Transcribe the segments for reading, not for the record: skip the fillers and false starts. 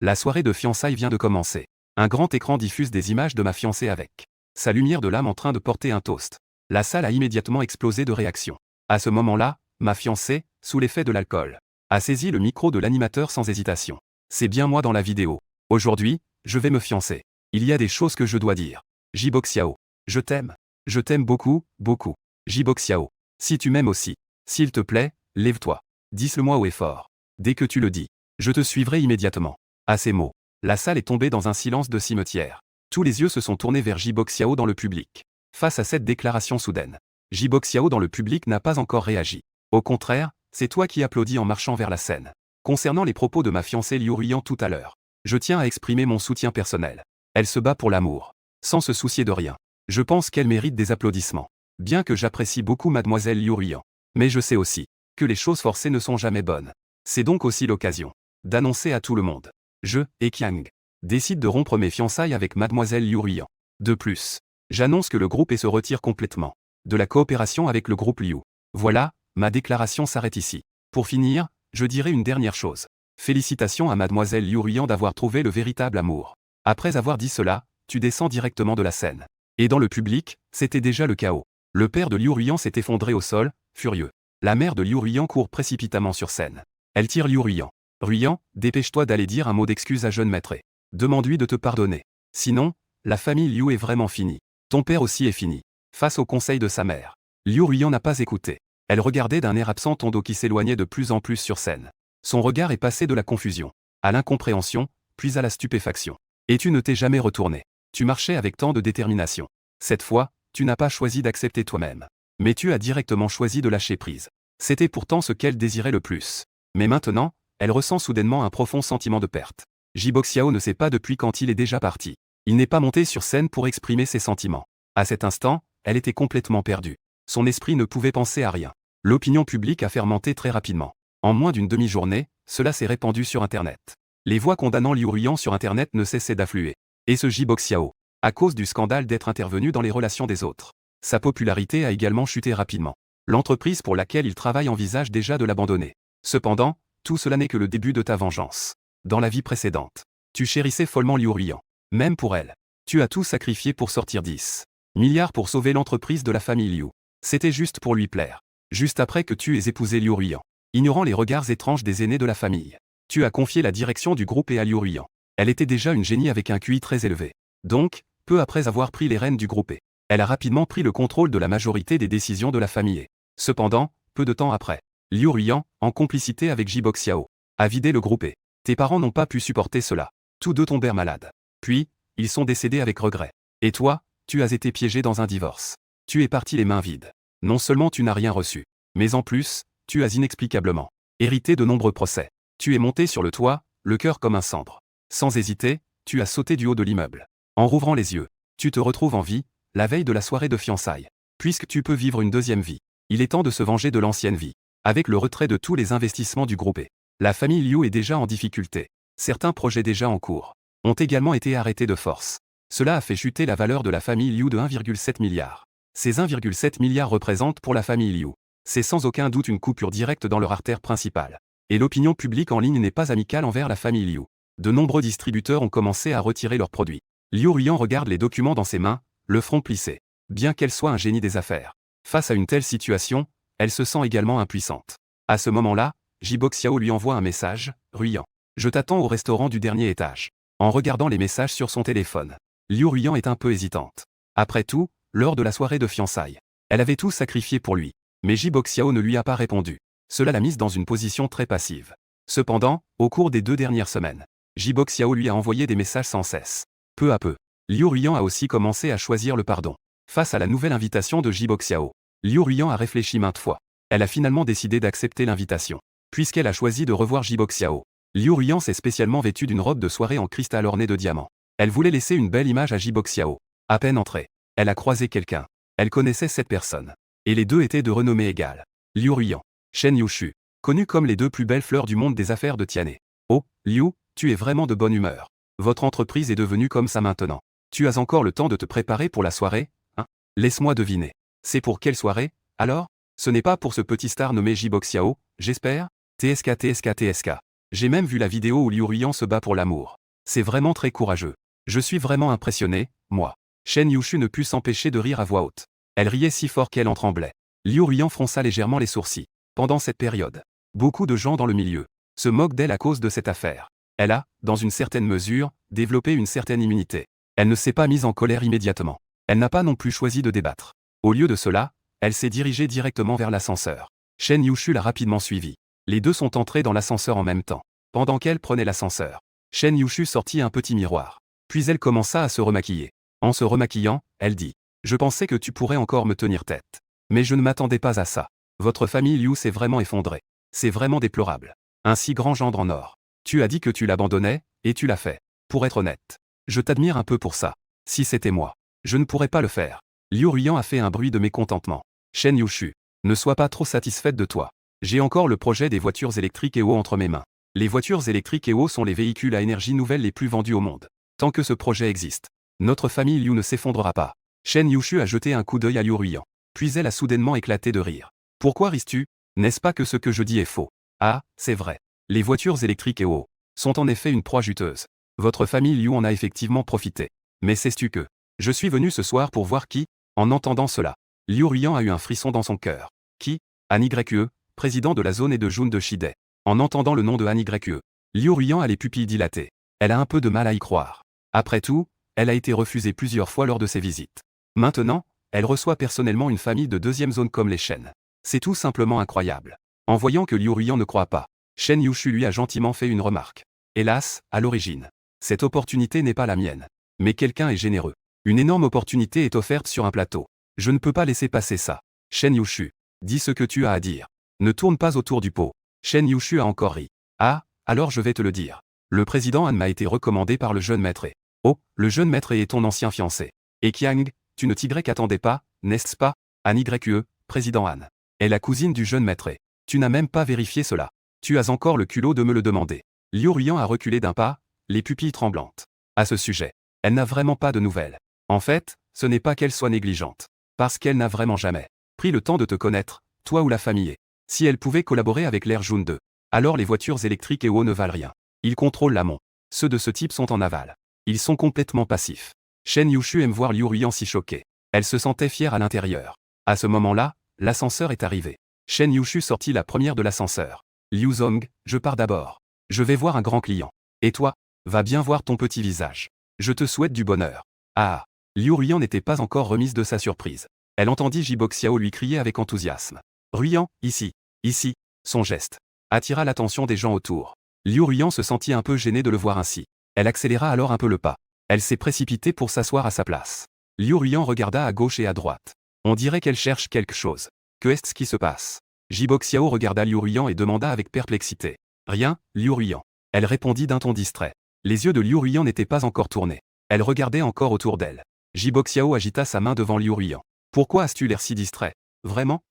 La soirée de fiançailles vient de commencer. Un grand écran diffuse des images de ma fiancée avec sa lumière de lame en train de porter un toast. La salle a immédiatement explosé de réactions. À ce moment-là, ma fiancée, sous l'effet de l'alcool, a saisi le micro de l'animateur sans hésitation. C'est bien moi dans la vidéo. Aujourd'hui, je vais me fiancer. Il y a des choses que je dois dire. Jiboxiao. Je t'aime. Je t'aime beaucoup, beaucoup. Jiboxiao. Si tu m'aimes aussi. S'il te plaît, lève-toi. Dis-le-moi haut et fort. Dès que tu le dis, je te suivrai immédiatement. À ces mots, la salle est tombée dans un silence de cimetière. Tous les yeux se sont tournés vers Jiboxiao dans le public. Face à cette déclaration soudaine, Jiboxiao dans le public n'a pas encore réagi. Au contraire, c'est toi qui applaudis en marchant vers la scène. Concernant les propos de ma fiancée Liu Ruiyan tout à l'heure, je tiens à exprimer mon soutien personnel. Elle se bat pour l'amour, sans se soucier de rien. Je pense qu'elle mérite des applaudissements. Bien que j'apprécie beaucoup mademoiselle Liu Ruiyan, mais je sais aussi que les choses forcées ne sont jamais bonnes. C'est donc aussi l'occasion d'annoncer à tout le monde. Je, et Qiang, décide de rompre mes fiançailles avec mademoiselle Liu Ruiyan. De plus, j'annonce que le groupe se retire complètement de la coopération avec le groupe Liu. Voilà, ma déclaration s'arrête ici. Pour finir, je dirai une dernière chose. Félicitations à mademoiselle Liu Ruiyan d'avoir trouvé le véritable amour. Après avoir dit cela, tu descends directement de la scène. Et dans le public, c'était déjà le chaos. Le père de Liu Ruiyan s'est effondré au sol, furieux. La mère de Liu Ruiyan court précipitamment sur scène. Elle tire Liu Ruiyan. Ruiyan, dépêche-toi d'aller dire un mot d'excuse à jeune maître. Demande-lui de te pardonner. Sinon, la famille Liu est vraiment finie. Ton père aussi est fini. Face au conseil de sa mère, Liu Ruiyan n'a pas écouté. Elle regardait d'un air absent Tondo qui s'éloignait de plus en plus sur scène. Son regard est passé de la confusion à l'incompréhension, puis à la stupéfaction. Et tu ne t'es jamais retourné. Tu marchais avec tant de détermination. Cette fois, tu n'as pas choisi d'accepter toi-même. Mais tu as directement choisi de lâcher prise. C'était pourtant ce qu'elle désirait le plus. Mais maintenant, elle ressent soudainement un profond sentiment de perte. Jiboxiao ne sait pas depuis quand il est déjà parti. Il n'est pas monté sur scène pour exprimer ses sentiments. À cet instant, elle était complètement perdue. Son esprit ne pouvait penser à rien. L'opinion publique a fermenté très rapidement. En moins d'une demi-journée, cela s'est répandu sur Internet. Les voix condamnant Liu Ruiyan sur Internet ne cessaient d'affluer. Et ce Jiboxiao, à cause du scandale d'être intervenu dans les relations des autres. Sa popularité a également chuté rapidement. L'entreprise pour laquelle il travaille envisage déjà de l'abandonner. Cependant, tout cela n'est que le début de ta vengeance. Dans la vie précédente, tu chérissais follement Liu Ruiyan. Même pour elle. Tu as tout sacrifié pour sortir 10 milliards pour sauver l'entreprise de la famille Liu. C'était juste pour lui plaire. Juste après que tu aies épousé Liu Ruiyan. Ignorant les regards étranges des aînés de la famille. Tu as confié la direction du groupe à Liu Ruiyan. Elle était déjà une génie avec un QI très élevé. Donc, peu après avoir pris les rênes du groupe, elle a rapidement pris le contrôle de la majorité des décisions de la famille. Cependant, peu de temps après, Liu Ruiyan, en complicité avec Jiboxiao, a vidé le groupe. Tes parents n'ont pas pu supporter cela. Tous deux tombèrent malades. Puis, ils sont décédés avec regret. Et toi, tu as été piégé dans un divorce. Tu es parti les mains vides. Non seulement tu n'as rien reçu, mais en plus, tu as inexplicablement hérité de nombreux procès. Tu es monté sur le toit, le cœur comme un cendre. Sans hésiter, tu as sauté du haut de l'immeuble. En rouvrant les yeux, tu te retrouves en vie, la veille de la soirée de fiançailles. Puisque tu peux vivre une deuxième vie, il est temps de se venger de l'ancienne vie. Avec le retrait de tous les investissements du groupe, la famille Liu est déjà en difficulté. Certains projets déjà en cours ont également été arrêtés de force. Cela a fait chuter la valeur de la famille Liu de 1,7 milliard. Ces 1,7 milliards représentent pour la famille Liu. C'est sans aucun doute une coupure directe dans leur artère principale. Et l'opinion publique en ligne n'est pas amicale envers la famille Liu. De nombreux distributeurs ont commencé à retirer leurs produits. Liu Ruiyan regarde les documents dans ses mains, le front plissé. Bien qu'elle soit un génie des affaires, face à une telle situation, elle se sent également impuissante. À ce moment-là, Jiboxiao lui envoie un message, Ruiyan. Je t'attends au restaurant du dernier étage. En regardant les messages sur son téléphone, Liu Ruiyan est un peu hésitante. Après tout, lors de la soirée de fiançailles, elle avait tout sacrifié pour lui. Mais Jiboxiao ne lui a pas répondu. Cela l'a mise dans une position très passive. Cependant, au cours des 2 dernières semaines, Jiboxiao lui a envoyé des messages sans cesse. Peu à peu, Liu Ruiyan a aussi commencé à choisir le pardon. Face à la nouvelle invitation de Jiboxiao, Liu Ruiyan a réfléchi maintes fois. Elle a finalement décidé d'accepter l'invitation. Puisqu'elle a choisi de revoir Jiboxiao, Liu Ruiyan s'est spécialement vêtue d'une robe de soirée en cristal ornée de diamants. Elle voulait laisser une belle image à Jiboxiao. À peine entrée, elle a croisé quelqu'un. Elle connaissait cette personne. Et les deux étaient de renommée égale. Liu Ruiyan, Shen Yushu, connus comme les 2 plus belles fleurs du monde des affaires de Tianhe. Oh, Liu, tu es vraiment de bonne humeur. Votre entreprise est devenue comme ça maintenant. Tu as encore le temps de te préparer pour la soirée, hein? Laisse-moi deviner. C'est pour quelle soirée, alors? Ce n'est pas pour ce petit star nommé Jiboxiao, j'espère? TSK. J'ai même vu la vidéo où Liu Ruiyan se bat pour l'amour. C'est vraiment très courageux. Je suis vraiment impressionné, moi. Shen Yushu ne put s'empêcher de rire à voix haute. Elle riait si fort qu'elle en tremblait. Liu Ruiyan fronça légèrement les sourcils. Pendant cette période, beaucoup de gens dans le milieu se moquent d'elle à cause de cette affaire. Elle a, dans une certaine mesure, développé une certaine immunité. Elle ne s'est pas mise en colère immédiatement. Elle n'a pas non plus choisi de débattre. Au lieu de cela, elle s'est dirigée directement vers l'ascenseur. Shen Yushu l'a rapidement suivie. Les deux sont entrés dans l'ascenseur en même temps. Pendant qu'elle prenait l'ascenseur, Shen Yushu sortit un petit miroir. Puis elle commença à se remaquiller. En se remaquillant, elle dit « Je pensais que tu pourrais encore me tenir tête. Mais je ne m'attendais pas à ça. Votre famille Liu s'est vraiment effondrée. C'est vraiment déplorable. Un si grand gendre en or. Tu as dit que tu l'abandonnais, et tu l'as fait. Pour être honnête, je t'admire un peu pour ça. Si c'était moi, je ne pourrais pas le faire. » Liu Ruiyan a fait un bruit de mécontentement. Shen Yushu, ne sois pas trop satisfaite de toi. J'ai encore le projet des voitures électriques EO entre mes mains. Les voitures électriques EO sont les véhicules à énergie nouvelle les plus vendus au monde. Tant que ce projet existe, notre famille Liu ne s'effondrera pas. Shen Yushu a jeté un coup d'œil à Liu Ruiyan. Puis elle a soudainement éclaté de rire. Pourquoi ris-tu? N'est-ce pas que ce que je dis est faux? Ah, c'est vrai. Les voitures électriques EO sont en effet une proie juteuse. Votre famille Liu en a effectivement profité. Mais sais-tu que je suis venu ce soir pour voir qui? En entendant cela, Liu Ruiyan a eu un frisson dans son cœur. Qui? Han Yue, président de la zone et de Jun de Shide. En entendant le nom de Han Yue, Liu Ruiyan a les pupilles dilatées. Elle a un peu de mal à y croire. Après tout, elle a été refusée plusieurs fois lors de ses visites. Maintenant, elle reçoit personnellement une famille de deuxième zone comme les Shen. C'est tout simplement incroyable. En voyant que Liu Ruiyan ne croit pas, Shen Yushu lui a gentiment fait une remarque. Hélas, à l'origine, cette opportunité n'est pas la mienne. Mais quelqu'un est généreux. Une énorme opportunité est offerte sur un plateau. Je ne peux pas laisser passer ça. Shen Yushu, dis ce que tu as à dire. Ne tourne pas autour du pot. Shen Yushu a encore ri. Ah, alors je vais te le dire. Le président Han m'a été recommandé par le jeune maître. Oh, le jeune maître est ton ancien fiancé. Et Qiang, tu ne t'attendais pas, n'est-ce pas? Han Yue, président Han, est la cousine du jeune maître. Tu n'as même pas vérifié cela. Tu as encore le culot de me le demander. Liu Ruiyan a reculé d'un pas, les pupilles tremblantes. À ce sujet, elle n'a vraiment pas de nouvelles. En fait, ce n'est pas qu'elle soit négligente. Parce qu'elle n'a vraiment jamais pris le temps de te connaître, toi ou la famille. Si elle pouvait collaborer avec l'Air Jun 2, alors les voitures électriques EO ne valent rien. Ils contrôlent l'amont. Ceux de ce type sont en aval. Ils sont complètement passifs. Shen Yushu aime voir Liu Ruiyan si choquée. Elle se sentait fière à l'intérieur. À ce moment-là, l'ascenseur est arrivé. Shen Yushu sortit la première de l'ascenseur. Liu Zong, je pars d'abord. Je vais voir un grand client. Et toi, va bien voir ton petit visage. Je te souhaite du bonheur. Ah. Liu Ruiyan n'était pas encore remise de sa surprise. Elle entendit Jiboxiao lui crier avec enthousiasme. Ruiyan, ici, ici. Son geste attira l'attention des gens autour. Liu Ruiyan se sentit un peu gênée de le voir ainsi. Elle accéléra alors un peu le pas. Elle s'est précipitée pour s'asseoir à sa place. Liu Ruiyan regarda à gauche et à droite. On dirait qu'elle cherche quelque chose. Que est-ce qui se passe? Jiboxiao regarda Liu Ruiyan et demanda avec perplexité. Rien, Liu Ruiyan. Elle répondit d'un ton distrait. Les yeux de Liu Ruiyan n'étaient pas encore tournés. Elle regardait encore autour d'elle. Jiboxiao agita sa main devant Liu Ruiyan. Pourquoi as-tu l'air si distrait? Vraiment?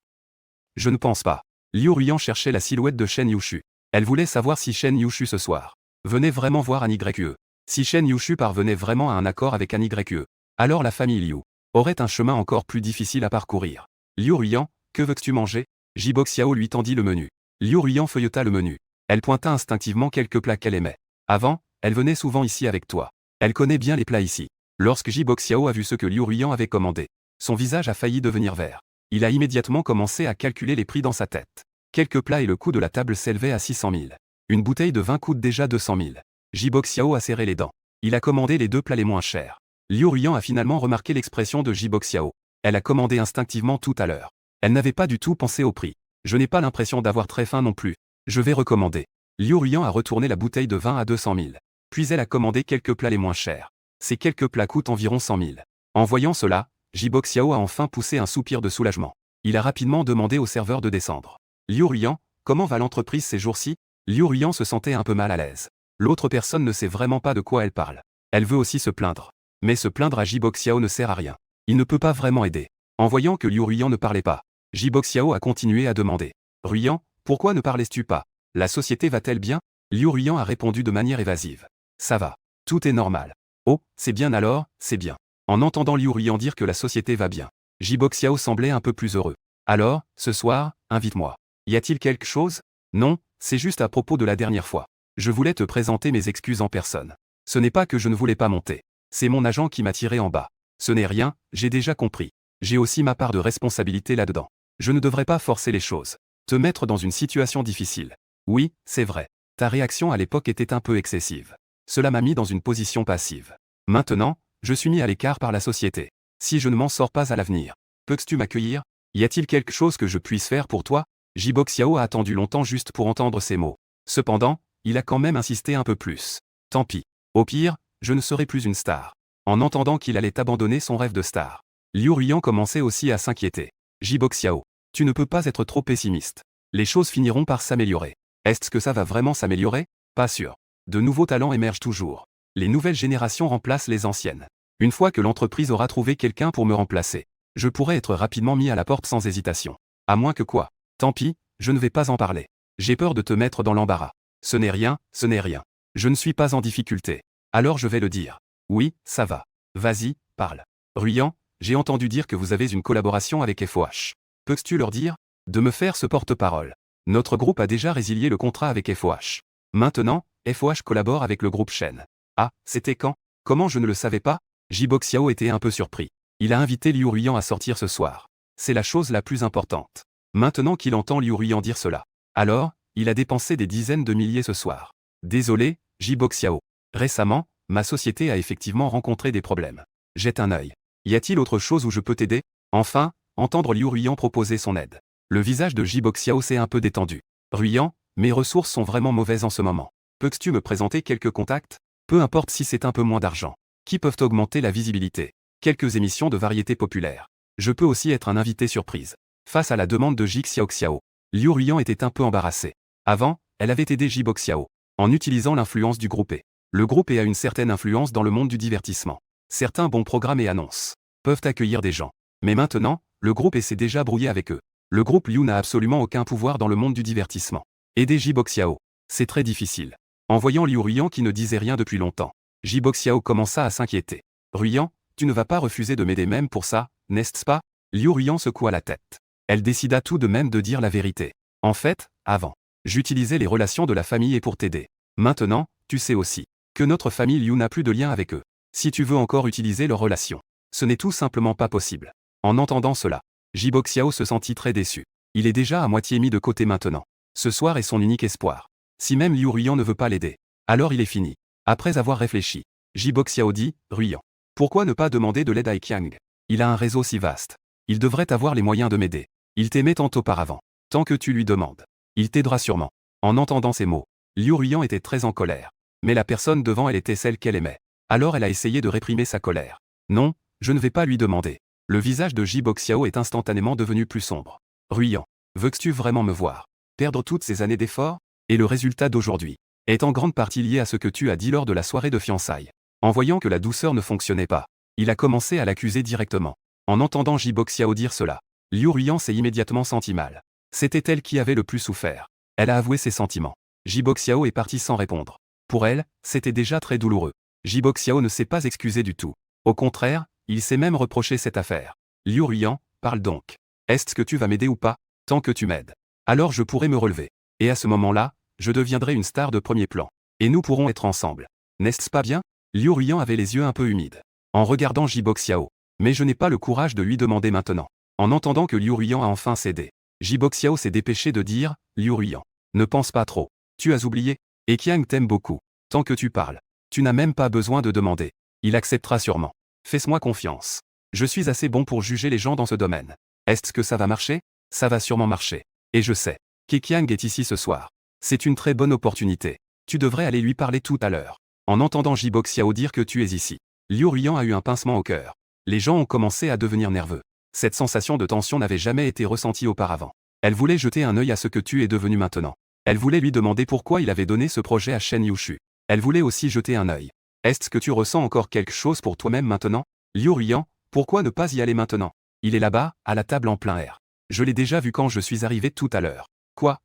Je ne pense pas. Liu Ruiyan cherchait la silhouette de Shen Yushu. Elle voulait savoir si Shen Yushu ce soir venait vraiment voir Han Yue. Si Shen Yushu parvenait vraiment à un accord avec Han Yue, alors la famille Liu aurait un chemin encore plus difficile à parcourir. Liu Ruiyan, que veux-tu manger? Jiboxiao lui tendit le menu. Liu Ruiyan feuilleta le menu. Elle pointa instinctivement quelques plats qu'elle aimait. Avant, elle venait souvent ici avec toi. Elle connaît bien les plats ici. Lorsque Jiboxiao a vu ce que Liu Ruiyan avait commandé, son visage a failli devenir vert. Il a immédiatement commencé à calculer les prix dans sa tête. Quelques plats et le coût de la table s'élevait à 600 000. Une bouteille de vin coûte déjà 200 000. Jiboxiao a serré les dents. Il a commandé les deux plats les moins chers. Liu Ruiyan a finalement remarqué l'expression de Jiboxiao. Elle a commandé instinctivement tout à l'heure. Elle n'avait pas du tout pensé au prix. Je n'ai pas l'impression d'avoir très faim non plus. Je vais recommander. Liu Ruiyan a retourné la bouteille de vin à 200 000. Puis elle a commandé quelques plats les moins chers. Ces quelques plats coûtent environ 100 000. En voyant cela, Jiboxiao a enfin poussé un soupir de soulagement. Il a rapidement demandé au serveur de descendre. Liu Ruiyan, comment va l'entreprise ces jours-ci? Liu Ruiyan se sentait un peu mal à l'aise. L'autre personne ne sait vraiment pas de quoi elle parle. Elle veut aussi se plaindre. Mais se plaindre à Jiboxiao ne sert à rien. Il ne peut pas vraiment aider. En voyant que Liu Ruiyan ne parlait pas, Jiboxiao a continué à demander. Ruiyan, pourquoi ne parlais-tu pas? La société va-t-elle bien? Liu Ruiyan a répondu de manière évasive. Ça va. Tout est normal. Oh, c'est bien alors, c'est bien. En entendant Liu Ruiyan dire que la société va bien, Jiboxiao semblait un peu plus heureux. Alors, ce soir, invite-moi. Y a-t-il quelque chose? Non, c'est juste à propos de la dernière fois. Je voulais te présenter mes excuses en personne. Ce n'est pas que je ne voulais pas monter. C'est mon agent qui m'a tiré en bas. Ce n'est rien, j'ai déjà compris. J'ai aussi ma part de responsabilité là-dedans. Je ne devrais pas forcer les choses. Te mettre dans une situation difficile. Oui, c'est vrai. Ta réaction à l'époque était un peu excessive. Cela m'a mis dans une position passive. Maintenant, je suis mis à l'écart par la société. Si je ne m'en sors pas à l'avenir, peux-tu m'accueillir? Y a-t-il quelque chose que je puisse faire pour toi? Jibo Xiao a attendu longtemps juste pour entendre ces mots. Cependant, il a quand même insisté un peu plus. Tant pis. Au pire, je ne serai plus une star. En entendant qu'il allait abandonner son rêve de star, Liu Ruiyan commençait aussi à s'inquiéter. Jibo Xiao, tu ne peux pas être trop pessimiste. Les choses finiront par s'améliorer. Est-ce que ça va vraiment s'améliorer? Pas sûr. De nouveaux talents émergent toujours. Les nouvelles générations remplacent les anciennes. Une fois que l'entreprise aura trouvé quelqu'un pour me remplacer, je pourrai être rapidement mis à la porte sans hésitation. À moins que quoi? Tant pis, je ne vais pas en parler. J'ai peur de te mettre dans l'embarras. Ce n'est rien, ce n'est rien. Je ne suis pas en difficulté. Alors je vais le dire. Oui, ça va. Vas-y, parle. Ruiyan, j'ai entendu dire que vous avez une collaboration avec FOH. Peux-tu leur dire de me faire ce porte-parole? Notre groupe a déjà résilié le contrat avec FOH. Maintenant, FOH collabore avec le groupe Shen. Ah, c'était quand? Comment je ne le savais pas? Jibo Xiao était un peu surpris. Il a invité Liu Ruiyan à sortir ce soir. C'est la chose la plus importante. Maintenant qu'il entend Liu Ruiyan dire cela, alors, il a dépensé des dizaines de milliers ce soir. Désolé, Jibo Xiao. Récemment, ma société a effectivement rencontré des problèmes. Jette un œil. Y a-t-il autre chose où je peux t'aider? Enfin, entendre Liu Ruiyan proposer son aide. Le visage de Jibo Xiao s'est un peu détendu. Ruiyan, mes ressources sont vraiment mauvaises en ce moment. Peux-tu me présenter quelques contacts? Peu importe si c'est un peu moins d'argent. Qui peuvent augmenter la visibilité. Quelques émissions de variété populaire. Je peux aussi être un invité surprise. Face à la demande de Ji Xiaoxiao, Liu Ruiyan était un peu embarrassé. Avant, elle avait aidé Jibo Xiao, en utilisant l'influence du groupe E. Le groupe E a une certaine influence dans le monde du divertissement. Certains bons programmes et annonces peuvent accueillir des gens. Mais maintenant, le groupe E s'est déjà brouillé avec eux. Le groupe Liu n'a absolument aucun pouvoir dans le monde du divertissement. Aider Jibo Xiao, c'est très difficile. En voyant Liu Ruiyan qui ne disait rien depuis longtemps, Jibo Xiao commença à s'inquiéter. Ruiyan, tu ne vas pas refuser de m'aider même pour ça, n'est-ce pas? Liu Ruiyan secoua la tête. Elle décida tout de même de dire la vérité. En fait, avant, j'utilisais les relations de la famille et pour t'aider. Maintenant, tu sais aussi que notre famille Liu n'a plus de lien avec eux. Si tu veux encore utiliser leurs relations, ce n'est tout simplement pas possible. En entendant cela, Jibo Xiao se sentit très déçu. Il est déjà à moitié mis de côté maintenant. Ce soir est son unique espoir. Si même Liu Ruiyan ne veut pas l'aider, alors il est fini. Après avoir réfléchi, Jibo Xiao dit, Ruiyan, pourquoi ne pas demander de l'aide à Qiang? Il a un réseau si vaste. Il devrait avoir les moyens de m'aider. Il t'aimait tant auparavant. Tant que tu lui demandes, il t'aidera sûrement. En entendant ces mots, Liu Ruiyan était très en colère. Mais la personne devant elle était celle qu'elle aimait. Alors elle a essayé de réprimer sa colère. Non, je ne vais pas lui demander. Le visage de Jibo Xiao est instantanément devenu plus sombre. Ruiyan, veux-tu vraiment me voir perdre toutes ces années d'efforts? Et le résultat d'aujourd'hui est en grande partie lié à ce que tu as dit lors de la soirée de fiançailles. En voyant que la douceur ne fonctionnait pas, il a commencé à l'accuser directement. En entendant Jibo Xiao dire cela, Liu Ruiyan s'est immédiatement senti mal. C'était elle qui avait le plus souffert. Elle a avoué ses sentiments. Jibo Xiao est parti sans répondre. Pour elle, c'était déjà très douloureux. Jibo Xiao ne s'est pas excusé du tout. Au contraire, il s'est même reproché cette affaire. Liu Ruiyan, parle donc. Est-ce que tu vas m'aider ou pas? Tant que tu m'aides, alors je pourrai me relever. Et à ce moment-là, je deviendrai une star de premier plan. Et nous pourrons être ensemble. N'est-ce pas bien? Liu Ruiyan avait les yeux un peu humides. En regardant Jibo Xiao. Mais je n'ai pas le courage de lui demander maintenant. En entendant que Liu Ruiyan a enfin cédé, Jibo Xiao s'est dépêché de dire, Liu Ruiyan, ne pense pas trop. Tu as oublié. Et Qiang t'aime beaucoup. Tant que tu parles, tu n'as même pas besoin de demander. Il acceptera sûrement. Fais-moi confiance. Je suis assez bon pour juger les gens dans ce domaine. Est-ce que ça va marcher? Ça va sûrement marcher. Et je sais que Qiang est ici ce soir. C'est une très bonne opportunité. Tu devrais aller lui parler tout à l'heure. En entendant Jibo Xiao dire que tu es ici, Liu Ruiyan a eu un pincement au cœur. Les gens ont commencé à devenir nerveux. Cette sensation de tension n'avait jamais été ressentie auparavant. Elle voulait jeter un œil à ce que tu es devenu maintenant. Elle voulait lui demander pourquoi il avait donné ce projet à Shen Yushu. Elle voulait aussi jeter un œil. Est-ce que tu ressens encore quelque chose pour toi-même maintenant? Liu Ruiyan, pourquoi ne pas y aller maintenant? Il est là-bas, à la table en plein air. Je l'ai déjà vu quand je suis arrivé tout à l'heure. Quoi?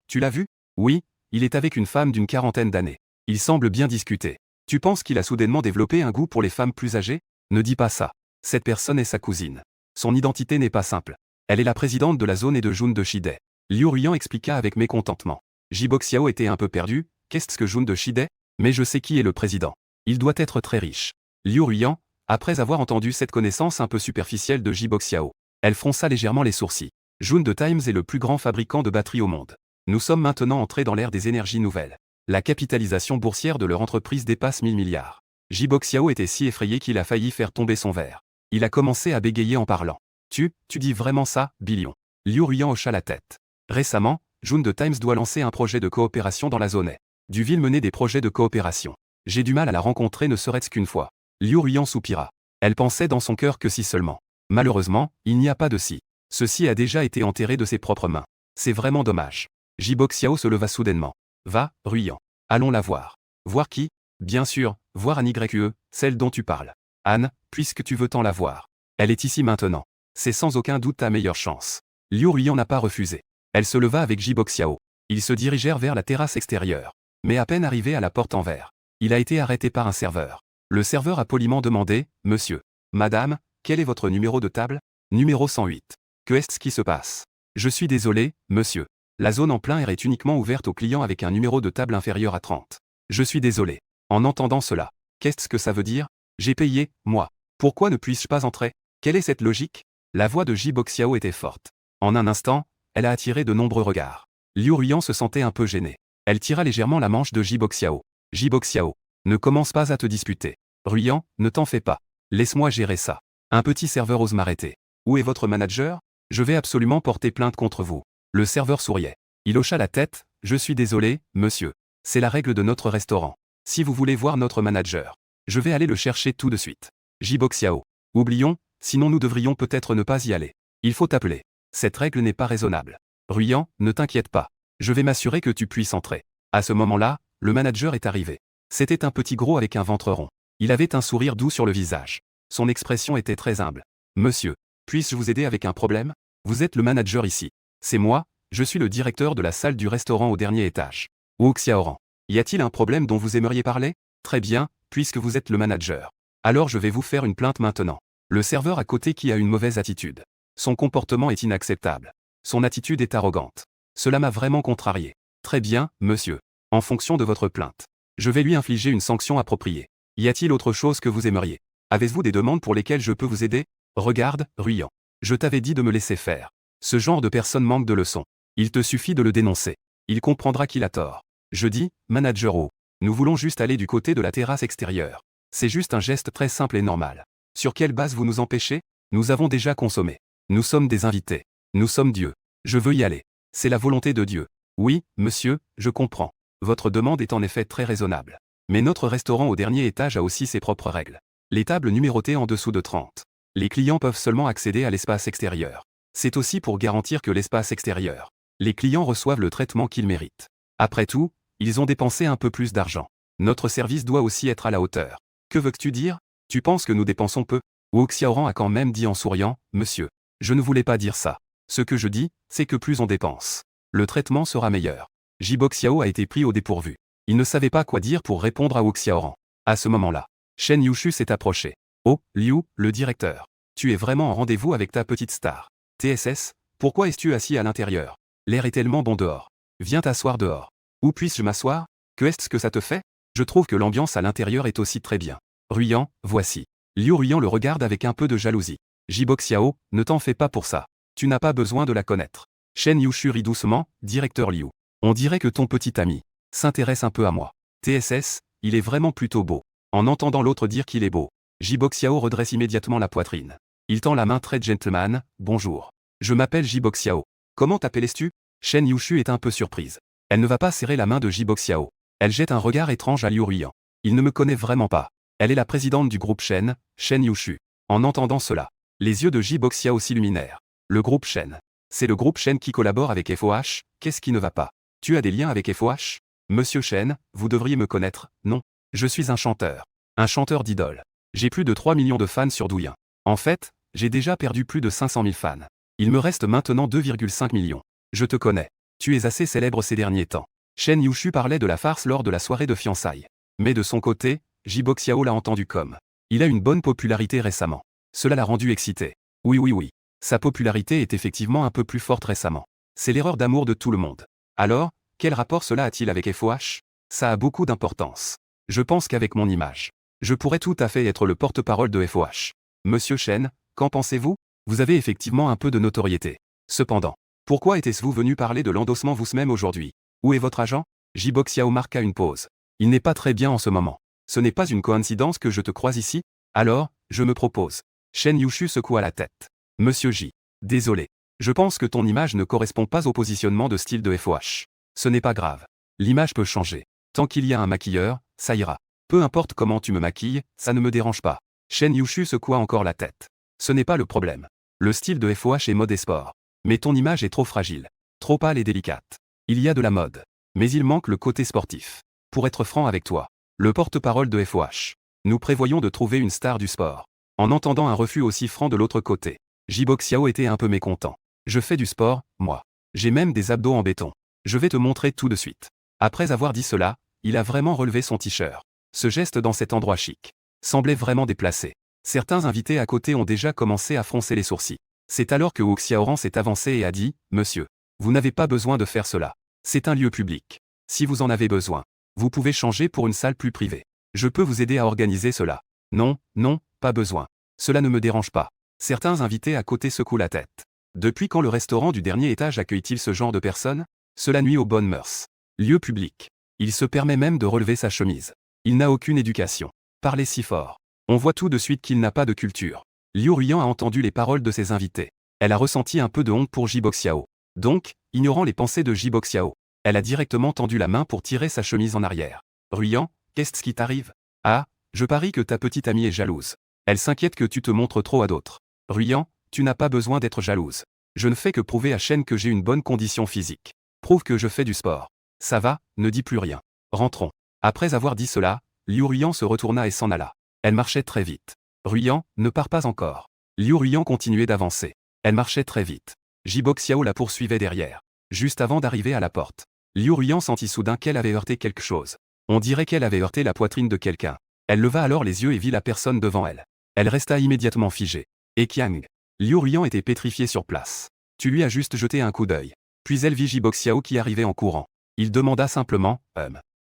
Tu l'as vu? Oui, il est avec une femme d'une quarantaine d'années. Il semble bien discuter. Tu penses qu'il a soudainement développé un goût pour les femmes plus âgées? Ne dis pas ça. Cette personne est sa cousine. Son identité n'est pas simple. Elle est la présidente de la zone et de Jun de Shide. Liu Ruiyan expliqua avec mécontentement. Jibo Xiao était un peu perdu, Qu'est-ce que Jun de Shide? Mais je sais qui est le président. Il doit être très riche. Liu Ruyan, après avoir entendu cette connaissance un peu superficielle de Ji Boxiao, elle fronça légèrement les sourcils. Jun de Times est le plus grand fabricant de batteries au monde. Nous sommes maintenant entrés dans l'ère des énergies nouvelles. La capitalisation boursière de leur entreprise dépasse 1000 milliards. Ji Boxiao était si effrayé qu'il a failli faire tomber son verre. Il a commencé à bégayer en parlant. Tu dis vraiment ça, Billion? Liu Ruyan hocha la tête. Récemment, Jun de Times doit lancer un projet de coopération dans la zone. Duville mener des projets de coopération. J'ai du mal à la rencontrer ne serait-ce qu'une fois. Liu Ruyan soupira. Elle pensait dans son cœur que si seulement. Malheureusement, il n'y a pas de si. Ceci a déjà été enterré de ses propres mains. C'est vraiment dommage. Ji Boxiao se leva soudainement. Va, Ruyan. Allons la voir. Voir qui? Bien sûr, voir Anne YE, celle dont tu parles. Anne, puisque tu veux tant la voir. Elle est ici maintenant. C'est sans aucun doute ta meilleure chance. Liu Ruyan n'a pas refusé. Elle se leva avec Ji Boxiao. Ils se dirigèrent vers la terrasse extérieure. Mais à peine arrivé à la porte en verre, il a été arrêté par un serveur. Le serveur a poliment demandé, « Monsieur, Madame, quel est votre numéro de table? » Numéro 108. Que est-ce qui se passe? Je suis désolé, monsieur. La zone en plein air est uniquement ouverte aux clients avec un numéro de table inférieur à 30. Je suis désolé. En entendant cela, qu'est-ce que ça veut dire? J'ai payé, moi. Pourquoi ne puis-je pas entrer? Quelle est cette logique? La voix de Ji Boxiao était forte. En un instant, elle a attiré de nombreux regards. Liu Ruyan se sentait un peu gêné. Elle tira légèrement la manche de Ji Boxiao. Ji Boxiao, ne commence pas à te disputer. Ruyan, ne t'en fais pas. Laisse-moi gérer ça. Un petit serveur ose m'arrêter. Où est votre manager? Je vais absolument porter plainte contre vous. Le serveur souriait. Il hocha la tête. Je suis désolé, monsieur. C'est la règle de notre restaurant. Si vous voulez voir notre manager, je vais aller le chercher tout de suite. Ji Boxiao. Oublions, sinon nous devrions peut-être ne pas y aller. Il faut t'appeler. Cette règle n'est pas raisonnable. Ruyan, ne t'inquiète pas. Je vais m'assurer que tu puisses entrer. À ce moment-là, le manager est arrivé. C'était un petit gros avec un ventre rond. Il avait un sourire doux sur le visage. Son expression était très humble. Monsieur, puis-je vous aider avec un problème? Vous êtes le manager ici. C'est moi, je suis le directeur de la salle du restaurant au dernier étage. Wu Xiaoran. Y a-t-il un problème dont vous aimeriez parler? Très bien, puisque vous êtes le manager. Alors je vais vous faire une plainte maintenant. Le serveur à côté qui a une mauvaise attitude. Son comportement est inacceptable. Son attitude est arrogante. Cela m'a vraiment contrarié. Très bien, monsieur. En fonction de votre plainte, je vais lui infliger une sanction appropriée. Y a-t-il autre chose que vous aimeriez? Avez-vous des demandes pour lesquelles je peux vous aider? Regarde, Ruyan. Je t'avais dit de me laisser faire. Ce genre de personne manque de leçons. Il te suffit de le dénoncer. Il comprendra qu'il a tort. Je dis, manager O. Nous voulons juste aller du côté de la terrasse extérieure. C'est juste un geste très simple et normal. Sur quelle base vous nous empêchez? Nous avons déjà consommé. Nous sommes des invités. Nous sommes Dieu. Je veux y aller. C'est la volonté de Dieu. Oui, monsieur, je comprends. Votre demande est en effet très raisonnable. Mais notre restaurant au dernier étage a aussi ses propres règles. Les tables numérotées en dessous de 30. Les clients peuvent seulement accéder à l'espace extérieur. C'est aussi pour garantir que l'espace extérieur, les clients reçoivent le traitement qu'ils méritent. Après tout, ils ont dépensé un peu plus d'argent. Notre service doit aussi être à la hauteur. Que veux-tu dire? Tu penses que nous dépensons peu? Wu Xiaoran a quand même dit en souriant, monsieur. Je ne voulais pas dire ça. Ce que je dis, c'est que plus on dépense, le traitement sera meilleur. Ji Boxiao a été pris au dépourvu. Il ne savait pas quoi dire pour répondre à Wu Xiaoran. À ce moment-là, Shen Yushu s'est approché. Oh, Liu, le directeur. Tu es vraiment en rendez-vous avec ta petite star. TSS, pourquoi es-tu assis à l'intérieur? L'air est tellement bon dehors. Viens t'asseoir dehors. Où puis-je m'asseoir? Que est-ce que ça te fait? Je trouve que l'ambiance à l'intérieur est aussi très bien. Ruyan, voici. Liu Ruyan le regarde avec un peu de jalousie. Ji Boxiao, ne t'en fais pas pour ça. Tu n'as pas besoin de la connaître. Shen Yushu rit doucement, directeur Liu. On dirait que ton petit ami s'intéresse un peu à moi. TSS, il est vraiment plutôt beau. En entendant l'autre dire qu'il est beau, Ji Boxiao redresse immédiatement la poitrine. Il tend la main très gentleman, bonjour. Je m'appelle Ji Boxiao. Comment t'appelles-tu? Shen Yushu est un peu surprise. Elle ne va pas serrer la main de Ji Boxiao. Elle jette un regard étrange à Liu Ruyan. Il ne me connaît vraiment pas. Elle est la présidente du groupe Shen Yushu. En entendant cela, les yeux de Ji Boxiao s'illuminèrent. Le groupe Shen. C'est le groupe Shen qui collabore avec FOH, qu'est-ce qui ne va pas? Tu as des liens avec FOH? Monsieur Shen, vous devriez me connaître, non? Je suis un chanteur d'idole. J'ai plus de 3 millions de fans sur Douyin. En fait, j'ai déjà perdu plus de 500 000 fans. Il me reste maintenant 2,5 millions. Je te connais. Tu es assez célèbre ces derniers temps. Shen Yushu parlait de la farce lors de la soirée de fiançailles. Mais de son côté, Ji Boxiao l'a entendu comme. Il a une bonne popularité récemment. Cela l'a rendu excité. Oui. Sa popularité est effectivement un peu plus forte récemment. C'est l'erreur d'amour de tout le monde. Alors, quel rapport cela a-t-il avec FOH? Ça a beaucoup d'importance. Je pense qu'avec mon image, je pourrais tout à fait être le porte-parole de FOH. Monsieur Chen, qu'en pensez-vous? Vous avez effectivement un peu de notoriété. Cependant, pourquoi était-vous venu parler de l'endossement vous-même aujourd'hui? Où est votre agent? Jibo Xiao marqua une pause. Il n'est pas très bien en ce moment. Ce n'est pas une coïncidence que je te croise ici? Alors, je me propose. Shen Yushu secoua la tête. Monsieur J. Désolé. Je pense que ton image ne correspond pas au positionnement de style de FOH. Ce n'est pas grave. L'image peut changer. Tant qu'il y a un maquilleur, ça ira. Peu importe comment tu me maquilles, ça ne me dérange pas. Shen Yushu secoua encore la tête. Ce n'est pas le problème. Le style de FOH est mode et sport. Mais ton image est trop fragile. Trop pâle et délicate. Il y a de la mode. Mais il manque le côté sportif. Pour être franc avec toi, le porte-parole de FOH. Nous prévoyons de trouver une star du sport. En entendant un refus aussi franc de l'autre côté, Jibo Xiao était un peu mécontent. Je fais du sport, moi. J'ai même des abdos en béton. Je vais te montrer tout de suite. Après avoir dit cela, il a vraiment relevé son t-shirt. Ce geste dans cet endroit chic semblait vraiment déplacé. Certains invités à côté ont déjà commencé à froncer les sourcils. C'est alors que Wu Xiaoran s'est avancé et a dit « Monsieur, vous n'avez pas besoin de faire cela. C'est un lieu public. Si vous en avez besoin, vous pouvez changer pour une salle plus privée. Je peux vous aider à organiser cela. » Non, non, pas besoin. Cela ne me dérange pas. Certains invités à côté secouent la tête. Depuis quand le restaurant du dernier étage accueille-t-il ce genre de personnes? Cela nuit aux bonnes mœurs. Lieu public. Il se permet même de relever sa chemise. Il n'a aucune éducation. Parler si fort. On voit tout de suite qu'il n'a pas de culture. Liu Ruyan a entendu les paroles de ses invités. Elle a ressenti un peu de honte pour Jibo Xiao. Donc, ignorant les pensées de Jibo Xiao, elle a directement tendu la main pour tirer sa chemise en arrière. Ruyan, qu'est-ce qui t'arrive? Ah, je parie que ta petite amie est jalouse. Elle s'inquiète que tu te montres trop à d'autres. Ruyan, tu n'as pas besoin d'être jalouse. Je ne fais que prouver à Shen que j'ai une bonne condition physique. Prouve que je fais du sport. Ça va, ne dis plus rien. Rentrons. Après avoir dit cela, Liu Ruyan se retourna et s'en alla. Elle marchait très vite. Ruyan, ne pars pas encore. Liu Ruyan continuait d'avancer. Elle marchait très vite. Jibo Xiao la poursuivait derrière. Juste avant d'arriver à la porte, Liu Ruyan sentit soudain qu'elle avait heurté quelque chose. On dirait qu'elle avait heurté la poitrine de quelqu'un. Elle leva alors les yeux et vit la personne devant elle. Elle resta immédiatement figée. Et Qiang. Liu Ruyan était pétrifié sur place. Tu lui as juste jeté un coup d'œil. Puis elle vit Jibo Xiao qui arrivait en courant. Il demanda simplement,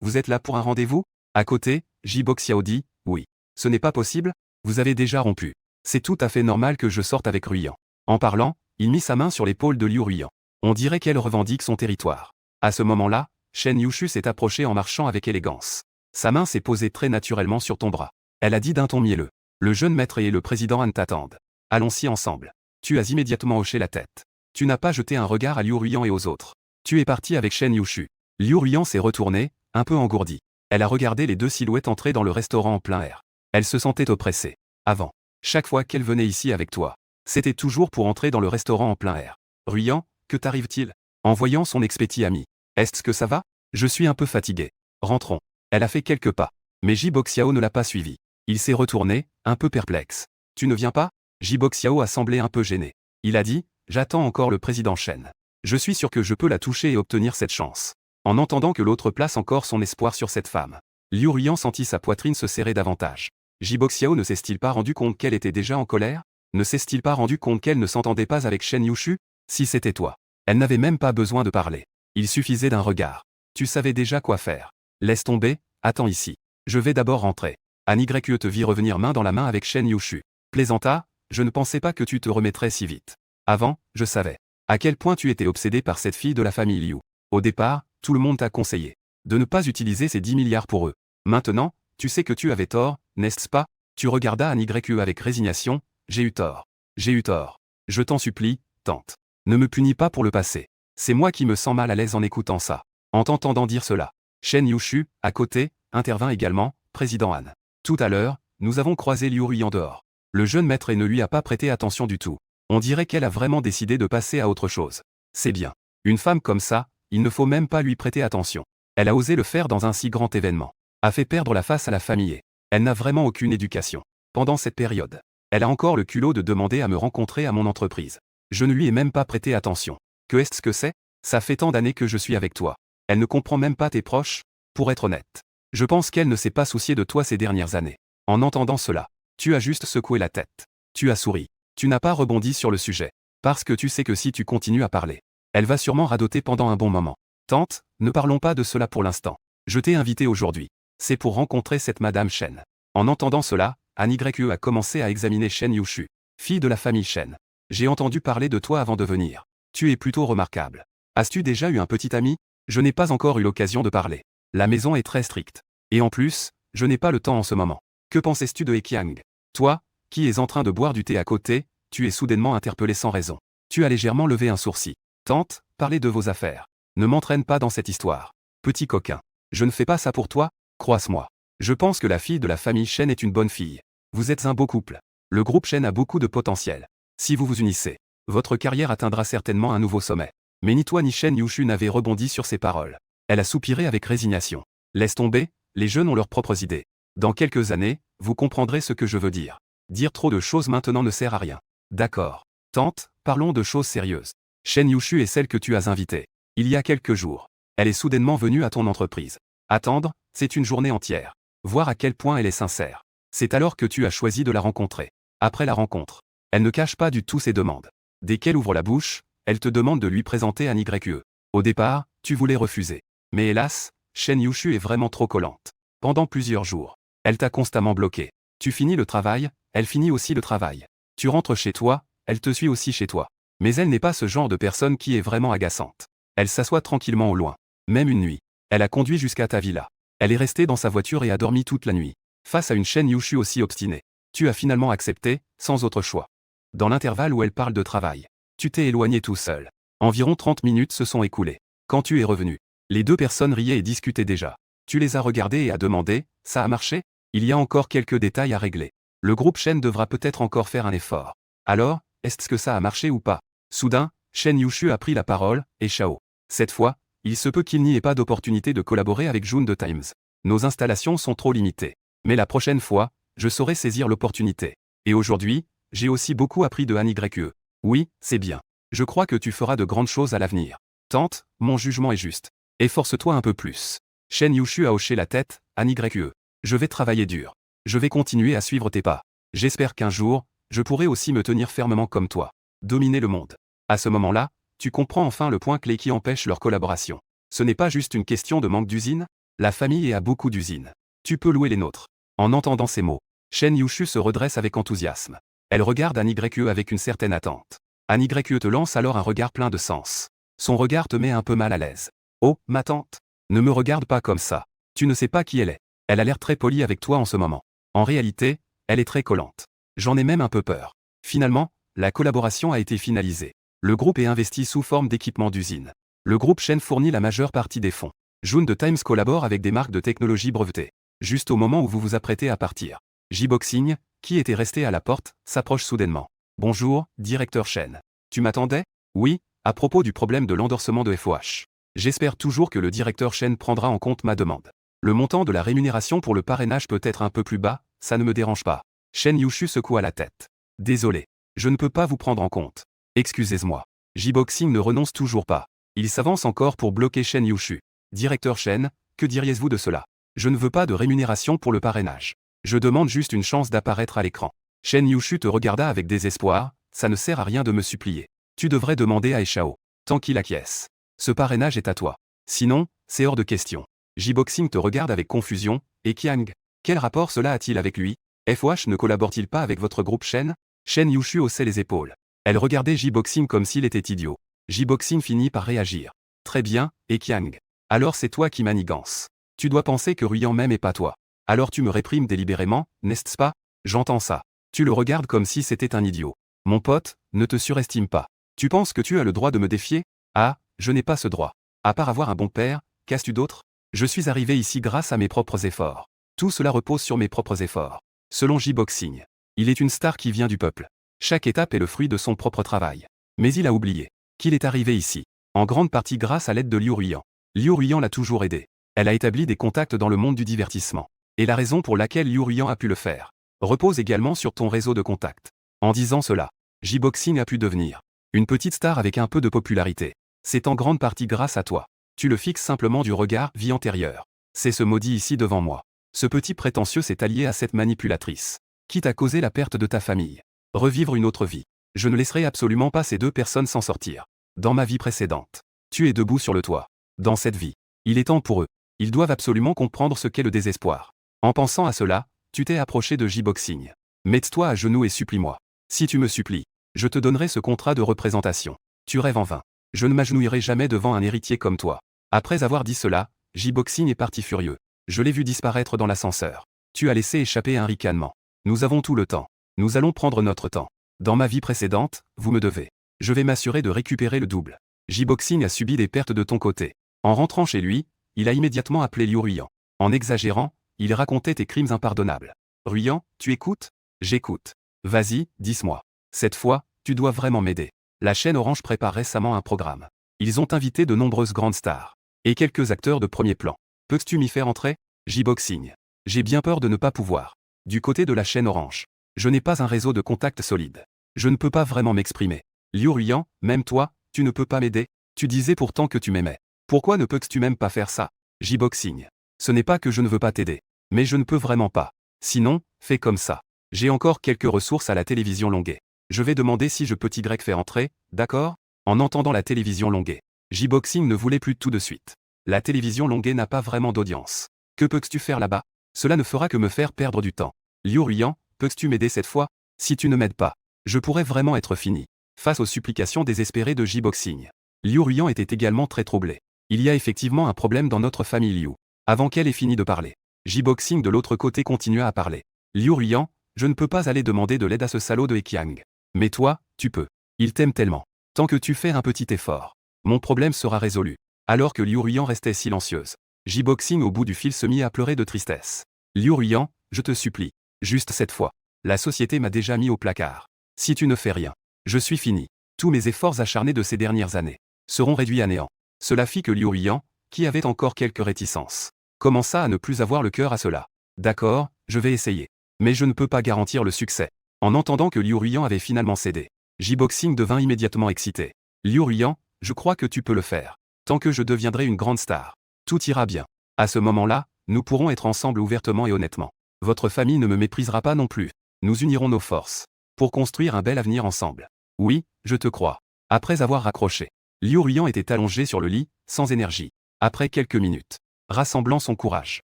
vous êtes là pour un rendez-vous? À côté, Jibo Xiao dit, oui. Ce n'est pas possible? Vous avez déjà rompu. C'est tout à fait normal que je sorte avec Ruyan. En parlant, il mit sa main sur l'épaule de Liu Ruyan. On dirait qu'elle revendique son territoire. À ce moment-là, Shen Yushu s'est approché en marchant avec élégance. Sa main s'est posée très naturellement sur ton bras. Elle a dit d'un ton mielleux. Le jeune maître et le président Han t'attendent. Allons-y ensemble. Tu as immédiatement hoché la tête. Tu n'as pas jeté un regard à Liu Ruyan et aux autres. Tu es parti avec Shen Yushu. Liu Ruyan s'est retournée, un peu engourdie. Elle a regardé les deux silhouettes entrer dans le restaurant en plein air. Elle se sentait oppressée. Avant, chaque fois qu'elle venait ici avec toi, c'était toujours pour entrer dans le restaurant en plein air. Ruyan, que t'arrive-t-il? En voyant son ex-petit ami. Est-ce que ça va? Je suis un peu fatigué. Rentrons. Elle a fait quelques pas. Mais Jibo Xiao ne l'a pas suivi. Il s'est retourné, un peu perplexe. Tu ne viens pas? Jibo Xiao a semblé un peu gêné. Il a dit, j'attends encore le président Shen. Je suis sûr que je peux la toucher et obtenir cette chance. En entendant que l'autre place encore son espoir sur cette femme, Liu Ruyan sentit sa poitrine se serrer davantage. Jibo Xiao ne s'est-il pas rendu compte qu'elle était déjà en colère? Ne s'est-il pas rendu compte qu'elle ne s'entendait pas avec Shen Yushu? Si c'était toi. Elle n'avait même pas besoin de parler. Il suffisait d'un regard. Tu savais déjà quoi faire. Laisse tomber, attends ici. Je vais d'abord rentrer. An Yue te vit revenir main dans la main avec Shen Yushu. Plaisanta, je ne pensais pas que tu te remettrais si vite. Avant, je savais. À quel point tu étais obsédé par cette fille de la famille Liu. Au départ, tout le monde t'a conseillé de ne pas utiliser ces 10 milliards pour eux. Maintenant, tu sais que tu avais tort, n'est-ce pas? Tu regardas An Yue avec résignation. J'ai eu tort. J'ai eu tort. Je t'en supplie, tante. Ne me punis pas pour le passé. C'est moi qui me sens mal à l'aise en écoutant ça. En t'entendant dire cela. Shen Yushu, à côté, intervint également, président Han. Tout à l'heure, nous avons croisé Liu Ruyan dehors. Le jeune maître et ne lui a pas prêté attention du tout. On dirait qu'elle a vraiment décidé de passer à autre chose. C'est bien. Une femme comme ça, il ne faut même pas lui prêter attention. Elle a osé le faire dans un si grand événement. A fait perdre la face à la famille. Elle n'a vraiment aucune éducation. Pendant cette période, elle a encore le culot de demander à me rencontrer à mon entreprise. Je ne lui ai même pas prêté attention. Que est-ce que c'est? Ça fait tant d'années que je suis avec toi. Elle ne comprend même pas tes proches? Pour être honnête, je pense qu'elle ne s'est pas souciée de toi ces dernières années. En entendant cela, tu as juste secoué la tête. Tu as souri. Tu n'as pas rebondi sur le sujet. Parce que tu sais que si tu continues à parler, elle va sûrement radoter pendant un bon moment. Tante, ne parlons pas de cela pour l'instant. Je t'ai invité aujourd'hui. C'est pour rencontrer cette Madame Shen. En entendant cela, Anne Yu a commencé à examiner Shen Yushu, fille de la famille Shen. J'ai entendu parler de toi avant de venir. Tu es plutôt remarquable. As-tu déjà eu un petit ami? Je n'ai pas encore eu l'occasion de parler. La maison est très stricte. Et en plus, je n'ai pas le temps en ce moment. Que pensais-tu de Ekiang? Toi, qui es en train de boire du thé à côté, tu es soudainement interpellé sans raison. Tu as légèrement levé un sourcil. Tante, parlez de vos affaires. Ne m'entraîne pas dans cette histoire. Petit coquin. Je ne fais pas ça pour toi, croise-moi. Je pense que la fille de la famille Shen est une bonne fille. Vous êtes un beau couple. Le groupe Shen a beaucoup de potentiel. Si vous vous unissez, votre carrière atteindra certainement un nouveau sommet. Mais ni toi ni Shen Yushu n'avez rebondi sur ces paroles. Elle a soupiré avec résignation. Laisse tomber, les jeunes ont leurs propres idées. Dans quelques années, vous comprendrez ce que je veux dire. Dire trop de choses maintenant ne sert à rien. D'accord. Tante, parlons de choses sérieuses. Shen Yushu est celle que tu as invitée. Il y a quelques jours. Elle est soudainement venue à ton entreprise. Attendre, c'est une journée entière. Voir à quel point elle est sincère. C'est alors que tu as choisi de la rencontrer. Après la rencontre, elle ne cache pas du tout ses demandes. Dès qu'elle ouvre la bouche, elle te demande de lui présenter Anne Yu. Au départ, tu voulais refuser. Mais hélas, Shen Yushu est vraiment trop collante. Pendant plusieurs jours, elle t'a constamment bloqué. Tu finis le travail, elle finit aussi le travail. Tu rentres chez toi, elle te suit aussi chez toi. Mais elle n'est pas ce genre de personne qui est vraiment agaçante. Elle s'assoit tranquillement au loin. Même une nuit, elle a conduit jusqu'à ta villa. Elle est restée dans sa voiture et a dormi toute la nuit. Face à une Shen Yushu aussi obstinée, tu as finalement accepté, sans autre choix. Dans l'intervalle où elle parle de travail, tu t'es éloigné tout seul. Environ 30 minutes se sont écoulées. Quand tu es revenu, les deux personnes riaient et discutaient déjà. Tu les as regardées et as demandé, ça a marché? Il y a encore quelques détails à régler. Le groupe Shen devra peut-être encore faire un effort. Alors, est-ce que ça a marché ou pas? Soudain, Shen Yushu a pris la parole, et Shao. Cette fois, il se peut qu'il n'y ait pas d'opportunité de collaborer avec June de Times. Nos installations sont trop limitées. Mais la prochaine fois, je saurai saisir l'opportunité. Et aujourd'hui, j'ai aussi beaucoup appris de Anne Yu. Oui, c'est bien. Je crois que tu feras de grandes choses à l'avenir. Tante, mon jugement est juste. Efforce-toi un peu plus. Shen Yushu a hoché la tête, Anne Yu. Je vais travailler dur. Je vais continuer à suivre tes pas. J'espère qu'un jour, je pourrai aussi me tenir fermement comme toi. Dominer le monde. À ce moment-là, tu comprends enfin le point clé qui empêche leur collaboration. Ce n'est pas juste une question de manque d'usines. La famille a beaucoup d'usines. Tu peux louer les nôtres. En entendant ces mots, Shen Yushu se redresse avec enthousiasme. Elle regarde Anne Yu avec une certaine attente. Anne Yu te lance alors un regard plein de sens. Son regard te met un peu mal à l'aise. Oh, ma tante. Ne me regarde pas comme ça. Tu ne sais pas qui elle est. Elle a l'air très polie avec toi en ce moment. En réalité, elle est très collante. J'en ai même un peu peur. Finalement, la collaboration a été finalisée. Le groupe est investi sous forme d'équipement d'usine. Le groupe Shen fournit la majeure partie des fonds. June de Times collabore avec des marques de technologie brevetées. Juste au moment où vous vous apprêtez à partir, J-Boxing, qui était resté à la porte, s'approche soudainement. Bonjour, directeur Shen. Tu m'attendais? Oui, à propos du problème de l'endorsement de FOH. J'espère toujours que le directeur Shen prendra en compte ma demande. Le montant de la rémunération pour le parrainage peut être un peu plus bas, ça ne me dérange pas. Shen Yushu secoua la tête. Désolé, je ne peux pas vous prendre en compte. Excusez-moi. J-Boxing ne renonce toujours pas. Il s'avance encore pour bloquer Shen Yushu. Directeur Shen, que diriez-vous de cela? Je ne veux pas de rémunération pour le parrainage. Je demande juste une chance d'apparaître à l'écran. Shen Yushu te regarda avec désespoir, ça ne sert à rien de me supplier. Tu devrais demander à Eshao. Tant qu'il acquiesce. Ce parrainage est à toi. Sinon, c'est hors de question. J-Boxing te regarde avec confusion, et Kiang, quel rapport cela a-t-il avec lui? FOH ne collabore-t-il pas avec votre groupe Shen? Shen Yushu haussait les épaules. Elle regardait J-Boxing comme s'il était idiot. J-Boxing finit par réagir. Très bien, et Kiang. Alors c'est toi qui manigances. Tu dois penser que Ruyan même et pas toi. Alors tu me réprimes délibérément, n'est-ce pas? J'entends ça. Tu le regardes comme si c'était un idiot. Mon pote, ne te surestime pas. Tu penses que tu as le droit de me défier? Ah, je n'ai pas ce droit. À part avoir un bon père, qu'as-tu d'autre? Je suis arrivé ici grâce à mes propres efforts. Tout cela repose sur mes propres efforts. Selon J-Boxing, il est une star qui vient du peuple. Chaque étape est le fruit de son propre travail. Mais il a oublié qu'il est arrivé ici, en grande partie grâce à l'aide de Liu Ruyan. Liu Ruyan l'a toujours aidé. Elle a établi des contacts dans le monde du divertissement. Et la raison pour laquelle Liu Ruyan a pu le faire repose également sur ton réseau de contacts. En disant cela, J-Boxing a pu devenir une petite star avec un peu de popularité. C'est en grande partie grâce à toi. Tu le fixes simplement du regard, vie antérieure. C'est ce maudit ici devant moi. Ce petit prétentieux s'est allié à cette manipulatrice. Quitte à causer la perte de ta famille. Revivre une autre vie. Je ne laisserai absolument pas ces deux personnes s'en sortir. Dans ma vie précédente, tu es debout sur le toit. Dans cette vie, il est temps pour eux Ils doivent absolument comprendre ce qu'est le désespoir. En pensant à cela, tu t'es approché de J-Boxing. Mets-toi à genoux et supplie-moi. Si tu me supplies, je te donnerai ce contrat de représentation. Tu rêves en vain. Je ne m'agenouillerai jamais devant un héritier comme toi. Après avoir dit cela, J-Boxing est parti furieux. Je l'ai vu disparaître dans l'ascenseur. Tu as laissé échapper un ricanement. Nous avons tout le temps. Nous allons prendre notre temps. Dans ma vie précédente, vous me devez. Je vais m'assurer de récupérer le double. J-Boxing a subi des pertes de ton côté. En rentrant chez lui, il a immédiatement appelé Liu Ruyan. En exagérant, il racontait tes crimes impardonnables. Ruyan, tu écoutes? J'écoute. Vas-y, dis-moi. Cette fois, tu dois vraiment m'aider. La chaîne Orange prépare récemment un programme. Ils ont invité de nombreuses grandes stars. Et quelques acteurs de premier plan. Peux-tu m'y faire entrer? J-Boxing. J'ai bien peur de ne pas pouvoir. Du côté de la chaîne Orange. Je n'ai pas un réseau de contacts solide. Je ne peux pas vraiment m'exprimer. Liu Ruyan, même toi, tu ne peux pas m'aider? Tu disais pourtant que tu m'aimais. Pourquoi ne peux-tu même pas faire ça? J-Boxing. Ce n'est pas que je ne veux pas t'aider. Mais je ne peux vraiment pas. Sinon, fais comme ça. J'ai encore quelques ressources à la télévision Longuet. Je vais demander si je peux t'y faire entrer, d'accord? En entendant la télévision Longuet. J-Boxing ne voulait plus tout de suite. La télévision Longuet n'a pas vraiment d'audience. Que peux-tu faire là-bas? Cela ne fera que me faire perdre du temps. Liu Ruyan, peux-tu m'aider cette fois? Si tu ne m'aides pas, je pourrais vraiment être fini. Face aux supplications désespérées de J-Boxing. Liu Ruyan était également très troublé. Il y a effectivement un problème dans notre famille Liu. Avant qu'elle ait fini de parler. J-Boxing de l'autre côté continua à parler. Liu Ruyan, je ne peux pas aller demander de l'aide à ce salaud de Heqiang. Mais toi, tu peux. Il t'aime tellement. Tant que tu fais un petit effort, mon problème sera résolu. Alors que Liu Ruyan restait silencieuse. J-Boxing au bout du fil se mit à pleurer de tristesse. Liu Ruyan, je te supplie. Juste cette fois. La société m'a déjà mis au placard. Si tu ne fais rien, je suis fini. Tous mes efforts acharnés de ces dernières années seront réduits à néant. Cela fit que Liu Ruyan, qui avait encore quelques réticences, commença à ne plus avoir le cœur à cela. D'accord, je vais essayer. Mais je ne peux pas garantir le succès. En entendant que Liu Ruyan avait finalement cédé, J-Boxing devint immédiatement excité. Liu Ruyan, je crois que tu peux le faire. Tant que je deviendrai une grande star, tout ira bien. À ce moment-là, nous pourrons être ensemble ouvertement et honnêtement. Votre famille ne me méprisera pas non plus. Nous unirons nos forces pour construire un bel avenir ensemble. Oui, je te crois. Après avoir raccroché, Liu Ruyan était allongée sur le lit, sans énergie. Après quelques minutes, rassemblant son courage,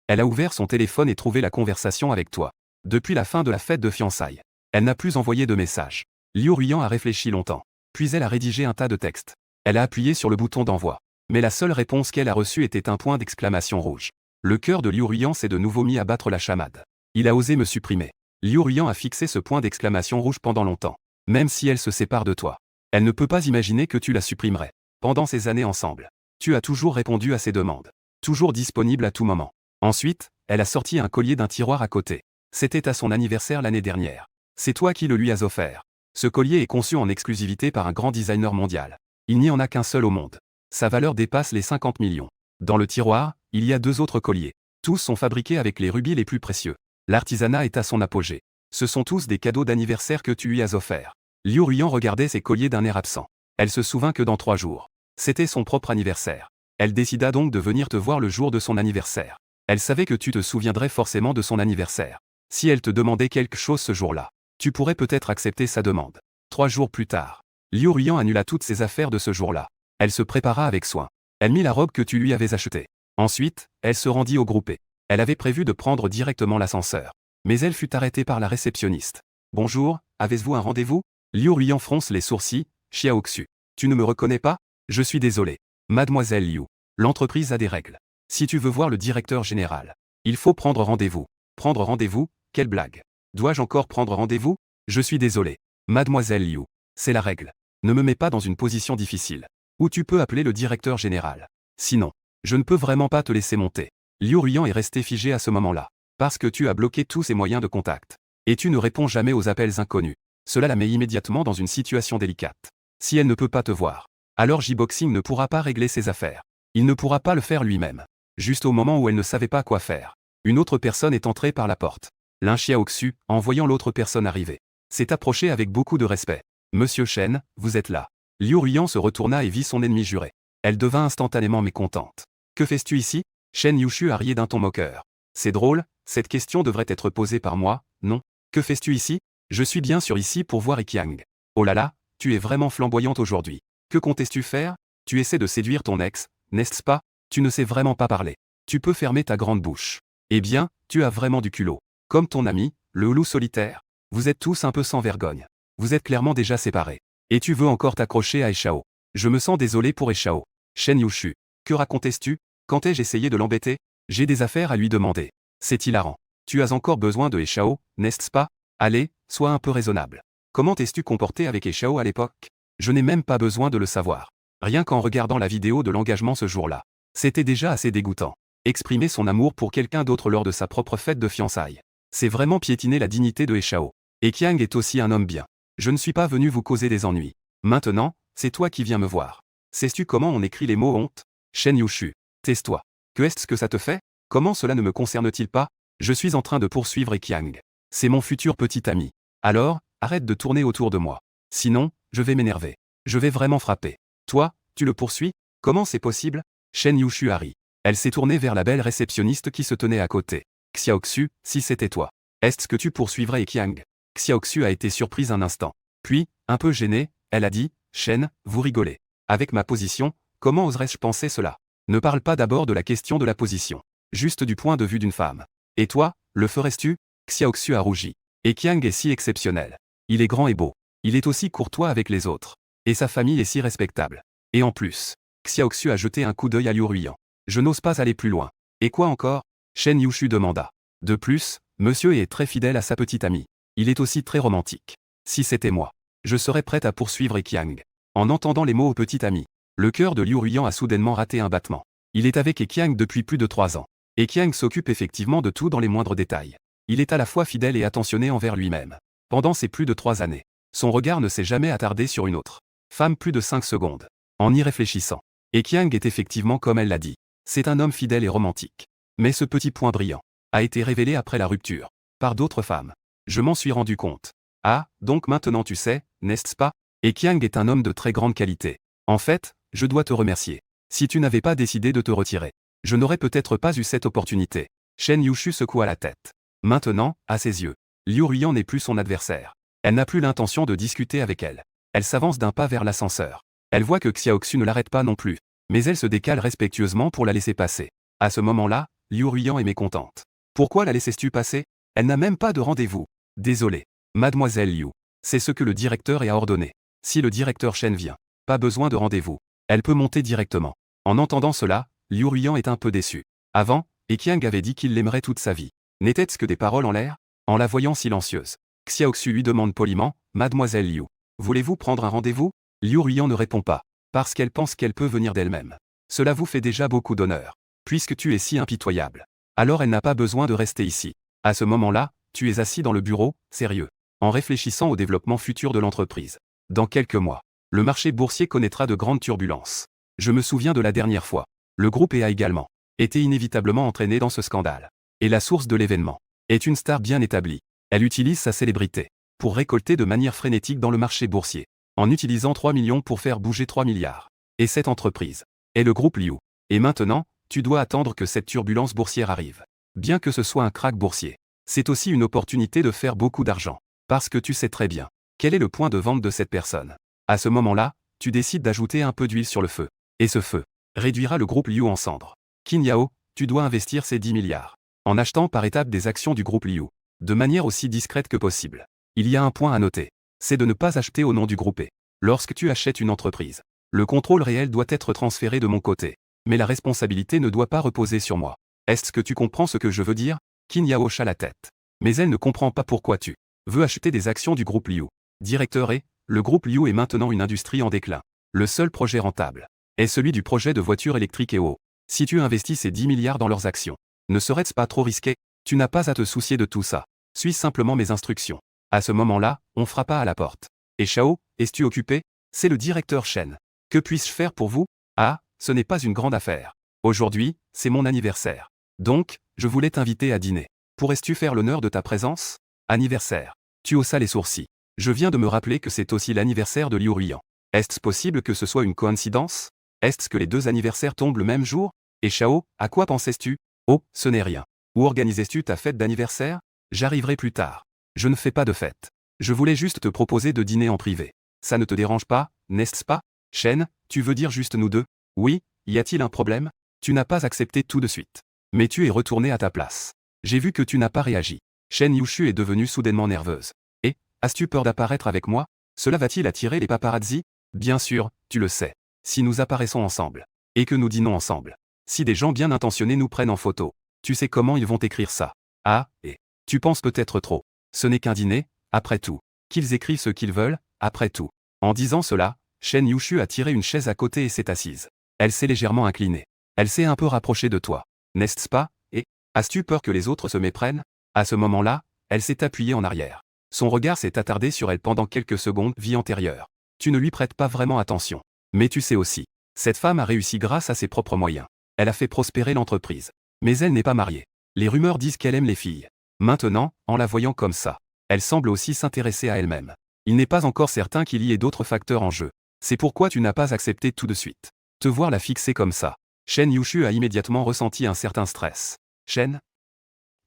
elle a ouvert son téléphone et trouvé la conversation avec toi. Depuis la fin de la fête de fiançailles, elle n'a plus envoyé de message. Liu Ruyan a réfléchi longtemps. Puis elle a rédigé un tas de textes. Elle a appuyé sur le bouton d'envoi. Mais la seule réponse qu'elle a reçue était un point d'exclamation rouge. Le cœur de Liu Ruyan s'est de nouveau mis à battre la chamade. Il a osé me supprimer. Liu Ruyan a fixé ce point d'exclamation rouge pendant longtemps. Même si elle se sépare de toi, elle ne peut pas imaginer que tu la supprimerais. Pendant ces années ensemble, tu as toujours répondu à ses demandes. Toujours disponible à tout moment. Ensuite, elle a sorti un collier d'un tiroir à côté. C'était à son anniversaire l'année dernière. C'est toi qui le lui as offert. Ce collier est conçu en exclusivité par un grand designer mondial. Il n'y en a qu'un seul au monde. Sa valeur dépasse les 50 millions. Dans le tiroir, il y a 2 autres colliers. Tous sont fabriqués avec les rubis les plus précieux. L'artisanat est à son apogée. Ce sont tous des cadeaux d'anniversaire que tu lui as offerts. Liu Ruyan regardait ses colliers d'un air absent. Elle se souvint que dans 3 jours, c'était son propre anniversaire. Elle décida donc de venir te voir le jour de son anniversaire. Elle savait que tu te souviendrais forcément de son anniversaire. Si elle te demandait quelque chose ce jour-là, tu pourrais peut-être accepter sa demande. 3 jours plus tard, Liu Ruyan annula toutes ses affaires de ce jour-là. Elle se prépara avec soin. Elle mit la robe que tu lui avais achetée. Ensuite, elle se rendit au groupé. Elle avait prévu de prendre directement l'ascenseur. Mais elle fut arrêtée par la réceptionniste. Bonjour, avez-vous un rendez-vous? Liu Ruyan fronce les sourcils. Xiaoxu. Tu ne me reconnais pas? Je suis désolé. Mademoiselle Liu. L'entreprise a des règles. Si tu veux voir le directeur général, il faut prendre rendez-vous. Prendre rendez-vous? Quelle blague. Dois-je encore prendre rendez-vous? Je suis désolé. Mademoiselle Liu. C'est la règle. Ne me mets pas dans une position difficile. Ou tu peux appeler le directeur général. Sinon, je ne peux vraiment pas te laisser monter. Liu Ruyan est resté figé à ce moment-là. Parce que tu as bloqué tous ses moyens de contact. Et tu ne réponds jamais aux appels inconnus. Cela la met immédiatement dans une situation délicate. Si elle ne peut pas te voir, alors J-Boxing ne pourra pas régler ses affaires. Il ne pourra pas le faire lui-même. Juste au moment où elle ne savait pas quoi faire, une autre personne est entrée par la porte. Lin Xiaoxu, en voyant l'autre personne arriver, s'est approché avec beaucoup de respect. Monsieur Shen, vous êtes là. Liu Ruyan se retourna et vit son ennemi juré. Elle devint instantanément mécontente. Que fais-tu ici? Shen Yushu a rié d'un ton moqueur. C'est drôle, cette question devrait être posée par moi, non? Que fais-tu ici? Je suis bien sûr ici pour voir Heqiang. Oh là là, tu es vraiment flamboyante aujourd'hui. Que comptes-tu faire? Tu essaies de séduire ton ex, n'est-ce pas? Tu ne sais vraiment pas parler. Tu peux fermer ta grande bouche. Eh bien, tu as vraiment du culot. Comme ton ami, le loup solitaire. Vous êtes tous un peu sans vergogne. Vous êtes clairement déjà séparés. Et tu veux encore t'accrocher à Eshao. Je me sens désolé pour Eshao. Shen Yushu. Que racontais-tu? Quand ai-je essayé de l'embêter? J'ai des affaires à lui demander. C'est hilarant. Tu as encore besoin de Eshao, n'est-ce pas? Allez, sois un peu raisonnable. Comment t'es-tu comporté avec Eshao à l'époque? Je n'ai même pas besoin de le savoir. Rien qu'en regardant la vidéo de l'engagement ce jour-là. C'était déjà assez dégoûtant. Exprimer son amour pour quelqu'un d'autre lors de sa propre fête de fiançailles. C'est vraiment piétiner la dignité de Eshao. Et Qiang est aussi un homme bien. Je ne suis pas venu vous causer des ennuis. Maintenant, c'est toi qui viens me voir. Sais-tu comment on écrit les mots honte? Shen Yushu. Tais-toi. Que est-ce que ça te fait? Comment cela ne me concerne-t-il pas? Je suis en train de poursuivre Qiang. C'est mon futur petit ami. Alors, arrête de tourner autour de moi. Sinon, je vais m'énerver. Je vais vraiment frapper. Toi, tu le poursuis? Comment c'est possible? Shen Yushu a ri. Elle s'est tournée vers la belle réceptionniste qui se tenait à côté. Xiaoxu, si c'était toi. Est-ce que tu poursuivrais Qiang? Xiaoxu a été surprise un instant. Puis, un peu gênée, elle a dit, Shen, vous rigolez. Avec ma position, comment oserais-je penser cela? Ne parle pas d'abord de la question de la position. Juste du point de vue d'une femme. Et toi, le ferais-tu? Xiaoxu a rougi. Et Qiang est si exceptionnel. Il est grand et beau. Il est aussi courtois avec les autres. Et sa famille est si respectable. Et en plus, Xiaoxu a jeté un coup d'œil à Liu Ruiyan. Je n'ose pas aller plus loin. Et quoi encore? Shen Yushu demanda. De plus, monsieur est très fidèle à sa petite amie. Il est aussi très romantique. Si c'était moi, je serais prête à poursuivre Qiang. En entendant les mots au petit ami, le cœur de Liu Ruiyan a soudainement raté un battement. Il est avec Qiang depuis plus de 3 ans. Et Qiang s'occupe effectivement de tout dans les moindres détails. Il est à la fois fidèle et attentionné envers lui-même. Pendant ces plus de 3 années, son regard ne s'est jamais attardé sur une autre femme plus de 5 secondes. En y réfléchissant. Et Qiang est effectivement comme elle l'a dit. C'est un homme fidèle et romantique. Mais ce petit point brillant a été révélé après la rupture. Par d'autres femmes. Je m'en suis rendu compte. Ah, donc maintenant tu sais, n'est-ce pas? Et Qiang est un homme de très grande qualité. En fait, je dois te remercier. Si tu n'avais pas décidé de te retirer, je n'aurais peut-être pas eu cette opportunité. Shen Yushu secoua la tête. Maintenant, à ses yeux, Liu Ruiyan n'est plus son adversaire. Elle n'a plus l'intention de discuter avec elle. Elle s'avance d'un pas vers l'ascenseur. Elle voit que Xiaoxu ne l'arrête pas non plus. Mais elle se décale respectueusement pour la laisser passer. À ce moment-là, Liu Ruiyan est mécontente. Pourquoi la laissais-tu passer? Elle n'a même pas de rendez-vous. Désolé. Mademoiselle Liu. C'est ce que le directeur a ordonné. Si le directeur Shen vient, pas besoin de rendez-vous. Elle peut monter directement. En entendant cela, Liu Ruiyan est un peu déçu. Avant, Qiang avait dit qu'il l'aimerait toute sa vie. N'était-ce que des paroles en l'air? En la voyant silencieuse, Xiaoxu lui demande poliment, Mademoiselle Liu, voulez-vous prendre un rendez-vous? Liu Ruiyan ne répond pas, parce qu'elle pense qu'elle peut venir d'elle-même. Cela vous fait déjà beaucoup d'honneur, puisque tu es si impitoyable. Alors elle n'a pas besoin de rester ici. À ce moment-là, tu es assis dans le bureau, sérieux, en réfléchissant au développement futur de l'entreprise. Dans quelques mois, le marché boursier connaîtra de grandes turbulences. Je me souviens de la dernière fois. Le groupe a également été inévitablement entraîné dans ce scandale. Et la source de l'événement est une star bien établie. Elle utilise sa célébrité pour récolter de manière frénétique dans le marché boursier, en utilisant 3 millions pour faire bouger 3 milliards. Et cette entreprise est le groupe Liu. Et maintenant, tu dois attendre que cette turbulence boursière arrive. Bien que ce soit un krach boursier, c'est aussi une opportunité de faire beaucoup d'argent. Parce que tu sais très bien quel est le point de vente de cette personne. À ce moment-là, tu décides d'ajouter un peu d'huile sur le feu. Et ce feu réduira le groupe Liu en cendres. Qin Yao, tu dois investir ces 10 milliards. En achetant par étapes des actions du groupe Liu. De manière aussi discrète que possible. Il y a un point à noter. C'est de ne pas acheter au nom du groupe. Lorsque tu achètes une entreprise, le contrôle réel doit être transféré de mon côté. Mais la responsabilité ne doit pas reposer sur moi. Est-ce que tu comprends ce que je veux dire? Qin Yao hocha la tête. Mais elle ne comprend pas pourquoi tu veux acheter des actions du groupe Liu. Directeur le groupe Liu est maintenant une industrie en déclin. Le seul projet rentable est celui du projet de voiture électrique EO. Si tu investis ces 10 milliards dans leurs actions, ne serait-ce pas trop risqué? Tu n'as pas à te soucier de tout ça. Suis simplement mes instructions. À ce moment-là, on frappa à la porte. Et Shao, es-tu occupé? C'est le directeur Shen. Que puis-je faire pour vous? Ah, ce n'est pas une grande affaire. Aujourd'hui, c'est mon anniversaire. Donc, je voulais t'inviter à dîner. Pourrais-tu faire l'honneur de ta présence? Anniversaire. Tu haussas les sourcils. Je viens de me rappeler que c'est aussi l'anniversaire de Liu Ruiyan. Est-ce possible que ce soit une coïncidence? Est-ce que les deux anniversaires tombent le même jour? Et Shao, à quoi pensais-tu? Oh, ce n'est rien. Où organisais-tu ta fête d'anniversaire? J'arriverai plus tard. Je ne fais pas de fête. Je voulais juste te proposer de dîner en privé. Ça ne te dérange pas, n'est-ce pas? Shen, tu veux dire juste nous deux? Oui, y a-t-il un problème? Tu n'as pas accepté tout de suite. Mais tu es retourné à ta place. J'ai vu que tu n'as pas réagi. Shen Yushu est devenue soudainement nerveuse. Et, as-tu peur d'apparaître avec moi? Cela va-t-il attirer les paparazzi? Bien sûr, tu le sais. Si nous apparaissons ensemble. Et que nous dînons ensemble. Si des gens bien intentionnés nous prennent en photo. Tu sais comment ils vont écrire ça. Ah, et. Tu penses peut-être trop. Ce n'est qu'un dîner, après tout. Qu'ils écrivent ce qu'ils veulent, après tout. En disant cela, Shen Yushu a tiré une chaise à côté et s'est assise. Elle s'est légèrement inclinée. Elle s'est un peu rapprochée de toi. N'est-ce pas? Et, as-tu peur que les autres se méprennent? À ce moment-là, elle s'est appuyée en arrière. Son regard s'est attardé sur elle pendant quelques secondes, vie antérieure. Tu ne lui prêtes pas vraiment attention. Mais tu sais aussi. Cette femme a réussi grâce à ses propres moyens. Elle a fait prospérer l'entreprise. Mais elle n'est pas mariée. Les rumeurs disent qu'elle aime les filles. Maintenant, en la voyant comme ça, elle semble aussi s'intéresser à elle-même. Il n'est pas encore certain qu'il y ait d'autres facteurs en jeu. C'est pourquoi tu n'as pas accepté tout de suite. Te voir la fixer comme ça. Shen Yushu a immédiatement ressenti un certain stress. Shen?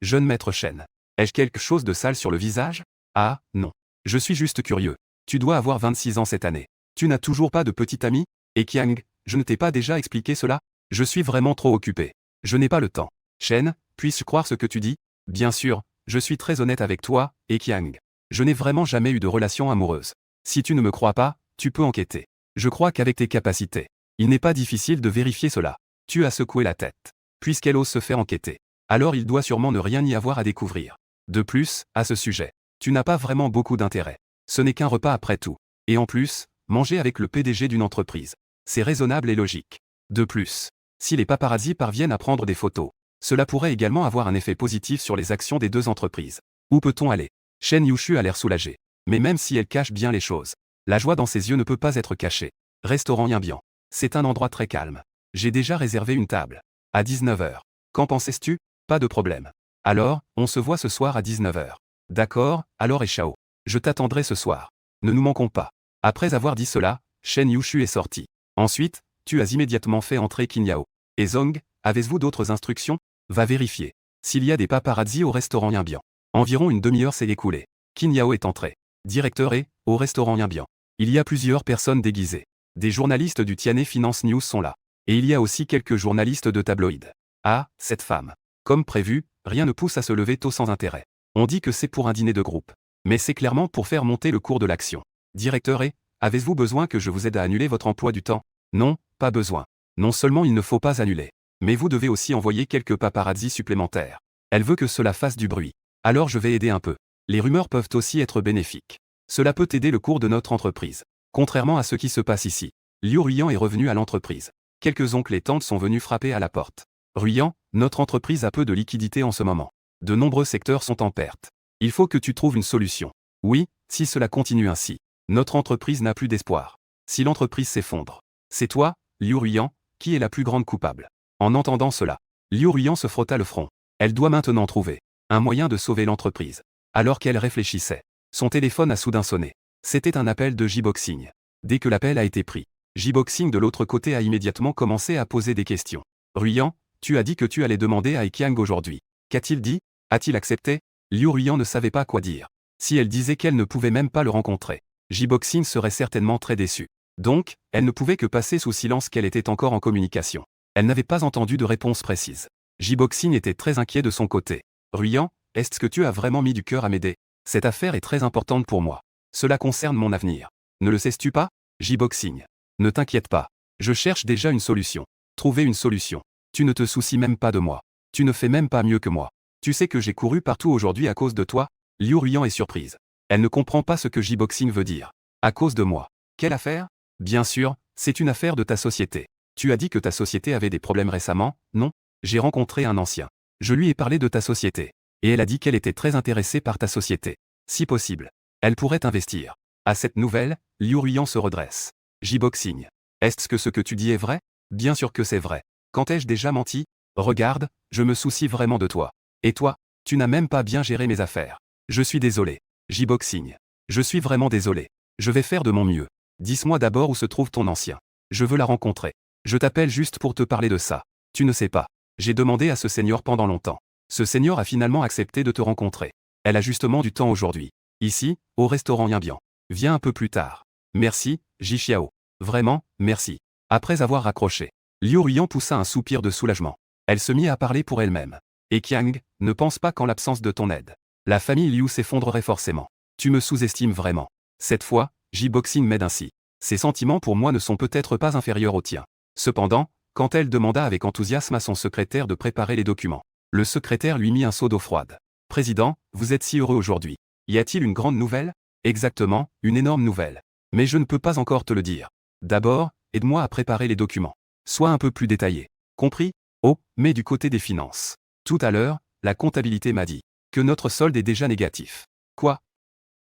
Jeune maître Shen. Ai-je quelque chose de sale sur le visage? Ah, non. Je suis juste curieux. Tu dois avoir 26 ans cette année. Tu n'as toujours pas de petite amie? Et Qiang, je ne t'ai pas déjà expliqué cela? Je suis vraiment trop occupé. Je n'ai pas le temps. Shen, puis-je croire ce que tu dis? Bien sûr, je suis très honnête avec toi, et Qiang. Je n'ai vraiment jamais eu de relation amoureuse. Si tu ne me crois pas, tu peux enquêter. Je crois qu'avec tes capacités, il n'est pas difficile de vérifier cela. Tu as secoué la tête. Puisqu'elle ose se faire enquêter. Alors il doit sûrement ne rien y avoir à découvrir. De plus, à ce sujet, tu n'as pas vraiment beaucoup d'intérêt. Ce n'est qu'un repas après tout. Et en plus, manger avec le PDG d'une entreprise. C'est raisonnable et logique. De plus, si les paparazzi parviennent à prendre des photos, cela pourrait également avoir un effet positif sur les actions des deux entreprises. Où peut-on aller? Shen Yushu a l'air soulagée. Mais même si elle cache bien les choses, la joie dans ses yeux ne peut pas être cachée. Restaurant Yinbian. C'est un endroit très calme. J'ai déjà réservé une table. À 19 h. Qu'en pensais-tu? Pas de problème. Alors, on se voit ce soir à 19 h. D'accord, alors et ciao. Je t'attendrai ce soir. Ne nous manquons pas. Après avoir dit cela, Shen Yushu est sorti. Ensuite, tu as immédiatement fait entrer Qin Yao. Et Zong, avez-vous d'autres instructions? Va vérifier. S'il y a des paparazzi au restaurant Yinbian. Environ une demi-heure s'est écoulée. Qin Yao est entré. Directeur et, au restaurant Yinbian. Il y a plusieurs personnes déguisées. Des journalistes du Tianhe Finance News sont là. Et il y a aussi quelques journalistes de tabloïds. Ah, cette femme. Comme prévu, rien ne pousse à se lever tôt sans intérêt. On dit que c'est pour un dîner de groupe. Mais c'est clairement pour faire monter le cours de l'action. Directeur et, avez-vous besoin que je vous aide à annuler votre emploi du temps? Non, pas besoin. Non seulement il ne faut pas annuler. Mais vous devez aussi envoyer quelques paparazzi supplémentaires. Elle veut que cela fasse du bruit. Alors je vais aider un peu. Les rumeurs peuvent aussi être bénéfiques. Cela peut aider le cours de notre entreprise. Contrairement à ce qui se passe ici. Liu Ruyan est revenu à l'entreprise. Quelques oncles et tantes sont venus frapper à la porte. Ruyan, notre entreprise a peu de liquidités en ce moment. De nombreux secteurs sont en perte. Il faut que tu trouves une solution. Oui, si cela continue ainsi, notre entreprise n'a plus d'espoir. Si l'entreprise s'effondre, c'est toi, Liu Ruyan, qui est la plus grande coupable. En entendant cela, Liu Ruyan se frotta le front. Elle doit maintenant trouver un moyen de sauver l'entreprise. Alors qu'elle réfléchissait, son téléphone a soudain sonné. C'était un appel de J-Boxing. Dès que l'appel a été pris, J-Boxing de l'autre côté a immédiatement commencé à poser des questions. Ruyan, tu as dit que tu allais demander à Qiang aujourd'hui. Qu'a-t-il dit? A-t-il accepté? Liu Ruyan ne savait pas quoi dire. Si elle disait qu'elle ne pouvait même pas le rencontrer, J-Boxing serait certainement très déçu. Donc, elle ne pouvait que passer sous silence qu'elle était encore en communication. Elle n'avait pas entendu de réponse précise. J-Boxing était très inquiet de son côté. Ruyan, est-ce que tu as vraiment mis du cœur à m'aider? Cette affaire est très importante pour moi. Cela concerne mon avenir. Ne le sais-tu pas? J-Boxing. Ne t'inquiète pas. Je cherche déjà une solution. Trouver une solution. Tu ne te soucies même pas de moi. Tu ne fais même pas mieux que moi. Tu sais que j'ai couru partout aujourd'hui à cause de toi? Liu Ruyan est surprise. Elle ne comprend pas ce que J-Boxing veut dire. À cause de moi. Quelle affaire? Bien sûr, c'est une affaire de ta société. Tu as dit que ta société avait des problèmes récemment, non? J'ai rencontré un ancien. Je lui ai parlé de ta société. Et elle a dit qu'elle était très intéressée par ta société. Si possible, elle pourrait investir. À cette nouvelle, Liu Ruyan se redresse. J-Boxing. Est-ce que ce que tu dis est vrai? Bien sûr que c'est vrai. Quand ai-je déjà menti? Regarde, je me soucie vraiment de toi. Et toi, tu n'as même pas bien géré mes affaires. Je suis désolé. J-Boxing. Je suis vraiment désolé. Je vais faire de mon mieux. Dis-moi d'abord où se trouve ton ancien. Je veux la rencontrer. Je t'appelle juste pour te parler de ça. Tu ne sais pas. J'ai demandé à ce seigneur pendant longtemps. Ce seigneur a finalement accepté de te rencontrer. Elle a justement du temps aujourd'hui. Ici, au restaurant Yinbian. Viens un peu plus tard. Merci, Ji-Xiao. Vraiment, merci. Après avoir raccroché, Liu Ruyan poussa un soupir de soulagement. Elle se mit à parler pour elle-même. Et Qiang, ne pense pas qu'en l'absence de ton aide, la famille Liu s'effondrerait forcément. Tu me sous-estimes vraiment. Cette fois, J-Boxing m'aide ainsi. Ses sentiments pour moi ne sont peut-être pas inférieurs aux tiens. Cependant, quand elle demanda avec enthousiasme à son secrétaire de préparer les documents, le secrétaire lui mit un seau d'eau froide. Président, vous êtes si heureux aujourd'hui. Y a-t-il une grande nouvelle? Exactement, une énorme nouvelle. Mais je ne peux pas encore te le dire. D'abord, aide-moi à préparer les documents. Sois un peu plus détaillé. Compris? Oh, mais du côté des finances. Tout à l'heure, la comptabilité m'a dit que notre solde est déjà négatif. Quoi?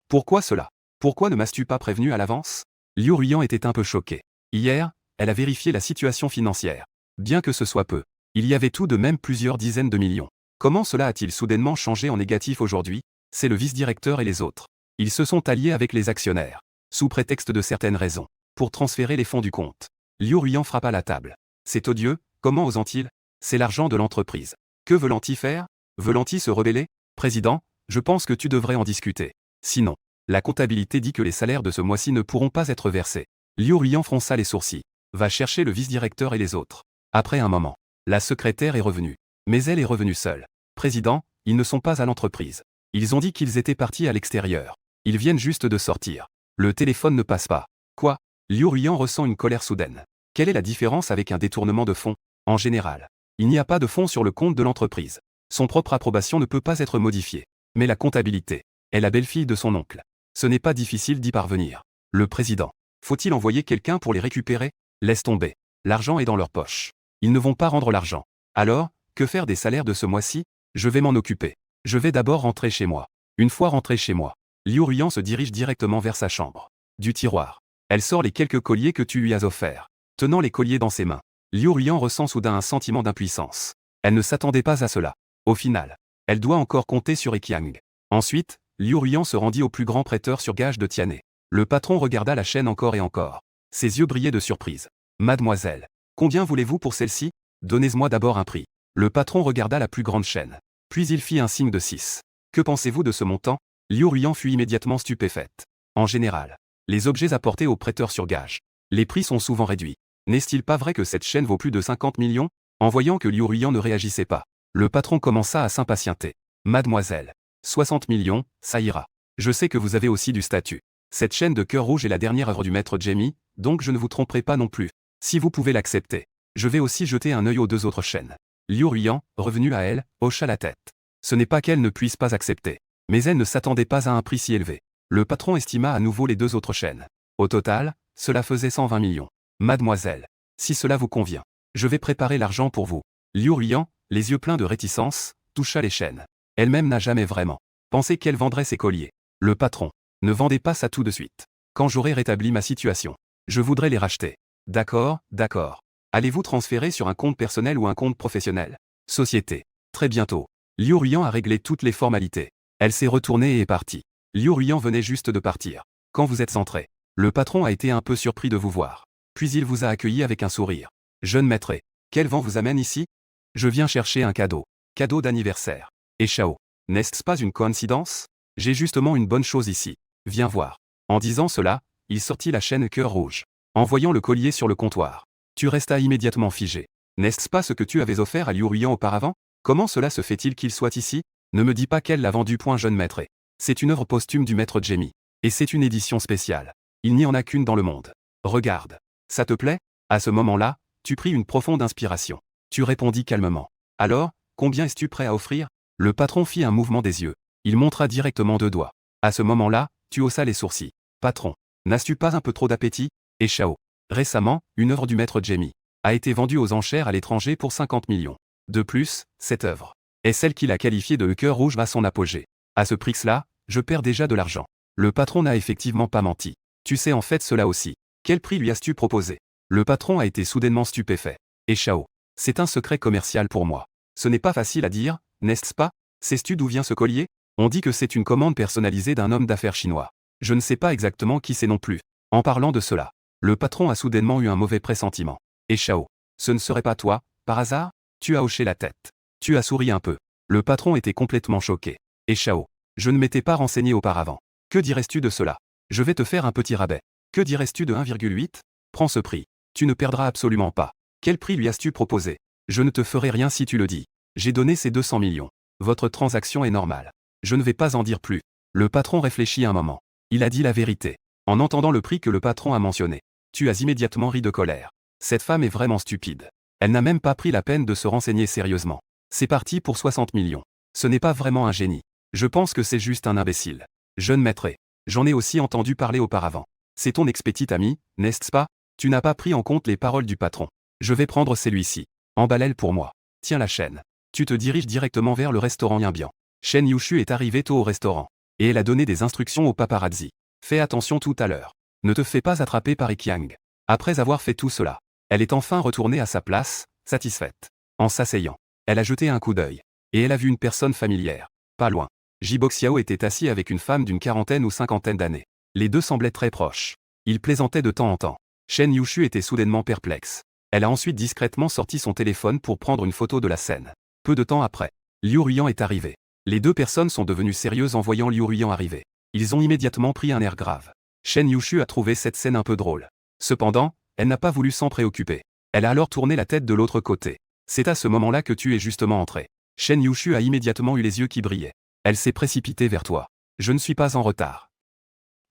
Pourquoi cela? Pourquoi ne m'as-tu pas prévenu à l'avance? Liu Ruiyan était un peu choqué. Hier, elle a vérifié la situation financière. Bien que ce soit peu, il y avait tout de même plusieurs dizaines de millions. Comment cela a-t-il soudainement changé en négatif aujourd'hui? C'est le vice-directeur et les autres. Ils se sont alliés avec les actionnaires, sous prétexte de certaines raisons, pour transférer les fonds du compte. Liu Ruiyan frappa la table. C'est odieux, comment osent-ils? C'est l'argent de l'entreprise. Que veulent-ils faire? Veulent-ils se rebeller? Président, je pense que tu devrais en discuter. Sinon, la comptabilité dit que les salaires de ce mois-ci ne pourront pas être versés. Liu Ruiyan fronça les sourcils. Va chercher le vice-directeur et les autres. Après un moment, la secrétaire est revenue. Mais elle est revenue seule. Président, ils ne sont pas à l'entreprise. Ils ont dit qu'ils étaient partis à l'extérieur. Ils viennent juste de sortir. Le téléphone ne passe pas. Quoi? Liu Ruiyan ressent une colère soudaine. Quelle est la différence avec un détournement de fonds? En général, il n'y a pas de fonds sur le compte de l'entreprise. Son propre approbation ne peut pas être modifiée. Mais la comptabilité est la belle-fille de son oncle. Ce n'est pas difficile d'y parvenir. Le président. Faut-il envoyer quelqu'un pour les récupérer? Laisse tomber. L'argent est dans leur poche. Ils ne vont pas rendre l'argent. Alors, que faire des salaires de ce mois-ci? Je vais m'en occuper. Je vais d'abord rentrer chez moi. Une fois rentré chez moi, Liu Ruiyan se dirige directement vers sa chambre. Du tiroir. Elle sort les quelques colliers que tu lui as offerts. Tenant les colliers dans ses mains, Liu Ruiyan ressent soudain un sentiment d'impuissance. Elle ne s'attendait pas à cela. Au final, elle doit encore compter sur Qiang. Ensuite, Liu Ruiyan se rendit au plus grand prêteur sur gage de Tianhe. Le patron regarda la chaîne encore et encore. Ses yeux brillaient de surprise. Mademoiselle, combien voulez-vous pour celle-ci? Donnez-moi d'abord un prix. Le patron regarda la plus grande chaîne. Puis il fit un signe de 6. Que pensez-vous de ce montant? Liu Ruiyan fut immédiatement stupéfaite. En général, les objets apportés aux prêteurs sur gage, les prix sont souvent réduits. N'est-il pas vrai que cette chaîne vaut plus de 50 millions? En voyant que Liu Ruiyan ne réagissait pas, le patron commença à s'impatienter. Mademoiselle, 60 millions, ça ira. Je sais que vous avez aussi du statut. Cette chaîne de cœur rouge est la dernière œuvre du maître Jamie, donc je ne vous tromperai pas non plus. Si vous pouvez l'accepter, je vais aussi jeter un œil aux deux autres chaînes. Liu Ruiyan, revenu à elle, hocha la tête. Ce n'est pas qu'elle ne puisse pas accepter, mais elle ne s'attendait pas à un prix si élevé. Le patron estima à nouveau les deux autres chaînes. Au total, cela faisait 120 millions. Mademoiselle, si cela vous convient, je vais préparer l'argent pour vous. Liu Ruiyan, les yeux pleins de réticence, toucha les chaînes. Elle-même n'a jamais vraiment pensé qu'elle vendrait ses colliers. Le patron, ne vendez pas ça tout de suite. Quand j'aurai rétabli ma situation, je voudrais les racheter. D'accord, d'accord. Allez-vous transférer sur un compte personnel ou un compte professionnel? Société. Très bientôt. Liu Ruiyan a réglé toutes les formalités. Elle s'est retournée et est partie. Liu Ruiyan venait juste de partir. Quand vous êtes entré, le patron a été un peu surpris de vous voir. Puis il vous a accueilli avec un sourire. Jeune maître, quel vent vous amène ici? Je viens chercher un cadeau. Cadeau d'anniversaire. Et Shao. N'est-ce pas une coïncidence? J'ai justement une bonne chose ici. Viens voir. En disant cela, il sortit la chaîne cœur rouge. En voyant le collier sur le comptoir, tu restas immédiatement figé. N'est-ce pas ce que tu avais offert à Liu Ruiyan auparavant? Comment cela se fait-il qu'il soit ici? Ne me dis pas qu'elle l'a vendu. Jeune maître. C'est une œuvre posthume du maître Jamie. Et c'est une édition spéciale. Il n'y en a qu'une dans le monde. Regarde. Ça te plaît? À ce moment-là, tu pris une profonde inspiration. Tu répondis calmement. Alors, combien es-tu prêt à offrir? Le patron fit un mouvement des yeux. Il montra directement deux doigts. À ce moment-là, tu haussas les sourcils. Patron, n'as-tu pas un peu trop d'appétit? Et Shao. Récemment, une œuvre du maître Jamie a été vendue aux enchères à l'étranger pour 50 millions. De plus, cette œuvre est celle qu'il a qualifiée de cœur rouge à son apogée. À ce prix-là, je perds déjà de l'argent. Le patron n'a effectivement pas menti. Tu sais en fait cela aussi. Quel prix lui as-tu proposé? Le patron a été soudainement stupéfait. Et Shao. C'est un secret commercial pour moi. Ce n'est pas facile à dire, n'est-ce pas? Sais-tu d'où vient ce collier? On dit que c'est une commande personnalisée d'un homme d'affaires chinois. Je ne sais pas exactement qui c'est non plus. En parlant de cela, le patron a soudainement eu un mauvais pressentiment. Et Shao. Ce ne serait pas toi, par hasard? Tu as hoché la tête. Tu as souri un peu. Le patron était complètement choqué. Et Shao. Je ne m'étais pas renseigné auparavant. Que dirais-tu de cela? Je vais te faire un petit rabais. Que dirais-tu de 1,8? Prends ce prix. Tu ne perdras absolument pas. Quel prix lui as-tu proposé? Je ne te ferai rien si tu le dis. J'ai donné ces 200 millions. Votre transaction est normale. Je ne vais pas en dire plus. Le patron réfléchit un moment. Il a dit la vérité. En entendant le prix que le patron a mentionné, tu as immédiatement ri de colère. Cette femme est vraiment stupide. Elle n'a même pas pris la peine de se renseigner sérieusement. C'est parti pour 60 millions. Ce n'est pas vraiment un génie. Je pense que c'est juste un imbécile. Jeune maître, j'en ai aussi entendu parler auparavant. C'est ton ex-petit ami, n'est-ce pas? Tu n'as pas pris en compte les paroles du patron. Je vais prendre celui-ci. Emballe-le pour moi. Tiens la chaîne. Tu te diriges directement vers le restaurant Yinbian. Shen Yushu est arrivée tôt au restaurant. Et elle a donné des instructions au paparazzi. Fais attention tout à l'heure. Ne te fais pas attraper par Ekiang. Après avoir fait tout cela, elle est enfin retournée à sa place, satisfaite. En s'asseyant, elle a jeté un coup d'œil. Et elle a vu une personne familière. Pas loin. Jibo Xiao était assis avec une femme d'une quarantaine ou cinquantaine d'années. Les deux semblaient très proches. Ils plaisantaient de temps en temps. Shen Yushu était soudainement perplexe. Elle a ensuite discrètement sorti son téléphone pour prendre une photo de la scène. Peu de temps après, Liu Ruyan est arrivé. Les deux personnes sont devenues sérieuses en voyant Liu Ruyan arriver. Ils ont immédiatement pris un air grave. Shen Yushu a trouvé cette scène un peu drôle. Cependant, elle n'a pas voulu s'en préoccuper. Elle a alors tourné la tête de l'autre côté. C'est à ce moment-là que tu es justement entré. Shen Yushu a immédiatement eu les yeux qui brillaient. Elle s'est précipitée vers toi. Je ne suis pas en retard.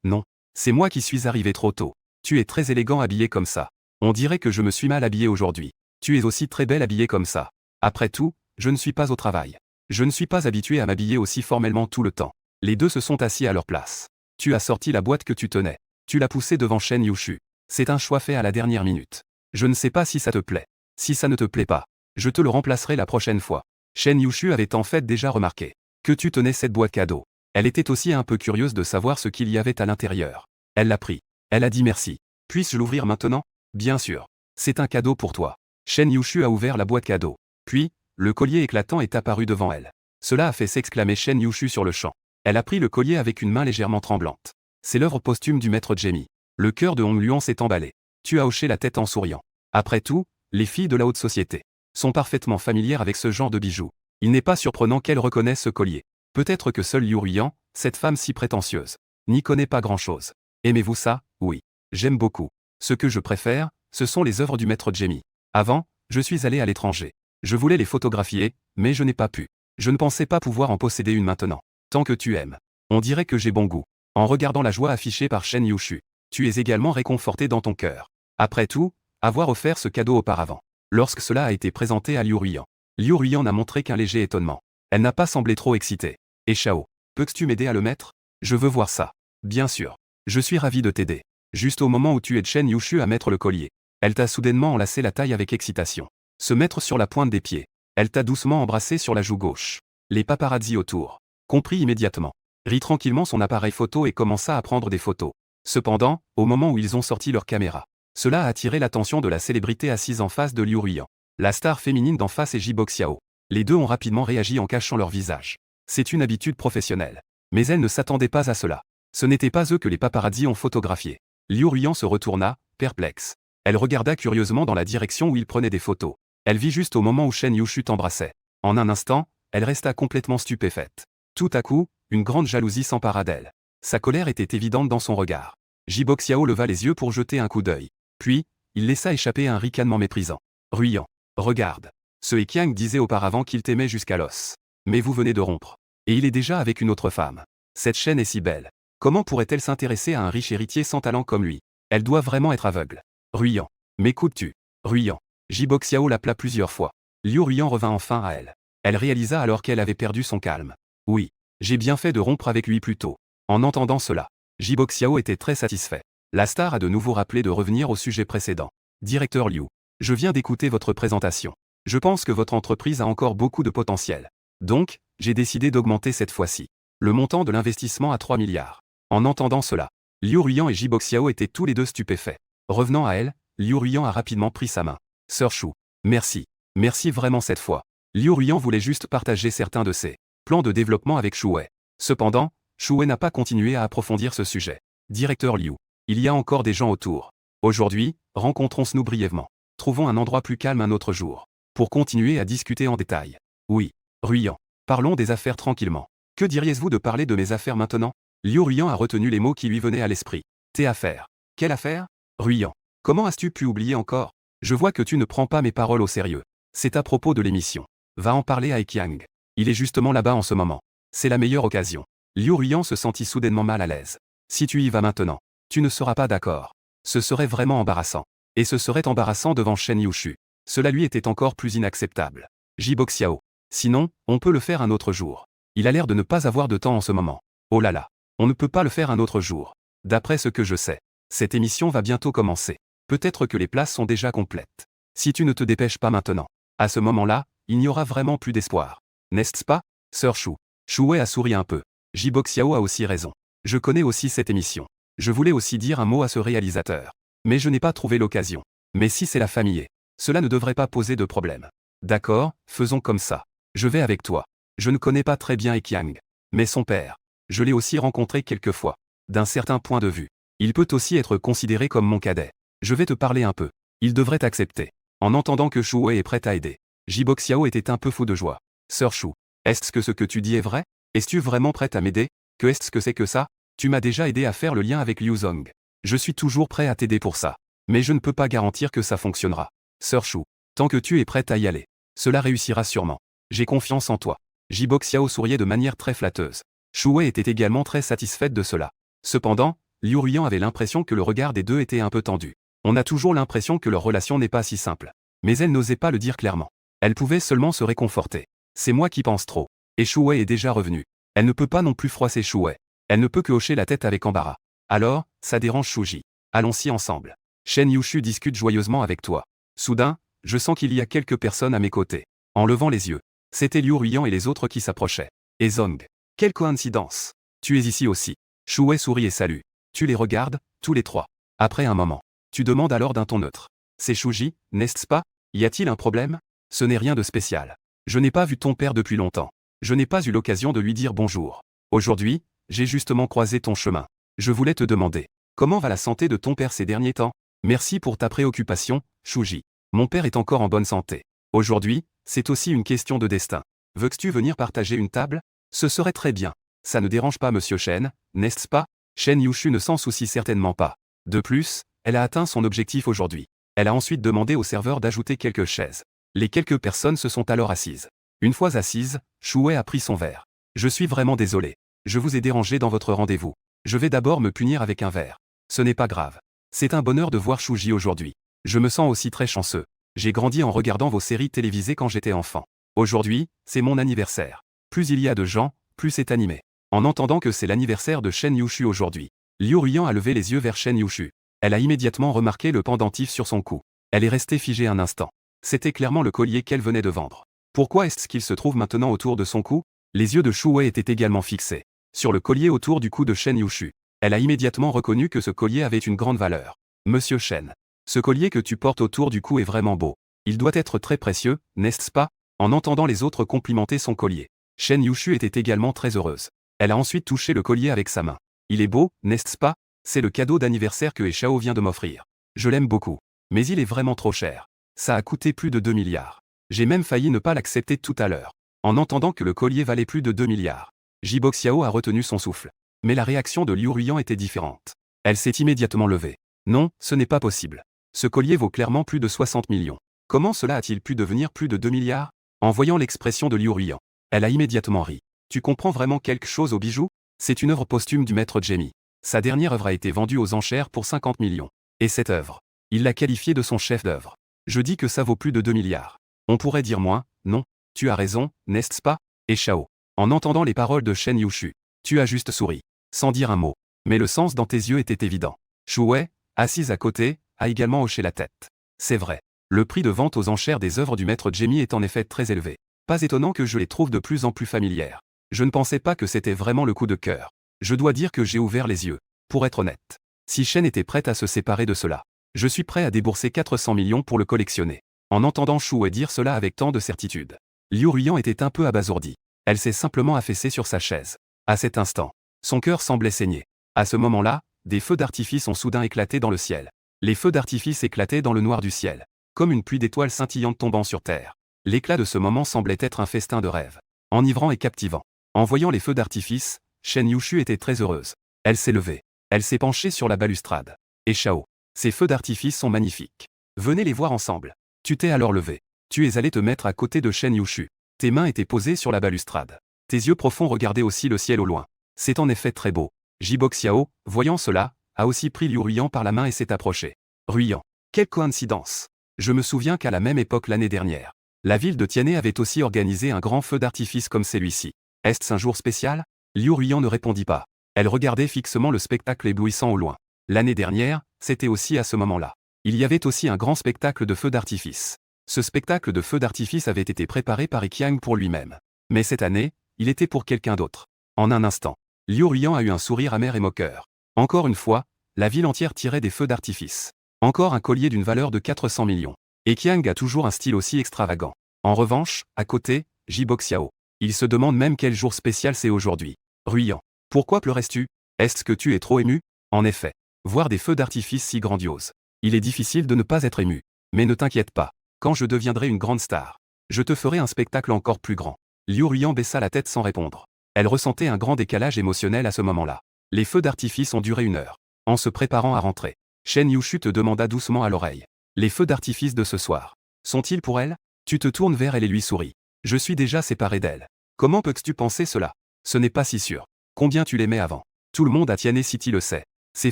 Non. C'est moi qui suis arrivé trop tôt. Tu es très élégant habillé comme ça. On dirait que je me suis mal habillé aujourd'hui. Tu es aussi très belle habillée comme ça. Après tout, je ne suis pas au travail. Je ne suis pas habitué à m'habiller aussi formellement tout le temps. Les deux se sont assis à leur place. Tu as sorti la boîte que tu tenais. Tu l'as poussée devant Shen Yushu. C'est un choix fait à la dernière minute. Je ne sais pas si ça te plaît. Si ça ne te plaît pas, je te le remplacerai la prochaine fois. Shen Yushu avait en fait déjà remarqué que tu tenais cette boîte cadeau. Elle était aussi un peu curieuse de savoir ce qu'il y avait à l'intérieur. Elle l'a pris. Elle a dit merci. Puis-je l'ouvrir maintenant? Bien sûr. C'est un cadeau pour toi. Shen Yushu a ouvert la boîte cadeau. Puis, le collier éclatant est apparu devant elle. Cela a fait s'exclamer Shen Yushu sur le champ. Elle a pris le collier avec une main légèrement tremblante. C'est l'œuvre posthume du maître Jamie. Le cœur de Hong Luan s'est emballé. Tu as hoché la tête en souriant. Après tout, les filles de la haute société sont parfaitement familières avec ce genre de bijoux. Il n'est pas surprenant qu'elles reconnaissent ce collier. Peut-être que seul Liu Ruyan, cette femme si prétentieuse, n'y connaît pas grand-chose. Aimez-vous ça? Oui. J'aime beaucoup. Ce que je préfère, ce sont les œuvres du maître Jamie. Avant, je suis allé à l'étranger. Je voulais les photographier, mais je n'ai pas pu. Je ne pensais pas pouvoir en posséder une maintenant. Tant que tu aimes. On dirait que j'ai bon goût. En regardant la joie affichée par Shen Yushu, tu es également réconforté dans ton cœur. Après tout, avoir offert ce cadeau auparavant. Lorsque cela a été présenté à Liu Ruyan n'a montré qu'un léger étonnement. Elle n'a pas semblé trop excitée. Et Shao, peux-tu m'aider à le mettre? Je veux voir ça. Bien sûr. Je suis ravi de t'aider. Juste au moment où tu aides Shen Yushu à mettre le collier, elle t'a soudainement enlacé la taille avec excitation. Se mettre sur la pointe des pieds. Elle t'a doucement embrassé sur la joue gauche. Les paparazzi autour comprit immédiatement. Rit tranquillement son appareil photo et commença à prendre des photos. Cependant, au moment où ils ont sorti leur caméra, cela a attiré l'attention de la célébrité assise en face de Liu Ruyan. La star féminine d'en face est Jibo Xiao. Les deux ont rapidement réagi en cachant leur visage. C'est une habitude professionnelle. Mais elle ne s'attendait pas à cela. Ce n'était pas eux que les paparazzi ont photographiés. Liu Ruyan se retourna, perplexe. Elle regarda curieusement dans la direction où il prenait des photos. Elle vit juste au moment où Shen Yushu t'embrassait. En un instant, elle resta complètement stupéfaite. Tout à coup, une grande jalousie s'empara d'elle. Sa colère était évidente dans son regard. Jibo Xiao leva les yeux pour jeter un coup d'œil. Puis, il laissa échapper un ricanement méprisant. Ruyan, regarde. Ce Ekiang disait auparavant qu'il t'aimait jusqu'à l'os. Mais vous venez de rompre. Et il est déjà avec une autre femme. Cette chaîne est si belle. Comment pourrait-elle s'intéresser à un riche héritier sans talent comme lui? Elle doit vraiment être aveugle. Ruyan, m'écoutes-tu? Ruyan. Jibo Xiao l'appela plusieurs fois. Liu Ruyan revint enfin à elle. Elle réalisa alors qu'elle avait perdu son calme. Oui, j'ai bien fait de rompre avec lui plus tôt. En entendant cela, Jibo Xiao était très satisfait. La star a de nouveau rappelé de revenir au sujet précédent. Directeur Liu, je viens d'écouter votre présentation. Je pense que votre entreprise a encore beaucoup de potentiel. Donc, j'ai décidé d'augmenter cette fois-ci le montant de l'investissement à 3 milliards. En entendant cela, Liu Ruyan et Jibo Xiao étaient tous les deux stupéfaits. Revenant à elle, Liu Ruyan a rapidement pris sa main. Sœur Shu, merci. Merci vraiment cette fois. Liu Ruyan voulait juste partager certains de ses plans de développement avec Shu Wei. Cependant, Shu Wei n'a pas continué à approfondir ce sujet. Directeur Liu, il y a encore des gens autour. Aujourd'hui, rencontrons-nous brièvement. Trouvons un endroit plus calme un autre jour. Pour continuer à discuter en détail. Oui, Ruyan. Parlons des affaires tranquillement. Que diriez-vous de parler de mes affaires maintenant? Liu Ruyan a retenu les mots qui lui venaient à l'esprit. Tes affaires. Quelle affaire? Ruyan. Comment as-tu pu oublier encore? Je vois que tu ne prends pas mes paroles au sérieux. C'est à propos de l'émission. Va en parler à Ekiang. Il est justement là-bas en ce moment. C'est la meilleure occasion. Liu Ruyan se sentit soudainement mal à l'aise. Si tu y vas maintenant, tu ne seras pas d'accord. Ce serait vraiment embarrassant. Et ce serait embarrassant devant Shen Yushu. Cela lui était encore plus inacceptable. Jibo Xiao. Sinon, on peut le faire un autre jour. Il a l'air de ne pas avoir de temps en ce moment. Oh là là. On ne peut pas le faire un autre jour. D'après ce que je sais, cette émission va bientôt commencer. Peut-être que les places sont déjà complètes. Si tu ne te dépêches pas maintenant, à ce moment-là, il n'y aura vraiment plus d'espoir. N'est-ce pas, Sœur Shu? Shuwei a souri un peu. Jibo Xiao a aussi raison. Je connais aussi cette émission. Je voulais aussi dire un mot à ce réalisateur. Mais je n'ai pas trouvé l'occasion. Mais si c'est la famille, cela ne devrait pas poser de problème. D'accord, faisons comme ça. Je vais avec toi. Je ne connais pas très bien Ekiang. Mais son père, je l'ai aussi rencontré quelques fois. D'un certain point de vue, il peut aussi être considéré comme mon cadet. Je vais te parler un peu. Il devrait accepter. En entendant que Shuwei est prête à aider, Jibo Xiao était un peu fou de joie. Sœur Shu, est-ce que ce que tu dis est vrai? Es-tu vraiment prête à m'aider? Que est-ce que c'est que ça? Tu m'as déjà aidé à faire le lien avec Liu Zong. Je suis toujours prêt à t'aider pour ça. Mais je ne peux pas garantir que ça fonctionnera. Sœur Shu, tant que tu es prête à y aller, cela réussira sûrement. J'ai confiance en toi. Jibo Xiao souriait de manière très flatteuse. Shuwei était également très satisfaite de cela. Cependant, Liu Ruyan avait l'impression que le regard des deux était un peu tendu. On a toujours l'impression que leur relation n'est pas si simple. Mais elle n'osait pas le dire clairement. Elle pouvait seulement se réconforter. C'est moi qui pense trop. Et Shuwei est déjà revenu. Elle ne peut pas non plus froisser Shuwei. Elle ne peut que hocher la tête avec embarras. Alors, ça dérange Shuji. Allons-y ensemble. Shen Yushu discute joyeusement avec toi. Soudain, je sens qu'il y a quelques personnes à mes côtés. En levant les yeux, c'était Liu Ruyan et les autres qui s'approchaient. Et Zong. Quelle coïncidence. Tu es ici aussi. Shuwei sourit et salue. Tu les regardes, tous les trois. Après un moment, tu demandes alors d'un ton neutre. C'est Shuji, n'est-ce pas? Y a-t-il un problème? Ce n'est rien de spécial. Je n'ai pas vu ton père depuis longtemps. Je n'ai pas eu l'occasion de lui dire bonjour. Aujourd'hui, j'ai justement croisé ton chemin. Je voulais te demander, comment va la santé de ton père ces derniers temps? Merci pour ta préoccupation, Shuji. Mon père est encore en bonne santé. Aujourd'hui, c'est aussi une question de destin. Veux-tu venir partager une table? Ce serait très bien. Ça ne dérange pas Monsieur Shen, n'est-ce pas? Shen Yushu ne s'en soucie certainement pas. De plus, elle a atteint son objectif aujourd'hui. Elle a ensuite demandé au serveur d'ajouter quelques chaises. Les quelques personnes se sont alors assises. Une fois assises, Shuwei a pris son verre. Je suis vraiment désolé. Je vous ai dérangé dans votre rendez-vous. Je vais d'abord me punir avec un verre. Ce n'est pas grave. C'est un bonheur de voir Shuji aujourd'hui. Je me sens aussi très chanceux. J'ai grandi en regardant vos séries télévisées quand j'étais enfant. Aujourd'hui, c'est mon anniversaire. Plus il y a de gens, plus c'est animé. En entendant que c'est l'anniversaire de Shen Yushu aujourd'hui, Liu Ruyan a levé les yeux vers Shen Yushu. Elle a immédiatement remarqué le pendentif sur son cou. Elle est restée figée un instant. C'était clairement le collier qu'elle venait de vendre. Pourquoi est-ce qu'il se trouve maintenant autour de son cou? Les yeux de Shuwei étaient également fixés sur le collier autour du cou de Shen Yushu. Elle a immédiatement reconnu que ce collier avait une grande valeur. Monsieur Shen, ce collier que tu portes autour du cou est vraiment beau. Il doit être très précieux, n'est-ce pas? En entendant les autres complimenter son collier, Shen Yushu était également très heureuse. Elle a ensuite touché le collier avec sa main. Il est beau, n'est-ce pas? C'est le cadeau d'anniversaire que Eshao vient de m'offrir. Je l'aime beaucoup. Mais il est vraiment trop cher. Ça a coûté plus de 2 milliards. J'ai même failli ne pas l'accepter tout à l'heure. En entendant que le collier valait plus de 2 milliards. Jibo Xiao a retenu son souffle. Mais la réaction de Liu Ruyan était différente. Elle s'est immédiatement levée. Non, ce n'est pas possible. Ce collier vaut clairement plus de 60 millions. Comment cela a-t-il pu devenir plus de 2 milliards? En voyant l'expression de Liu Ruyan, elle a immédiatement ri. Tu comprends vraiment quelque chose au bijou? C'est une œuvre posthume du maître Jemmy. Sa dernière œuvre a été vendue aux enchères pour 50 millions. Et cette œuvre, il l'a qualifiée de son chef-d'œuvre. Je dis que ça vaut plus de 2 milliards. On pourrait dire moins, non? Tu as raison, n'est-ce pas? Et Shao. En entendant les paroles de Shen Yushu, tu as juste souri. Sans dire un mot. Mais le sens dans tes yeux était évident. Shuwei, assise à côté, a également hoché la tête. C'est vrai. Le prix de vente aux enchères des œuvres du maître Jemmy est en effet très élevé. Pas étonnant que je les trouve de plus en plus familières. Je ne pensais pas que c'était vraiment le coup de cœur. Je dois dire que j'ai ouvert les yeux. Pour être honnête. Si Shen était prête à se séparer de cela, je suis prêt à débourser 400 millions pour le collectionner. En entendant Shuwei dire cela avec tant de certitude, Liu Ruyan était un peu abasourdie. Elle s'est simplement affaissée sur sa chaise. À cet instant, son cœur semblait saigner. À ce moment-là, des feux d'artifice ont soudain éclaté dans le ciel. Les feux d'artifice éclataient dans le noir du ciel, comme une pluie d'étoiles scintillantes tombant sur terre. L'éclat de ce moment semblait être un festin de rêve, enivrant et captivant. En voyant les feux d'artifice, Shen Yushu était très heureuse. Elle s'est levée. Elle s'est penchée sur la balustrade. Et Shao, ces feux d'artifice sont magnifiques. Venez les voir ensemble. Tu t'es alors levé. Tu es allé te mettre à côté de Shen Yushu. Tes mains étaient posées sur la balustrade. Tes yeux profonds regardaient aussi le ciel au loin. C'est en effet très beau. Jibo Xiao, voyant cela, a aussi pris Liu Ruyan par la main et s'est approché. Ruyan. Quelle coïncidence! Je me souviens qu'à la même époque l'année dernière, la ville de Tianhe avait aussi organisé un grand feu d'artifice comme celui-ci. Est-ce un jour spécial? Liu Ruyan ne répondit pas. Elle regardait fixement le spectacle éblouissant au loin. L'année dernière, c'était aussi à ce moment-là. Il y avait aussi un grand spectacle de feu d'artifice. Ce spectacle de feu d'artifice avait été préparé par Qiang pour lui-même. Mais cette année, il était pour quelqu'un d'autre. En un instant, Liu Ruyan a eu un sourire amer et moqueur. Encore une fois, la ville entière tirait des feux d'artifice. Encore un collier d'une valeur de 400 millions. Et Qiang a toujours un style aussi extravagant. En revanche, à côté, Jibo Xiao. Il se demande même quel jour spécial c'est aujourd'hui. Ruyan. Pourquoi pleurais-tu? Est-ce que tu es trop ému? En effet. Voir des feux d'artifice si grandioses. Il est difficile de ne pas être ému. Mais ne t'inquiète pas. Quand je deviendrai une grande star, je te ferai un spectacle encore plus grand. Liu Ruyan baissa la tête sans répondre. Elle ressentait un grand décalage émotionnel à ce moment-là. Les feux d'artifice ont duré 1 heure. En se préparant à rentrer, Shen Yushu te demanda doucement à l'oreille. Les feux d'artifice de ce soir, sont-ils pour elle? Tu te tournes vers elle et lui souris. Je suis déjà séparé d'elle. Comment peux-tu penser cela? Ce n'est pas si sûr. Combien tu l'aimais avant? Tout le monde à Tianhe City le sait. Ces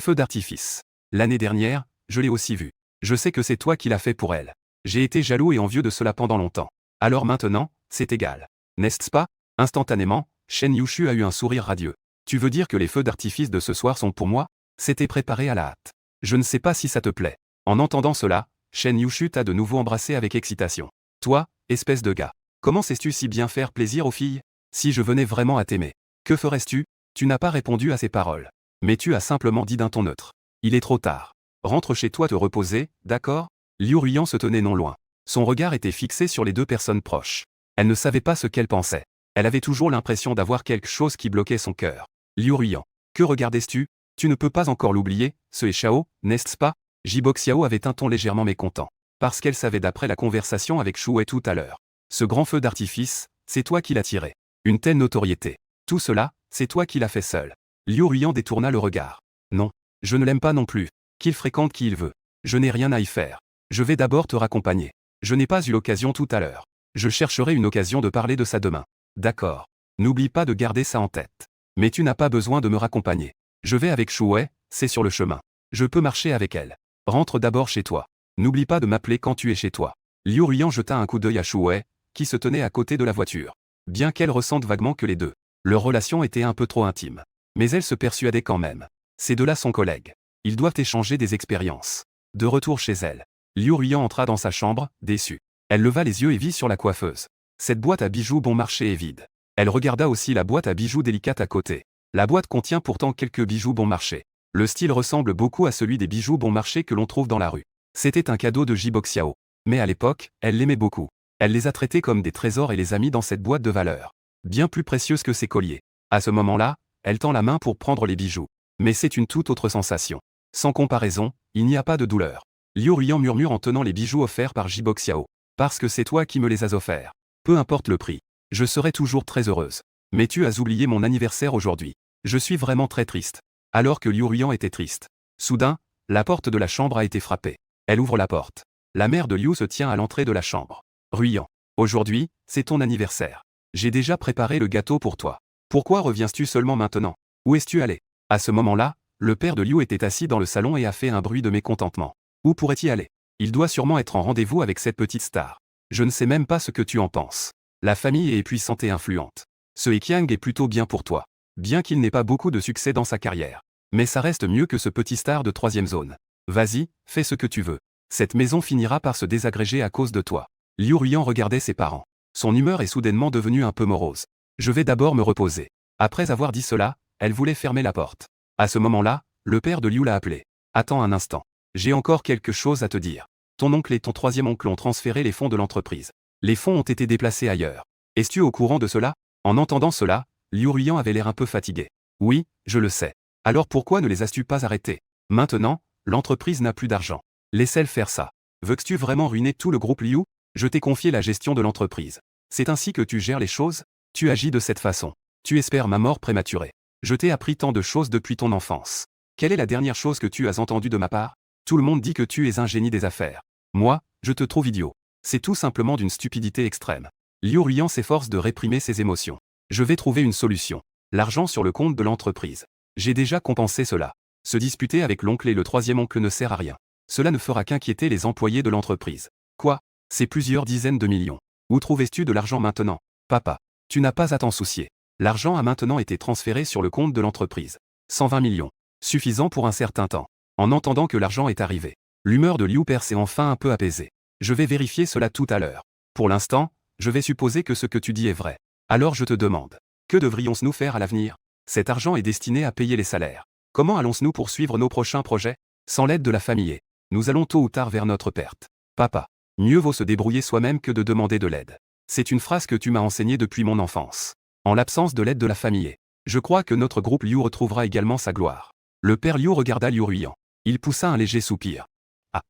feux d'artifice. L'année dernière, je l'ai aussi vu. Je sais que c'est toi qui l'as fait pour elle. J'ai été jaloux et envieux de cela pendant longtemps. Alors maintenant, c'est égal. N'est-ce pas? Instantanément, Shen Yushu a eu un sourire radieux. Tu veux dire que les feux d'artifice de ce soir sont pour moi? C'était préparé à la hâte. Je ne sais pas si ça te plaît. En entendant cela, Shen Yushu t'a de nouveau embrassé avec excitation. Toi, espèce de gars. Comment sais-tu si bien faire plaisir aux filles? Si je venais vraiment à t'aimer, que ferais-tu? Tu n'as pas répondu à ces paroles. Mais tu as simplement dit d'un ton neutre. Il est trop tard. Rentre chez toi te reposer, d'accord? Liu Ruyan se tenait non loin. Son regard était fixé sur les deux personnes proches. Elle ne savait pas ce qu'elle pensait. Elle avait toujours l'impression d'avoir quelque chose qui bloquait son cœur. Liu Ruyan. Que regardais-tu? Tu ne peux pas encore l'oublier, ce est Shao, n'est-ce pas? Jibo Xiao avait un ton légèrement mécontent. Parce qu'elle savait d'après la conversation avec Shu Wei tout à l'heure. Ce grand feu d'artifice, c'est toi qui l'as tiré. Une telle notoriété. Tout cela, c'est toi qui l'as fait seul. Liu Ruyan détourna le regard. Non. Je ne l'aime pas non plus. Qu'il fréquente qui il veut. Je n'ai rien à y faire. Je vais d'abord te raccompagner. Je n'ai pas eu l'occasion tout à l'heure. Je chercherai une occasion de parler de ça demain. D'accord. N'oublie pas de garder ça en tête. Mais tu n'as pas besoin de me raccompagner. Je vais avec Shu Wei, c'est sur le chemin. Je peux marcher avec elle. Rentre d'abord chez toi. N'oublie pas de m'appeler quand tu es chez toi. Liu Ruyan jeta un coup d'œil à Shu Wei, qui se tenait à côté de la voiture. Bien qu'elle ressente vaguement que les deux, leur relation était un peu trop intime. Mais elle se persuadait quand même. Ces deux-là sont collègues. Ils doivent échanger des expériences. De retour chez elle, Liu Ruyan entra dans sa chambre, déçue. Elle leva les yeux et vit sur la coiffeuse. Cette boîte à bijoux bon marché est vide. Elle regarda aussi la boîte à bijoux délicate à côté. La boîte contient pourtant quelques bijoux bon marché. Le style ressemble beaucoup à celui des bijoux bon marché que l'on trouve dans la rue. C'était un cadeau de Jibo Xiao. Mais à l'époque, elle l'aimait beaucoup. Elle les a traités comme des trésors et les a mis dans cette boîte de valeur. Bien plus précieuse que ses colliers. À ce moment-là, elle tend la main pour prendre les bijoux. Mais c'est une toute autre sensation. Sans comparaison, il n'y a pas de douleur. Liu Ruyan murmure en tenant les bijoux offerts par Jibo Xiao. Parce que c'est toi qui me les as offerts. Peu importe le prix. Je serai toujours très heureuse. Mais tu as oublié mon anniversaire aujourd'hui. Je suis vraiment très triste. Alors que Liu Ruyan était triste. Soudain, la porte de la chambre a été frappée. Elle ouvre la porte. La mère de Liu se tient à l'entrée de la chambre. Ruyan. Aujourd'hui, c'est ton anniversaire. J'ai déjà préparé le gâteau pour toi. Pourquoi reviens-tu seulement maintenant? Où es-tu allé? À ce moment-là, le père de Liu était assis dans le salon et a fait un bruit de mécontentement. Où pourrait-il aller? Il doit sûrement être en rendez-vous avec cette petite star. Je ne sais même pas ce que tu en penses. La famille est puissante et influente. Ce Qiang est plutôt bien pour toi. Bien qu'il n'ait pas beaucoup de succès dans sa carrière. Mais ça reste mieux que ce petit star de 3e zone. Vas-y, fais ce que tu veux. Cette maison finira par se désagréger à cause de toi. Liu Ruyan regardait ses parents. Son humeur est soudainement devenue un peu morose. Je vais d'abord me reposer. Après avoir dit cela, elle voulait fermer la porte. À ce moment-là, le père de Liu l'a appelé. Attends un instant. J'ai encore quelque chose à te dire. Ton oncle et ton 3e oncle ont transféré les fonds de l'entreprise. Les fonds ont été déplacés ailleurs. Es-tu au courant de cela? En entendant cela, Liu Ruyan avait l'air un peu fatigué. Oui, je le sais. Alors pourquoi ne les as-tu pas arrêtés? Maintenant, l'entreprise n'a plus d'argent. Laisse-elle faire ça. Veux-tu vraiment ruiner tout le groupe Liu? Je t'ai confié la gestion de l'entreprise. C'est ainsi que tu gères les choses? Tu agis de cette façon. Tu espères ma mort prématurée. Je t'ai appris tant de choses depuis ton enfance. Quelle est la dernière chose que tu as entendue de ma part? Tout le monde dit que tu es un génie des affaires. Moi, je te trouve idiot. C'est tout simplement d'une stupidité extrême. Liu Ruiyan s'efforce de réprimer ses émotions. Je vais trouver une solution. L'argent sur le compte de l'entreprise. J'ai déjà compensé cela. Se disputer avec l'oncle et le troisième oncle ne sert à rien. Cela ne fera qu'inquiéter les employés de l'entreprise. Quoi? C'est plusieurs dizaines de millions. Où trouves-tu de l'argent maintenant? Papa, tu n'as pas à t'en soucier. L'argent a maintenant été transféré sur le compte de l'entreprise. 120 millions. Suffisant pour un certain temps. En entendant que l'argent est arrivé, l'humeur de Liu Père s'est enfin un peu apaisée. Je vais vérifier cela tout à l'heure. Pour l'instant, je vais supposer que ce que tu dis est vrai. Alors je te demande, que devrions-nous faire à l'avenir? Cet argent est destiné à payer les salaires. Comment allons-nous poursuivre nos prochains projets? Sans l'aide de la famille, nous allons tôt ou tard vers notre perte. Papa, mieux vaut se débrouiller soi-même que de demander de l'aide. C'est une phrase que tu m'as enseignée depuis mon enfance. En l'absence de l'aide de la famille, je crois que notre groupe Liu retrouvera également sa gloire. Le père Liu regarda Liu Ruiyan. Il poussa un léger soupir. Ah.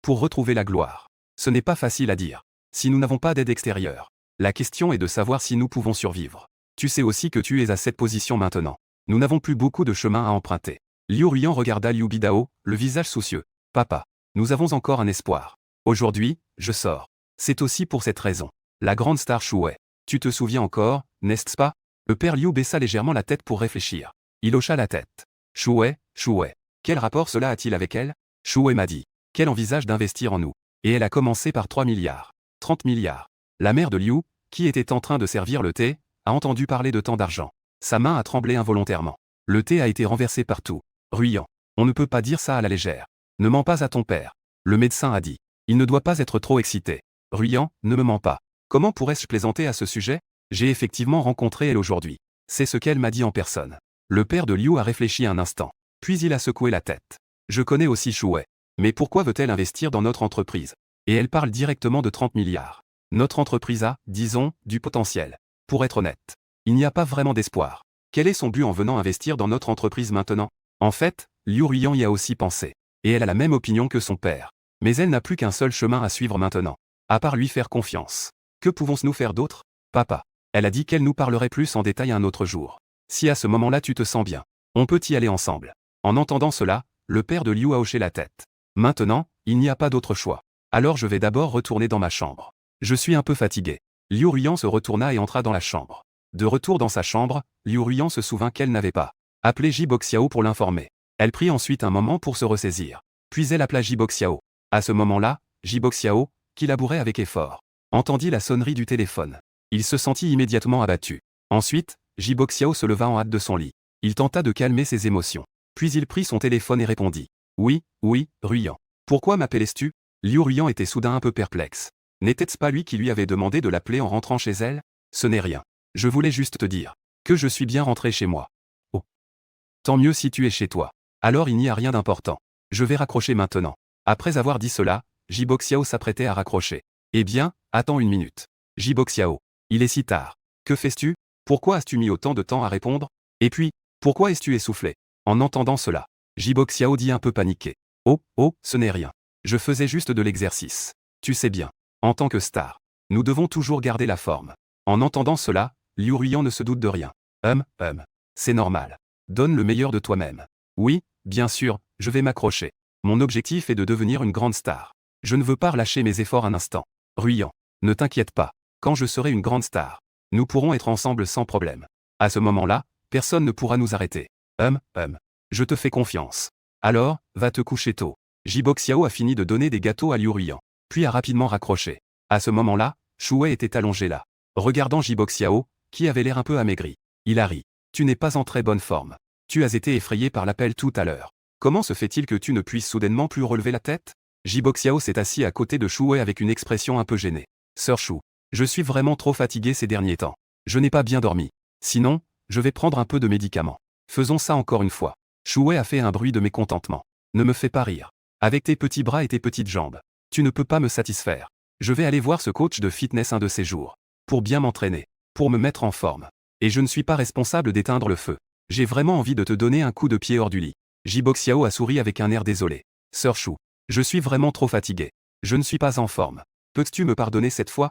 Pour retrouver la gloire. Ce n'est pas facile à dire. Si nous n'avons pas d'aide extérieure, la question est de savoir si nous pouvons survivre. Tu sais aussi que tu es à cette position maintenant. Nous n'avons plus beaucoup de chemin à emprunter. Liu Ruiyan regarda Liu Bidao, le visage soucieux. Papa, nous avons encore un espoir. Aujourd'hui, je sors. C'est aussi pour cette raison. La grande star Shuwei. Tu te souviens encore, n'est-ce pas? Le père Liu baissa légèrement la tête pour réfléchir. Il hocha la tête. Shuwei. Quel rapport cela a-t-il avec elle? Shuwei m'a dit qu'elle envisage d'investir en nous. Et elle a commencé par 3 milliards. 30 milliards. La mère de Liu, qui était en train de servir le thé, a entendu parler de tant d'argent. Sa main a tremblé involontairement. Le thé a été renversé partout. Ruiyan. On ne peut pas dire ça à la légère. Ne mens pas à ton père. Le médecin a dit. Il ne doit pas être trop excité. Ruiyan, ne me mens pas. Comment pourrais-je plaisanter à ce sujet? J'ai effectivement rencontré elle aujourd'hui. C'est ce qu'elle m'a dit en personne. Le père de Liu a réfléchi un instant. Puis il a secoué la tête. Je connais aussi Shuwei. Mais pourquoi veut-elle investir dans notre entreprise? Et elle parle directement de 30 milliards. Notre entreprise a, disons, du potentiel. Pour être honnête, il n'y a pas vraiment d'espoir. Quel est son but en venant investir dans notre entreprise maintenant? En fait, Liu Ruiyan y a aussi pensé. Et elle a la même opinion que son père. Mais elle n'a plus qu'un seul chemin à suivre maintenant. À part lui faire confiance. Que pouvons-nous faire d'autre? Papa. Elle a dit qu'elle nous parlerait plus en détail un autre jour. Si à ce moment-là tu te sens bien, on peut y aller ensemble. En entendant cela, le père de Liu a hoché la tête. Maintenant, il n'y a pas d'autre choix. Alors je vais d'abord retourner dans ma chambre. Je suis un peu fatigué. Liu Ruiyan se retourna et entra dans la chambre. De retour dans sa chambre, Liu Ruiyan se souvint qu'elle n'avait pas appelé Jiboxiao pour l'informer. Elle prit ensuite un moment pour se ressaisir. Puis elle appela Jiboxiao. À ce moment-là, Jiboxiao, qui labourait avec effort, entendit la sonnerie du téléphone. Il se sentit immédiatement abattu. Ensuite, Jiboxiao se leva en hâte de son lit. Il tenta de calmer ses émotions. Puis il prit son téléphone et répondit. Oui, Ruiyan. Pourquoi m'appelais-tu? Liu Ruiyan était soudain un peu perplexe. N'était-ce pas lui qui lui avait demandé de l'appeler en rentrant chez elle? Ce n'est rien. Je voulais juste te dire que je suis bien rentré chez moi. Oh. Tant mieux si tu es chez toi. Alors il n'y a rien d'important. Je vais raccrocher maintenant. Après avoir dit cela, Jiboxiao s'apprêtait à raccrocher. Eh bien, attends une minute. Jiboxiao. Il est si tard. Que fais-tu? Pourquoi as-tu mis autant de temps à répondre? Et puis, pourquoi es-tu essoufflé? En entendant cela, Jiboxiao dit un peu paniqué. Oh, ce n'est rien. Je faisais juste de l'exercice. Tu sais bien. En tant que star, nous devons toujours garder la forme. En entendant cela, Liu Ruiyan ne se doute de rien. C'est normal. Donne le meilleur de toi-même. Oui, bien sûr, je vais m'accrocher. Mon objectif est de devenir une grande star. Je ne veux pas relâcher mes efforts un instant. Ruiyan, ne t'inquiète pas. Quand je serai une grande star, nous pourrons être ensemble sans problème. À ce moment-là, personne ne pourra nous arrêter. Je te fais confiance. Alors, va te coucher tôt. Jiboxiao a fini de donner des gâteaux à Liu Ruiyan, puis a rapidement raccroché. À ce moment-là, Shuwei était allongé là, regardant Jiboxiao, qui avait l'air un peu amaigri. Il a ri. Tu n'es pas en très bonne forme. Tu as été effrayé par l'appel tout à l'heure. Comment se fait-il que tu ne puisses soudainement plus relever la tête? Jiboxiao s'est assis à côté de Shuwei avec une expression un peu gênée. Sœur Shu, je suis vraiment trop fatigué ces derniers temps. Je n'ai pas bien dormi. Sinon, je vais prendre un peu de médicaments. Faisons ça encore une fois. Shuwei a fait un bruit de mécontentement. Ne me fais pas rire. Avec tes petits bras et tes petites jambes, tu ne peux pas me satisfaire. Je vais aller voir ce coach de fitness un de ces jours. Pour bien m'entraîner. Pour me mettre en forme. Et je ne suis pas responsable d'éteindre le feu. J'ai vraiment envie de te donner un coup de pied hors du lit. Jiboxiao a souri avec un air désolé. Sœur Shu, je suis vraiment trop fatigué. Je ne suis pas en forme. Peux-tu me pardonner cette fois?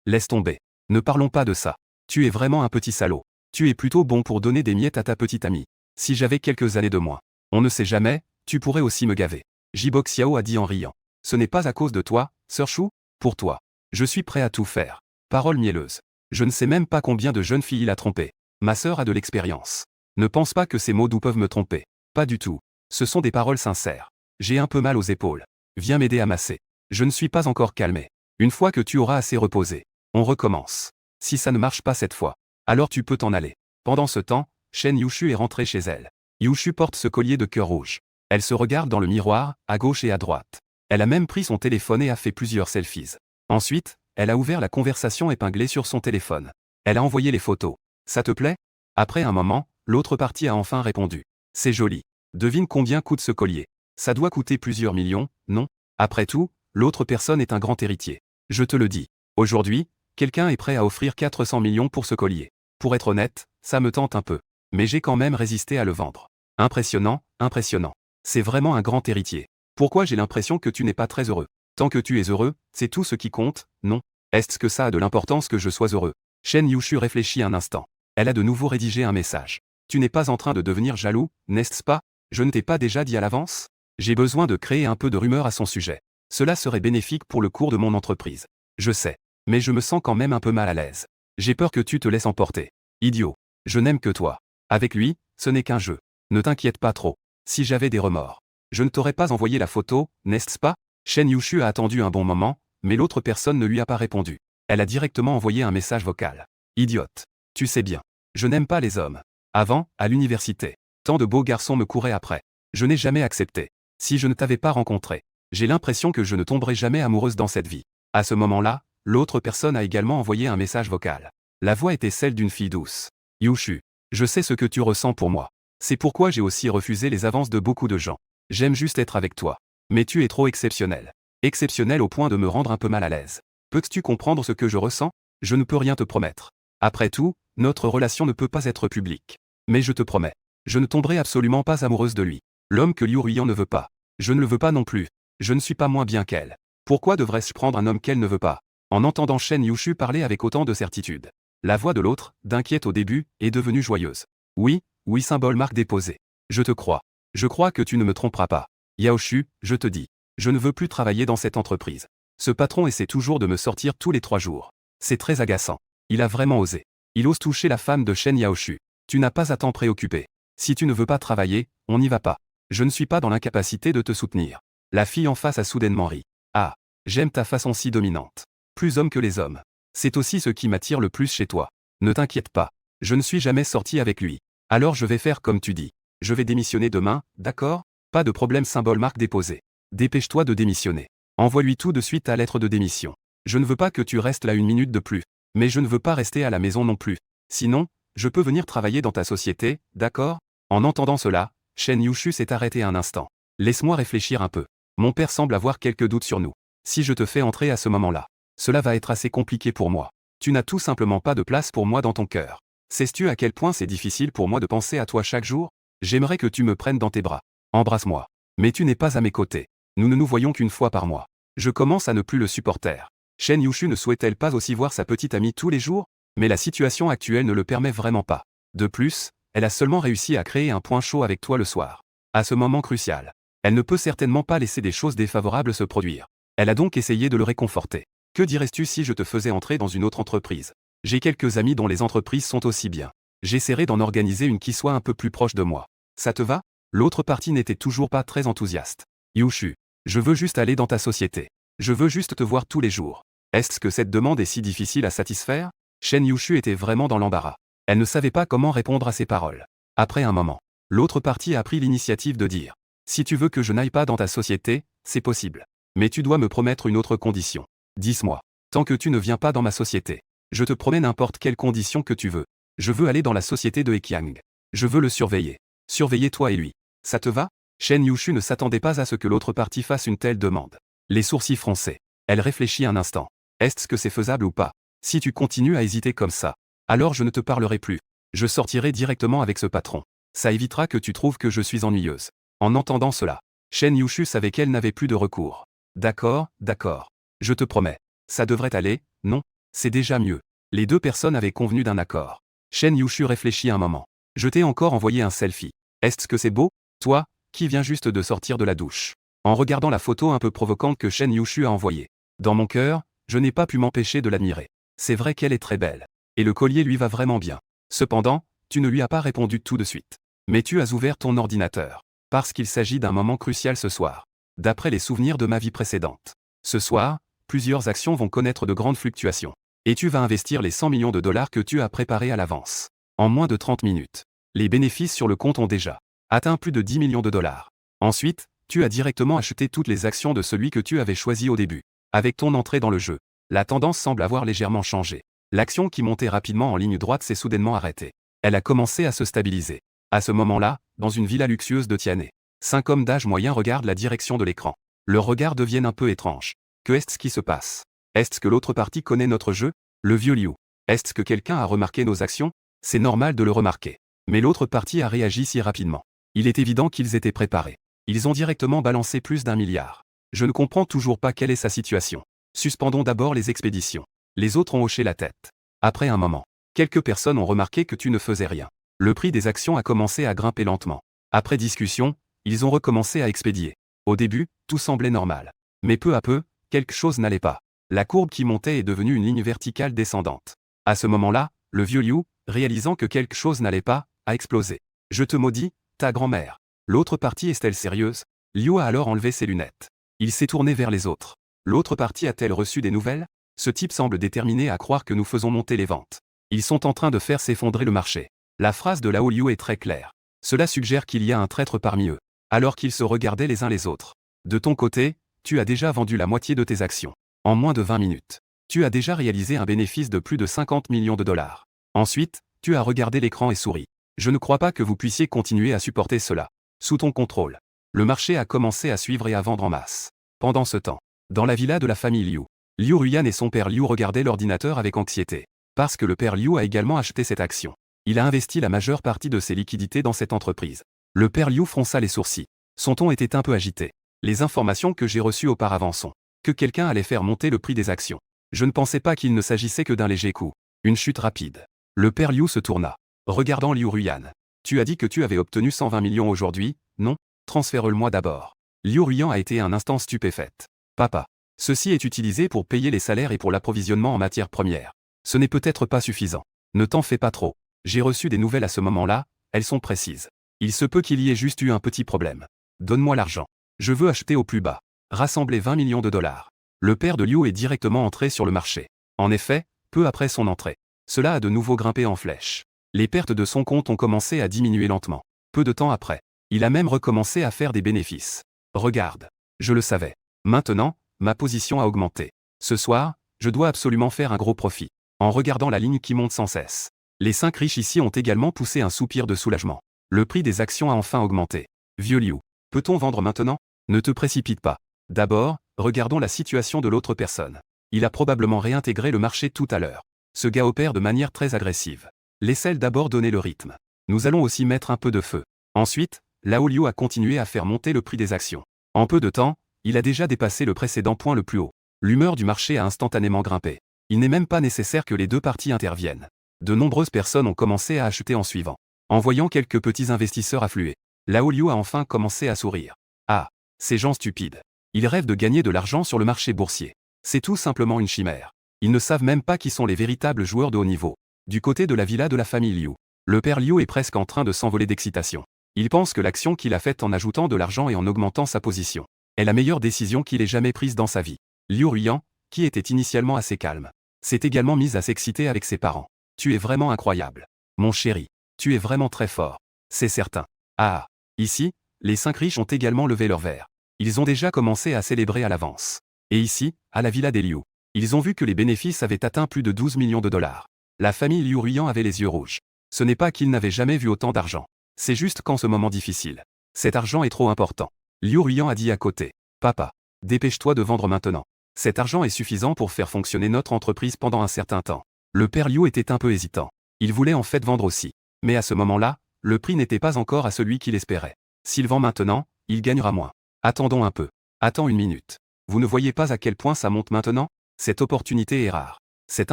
Laisse tomber. Ne parlons pas de ça. Tu es vraiment un petit salaud. Tu es plutôt bon pour donner des miettes à ta petite amie. Si j'avais quelques années de moins, on ne sait jamais, tu pourrais aussi me gaver. Jiboxiao a dit en riant. Ce n'est pas à cause de toi, Sœur Shu? Pour toi. Je suis prêt à tout faire. Parole mielleuse. Je ne sais même pas combien de jeunes filles il a trompé. Ma sœur a de l'expérience. Ne pense pas que ces mots doux peuvent me tromper. Pas du tout. Ce sont des paroles sincères. J'ai un peu mal aux épaules. Viens m'aider à masser. Je ne suis pas encore calmé. Une fois que tu auras assez reposé, on recommence. Si ça ne marche pas cette fois, alors tu peux t'en aller. Pendant ce temps, Shen Yushu est rentrée chez elle. Yushu porte ce collier de cœur rouge. Elle se regarde dans le miroir, à gauche et à droite. Elle a même pris son téléphone et a fait plusieurs selfies. Ensuite, elle a ouvert la conversation épinglée sur son téléphone. Elle a envoyé les photos. Ça te plaît? Après un moment, l'autre partie a enfin répondu. C'est joli. Devine combien coûte ce collier. Ça doit coûter plusieurs millions, non? Après tout, l'autre personne est un grand héritier. Je te le dis. Aujourd'hui, quelqu'un est prêt à offrir 400 millions pour ce collier. Pour être honnête, ça me tente un peu. Mais j'ai quand même résisté à le vendre. Impressionnant, impressionnant. C'est vraiment un grand héritier. Pourquoi j'ai l'impression que tu n'es pas très heureux? Tant que tu es heureux, c'est tout ce qui compte, non? Est-ce que ça a de l'importance que je sois heureux? Shen Yushu réfléchit un instant. Elle a de nouveau rédigé un message. Tu n'es pas en train de devenir jaloux, n'est-ce pas? Je ne t'ai pas déjà dit à l'avance? J'ai besoin de créer un peu de rumeur à son sujet. Cela serait bénéfique pour le cours de mon entreprise. Je sais. Mais je me sens quand même un peu mal à l'aise. J'ai peur que tu te laisses emporter. Idiot. Je n'aime que toi. Avec lui, ce n'est qu'un jeu. Ne t'inquiète pas trop. Si j'avais des remords, je ne t'aurais pas envoyé la photo, n'est-ce pas? Shen Yushu a attendu un bon moment, mais l'autre personne ne lui a pas répondu. Elle a directement envoyé un message vocal. Idiote. Tu sais bien. Je n'aime pas les hommes. Avant, à l'université, tant de beaux garçons me couraient après. Je n'ai jamais accepté. Si je ne t'avais pas rencontré, j'ai l'impression que je ne tomberai jamais amoureuse dans cette vie. À ce moment-là, l'autre personne a également envoyé un message vocal. La voix était celle d'une fille douce. Yushu, je sais ce que tu ressens pour moi. C'est pourquoi j'ai aussi refusé les avances de beaucoup de gens. J'aime juste être avec toi. Mais tu es trop exceptionnel. Exceptionnel au point de me rendre un peu mal à l'aise. Peux-tu comprendre ce que je ressens? Je ne peux rien te promettre. Après tout, notre relation ne peut pas être publique. Mais je te promets, je ne tomberai absolument pas amoureuse de lui. L'homme que Liu Ruiyan ne veut pas. Je ne le veux pas non plus. Je ne suis pas moins bien qu'elle. Pourquoi devrais-je prendre un homme qu'elle ne veut pas? En entendant Shen Yushu parler avec autant de certitude, la voix de l'autre, d'inquiète au début, est devenue joyeuse. Oui, oui, symbole marque déposée. Je te crois. Je crois que tu ne me tromperas pas. Yaoshu, je te dis. Je ne veux plus travailler dans cette entreprise. Ce patron essaie toujours de me sortir tous les 3 jours. C'est très agaçant. Il a vraiment osé. Il ose toucher la femme de Shen Yaoshu. Tu n'as pas à t'en préoccuper. Si tu ne veux pas travailler, on n'y va pas. Je ne suis pas dans l'incapacité de te soutenir. La fille en face a soudainement ri. Ah, j'aime ta façon si dominante. Plus homme que les hommes. C'est aussi ce qui m'attire le plus chez toi. Ne t'inquiète pas. Je ne suis jamais sorti avec lui. Alors je vais faire comme tu dis. Je vais démissionner demain, d'accord? Pas de problème, symbole marque déposée. Dépêche-toi de démissionner. Envoie-lui tout de suite ta lettre de démission. Je ne veux pas que tu restes là une minute de plus. Mais je ne veux pas rester à la maison non plus. Sinon, je peux venir travailler dans ta société, d'accord? En entendant cela, Shen Yushu s'est arrêté un instant. Laisse-moi réfléchir un peu. Mon père semble avoir quelques doutes sur nous. Si je te fais entrer à ce moment-là, cela va être assez compliqué pour moi. Tu n'as tout simplement pas de place pour moi dans ton cœur. Sais-tu à quel point c'est difficile pour moi de penser à toi chaque jour? J'aimerais que tu me prennes dans tes bras. Embrasse-moi. Mais tu n'es pas à mes côtés. Nous ne nous voyons qu'une fois par mois. Je commence à ne plus le supporter. Shen Yushu ne souhaite-t-elle pas aussi voir sa petite amie tous les jours? Mais la situation actuelle ne le permet vraiment pas. De plus, elle a seulement réussi à créer un point chaud avec toi le soir. À ce moment crucial, elle ne peut certainement pas laisser des choses défavorables se produire. Elle a donc essayé de le réconforter. Que dirais-tu si je te faisais entrer dans une autre entreprise? J'ai quelques amis dont les entreprises sont aussi bien. J'essaierai d'en organiser une qui soit un peu plus proche de moi. Ça te va? L'autre partie n'était toujours pas très enthousiaste. Yushu, je veux juste aller dans ta société. Je veux juste te voir tous les jours. Est-ce que cette demande est si difficile à satisfaire? Shen Yushu était vraiment dans l'embarras. Elle ne savait pas comment répondre à ces paroles. Après un moment, l'autre partie a pris l'initiative de dire: si tu veux que je n'aille pas dans ta société, c'est possible. Mais tu dois me promettre une autre condition. Dis-moi. Tant que tu ne viens pas dans ma société, je te promets n'importe quelle condition que tu veux. Je veux aller dans la société de Heqiang. Je veux le surveiller. Surveiller toi et lui. Ça te va? Shen Yushu ne s'attendait pas à ce que l'autre partie fasse une telle demande. Les sourcils froncés. Elle réfléchit un instant. Est-ce que c'est faisable ou pas? Si tu continues à hésiter comme ça, alors je ne te parlerai plus. Je sortirai directement avec ce patron. Ça évitera que tu trouves que je suis ennuyeuse. En entendant cela, Shen Yushu savait qu'elle n'avait plus de recours. D'accord, d'accord. Je te promets. Ça devrait aller, non? C'est déjà mieux. Les deux personnes avaient convenu d'un accord. Shen Yushu réfléchit un moment. Je t'ai encore envoyé un selfie. Est-ce que c'est beau? Toi, qui viens juste de sortir de la douche. En regardant la photo un peu provocante que Shen Yushu a envoyée, Dans mon cœur, je n'ai pas pu m'empêcher de l'admirer. C'est vrai qu'elle est très belle. Et le collier lui va vraiment bien. Cependant, tu ne lui as pas répondu tout de suite. Mais tu as ouvert ton ordinateur. Parce qu'il s'agit d'un moment crucial ce soir. D'après les souvenirs de ma vie précédente. Ce soir, plusieurs actions vont connaître de grandes fluctuations. Et tu vas investir les 100 millions de dollars que tu as préparés à l'avance. En moins de 30 minutes. Les bénéfices sur le compte ont déjà atteint plus de 10 millions de dollars. Ensuite, tu as directement acheté toutes les actions de celui que tu avais choisi au début. Avec ton entrée dans le jeu, la tendance semble avoir légèrement changé. L'action qui montait rapidement en ligne droite s'est soudainement arrêtée. Elle a commencé à se stabiliser. À ce moment-là, dans une villa luxueuse de Tianhe, 5 hommes d'âge moyen regardent la direction de l'écran. Leurs regards deviennent un peu étranges. Que est-ce qui se passe? Est-ce que l'autre partie connaît notre jeu? Le vieux Liu. Est-ce que quelqu'un a remarqué nos actions? C'est normal de le remarquer. Mais l'autre partie a réagi si rapidement. Il est évident qu'ils étaient préparés. Ils ont directement balancé plus d'1 milliard. Je ne comprends toujours pas quelle est sa situation. Suspendons d'abord les expéditions. Les autres ont hoché la tête. Après un moment, quelques personnes ont remarqué que tu ne faisais rien. Le prix des actions a commencé à grimper lentement. Après discussion, ils ont recommencé à expédier. Au début, tout semblait normal. Mais peu à peu, quelque chose n'allait pas. La courbe qui montait est devenue une ligne verticale descendante. À ce moment-là, le vieux Liu, réalisant que quelque chose n'allait pas, a explosé. Je te maudis, ta grand-mère. L'autre partie est-elle sérieuse? Liu a alors enlevé ses lunettes. Il s'est tourné vers les autres. L'autre partie a-t-elle reçu des nouvelles? Ce type semble déterminé à croire que nous faisons monter les ventes. Ils sont en train de faire s'effondrer le marché. La phrase de Lao Liu est très claire. Cela suggère qu'il y a un traître parmi eux. Alors qu'ils se regardaient les uns les autres. De ton côté, tu as déjà vendu la moitié de tes actions. En moins de 20 minutes. Tu as déjà réalisé un bénéfice de plus de 50 millions de dollars. Ensuite, tu as regardé l'écran et souri. Je ne crois pas que vous puissiez continuer à supporter cela. Sous ton contrôle. Le marché a commencé à suivre et à vendre en masse. Pendant ce temps, dans la villa de la famille Liu, Liu Ruyan et son père Liu regardaient l'ordinateur avec anxiété. Parce que le père Liu a également acheté cette action. Il a investi la majeure partie de ses liquidités dans cette entreprise. Le père Liu fronça les sourcils. Son ton était un peu agité. Les informations que j'ai reçues auparavant sont que quelqu'un allait faire monter le prix des actions. Je ne pensais pas qu'il ne s'agissait que d'un léger coup. Une chute rapide. Le père Liu se tourna. Regardant Liu Ruyan. Tu as dit que tu avais obtenu 120 millions aujourd'hui, non? Transfère-le-moi d'abord. Liu Ruyan a été un instant stupéfaite. Papa. Ceci est utilisé pour payer les salaires et pour l'approvisionnement en matières premières. Ce n'est peut-être pas suffisant. Ne t'en fais pas trop. J'ai reçu des nouvelles à ce moment-là, elles sont précises. Il se peut qu'il y ait juste eu un petit problème. Donne-moi l'argent. Je veux acheter au plus bas. Rassembler 20 millions de dollars. Le père de Liu est directement entré sur le marché. En effet, peu après son entrée, cela a de nouveau grimpé en flèche. Les pertes de son compte ont commencé à diminuer lentement. Peu de temps après, il a même recommencé à faire des bénéfices. Regarde. Je le savais. Maintenant, ma position a augmenté. Ce soir, je dois absolument faire un gros profit. En regardant la ligne qui monte sans cesse. Les 5 riches ici ont également poussé un soupir de soulagement. Le prix des actions a enfin augmenté. Vieux Liu. Peut-on vendre maintenant? Ne te précipite pas. D'abord, regardons la situation de l'autre personne. Il a probablement réintégré le marché tout à l'heure. Ce gars opère de manière très agressive. Laissez-le d'abord donner le rythme. Nous allons aussi mettre un peu de feu. Ensuite, Lao Liu a continué à faire monter le prix des actions. En peu de temps, il a déjà dépassé le précédent point le plus haut. L'humeur du marché a instantanément grimpé. Il n'est même pas nécessaire que les deux parties interviennent. De nombreuses personnes ont commencé à acheter en suivant. En voyant quelques petits investisseurs affluer, Lao Liu a enfin commencé à sourire. Ah, ces gens stupides. Ils rêvent de gagner de l'argent sur le marché boursier. C'est tout simplement une chimère. Ils ne savent même pas qui sont les véritables joueurs de haut niveau. Du côté de la villa de la famille Liu, le père Liu est presque en train de s'envoler d'excitation. Il pense que l'action qu'il a faite en ajoutant de l'argent et en augmentant sa position est la meilleure décision qu'il ait jamais prise dans sa vie. Liu Ruyan, qui était initialement assez calme, s'est également mise à s'exciter avec ses parents. Tu es vraiment incroyable. Mon chéri, tu es vraiment très fort. C'est certain. Ah. Ici, les 5 riches ont également levé leur verre. Ils ont déjà commencé à célébrer à l'avance. Et ici, à la villa des Liu, ils ont vu que les bénéfices avaient atteint plus de 12 millions de dollars. La famille Liu Ruyan avait les yeux rouges. Ce n'est pas qu'ils n'avaient jamais vu autant d'argent. C'est juste qu'en ce moment difficile, cet argent est trop important. Liu Ruyan a dit à côté. Papa, dépêche-toi de vendre maintenant. Cet argent est suffisant pour faire fonctionner notre entreprise pendant un certain temps. Le père Liu était un peu hésitant. Il voulait en fait vendre aussi. Mais à ce moment-là, le prix n'était pas encore à celui qu'il espérait. S'il vend maintenant, il gagnera moins. Attendons un peu. Attends une minute. Vous ne voyez pas à quel point ça monte maintenant? Cette opportunité est rare. Cette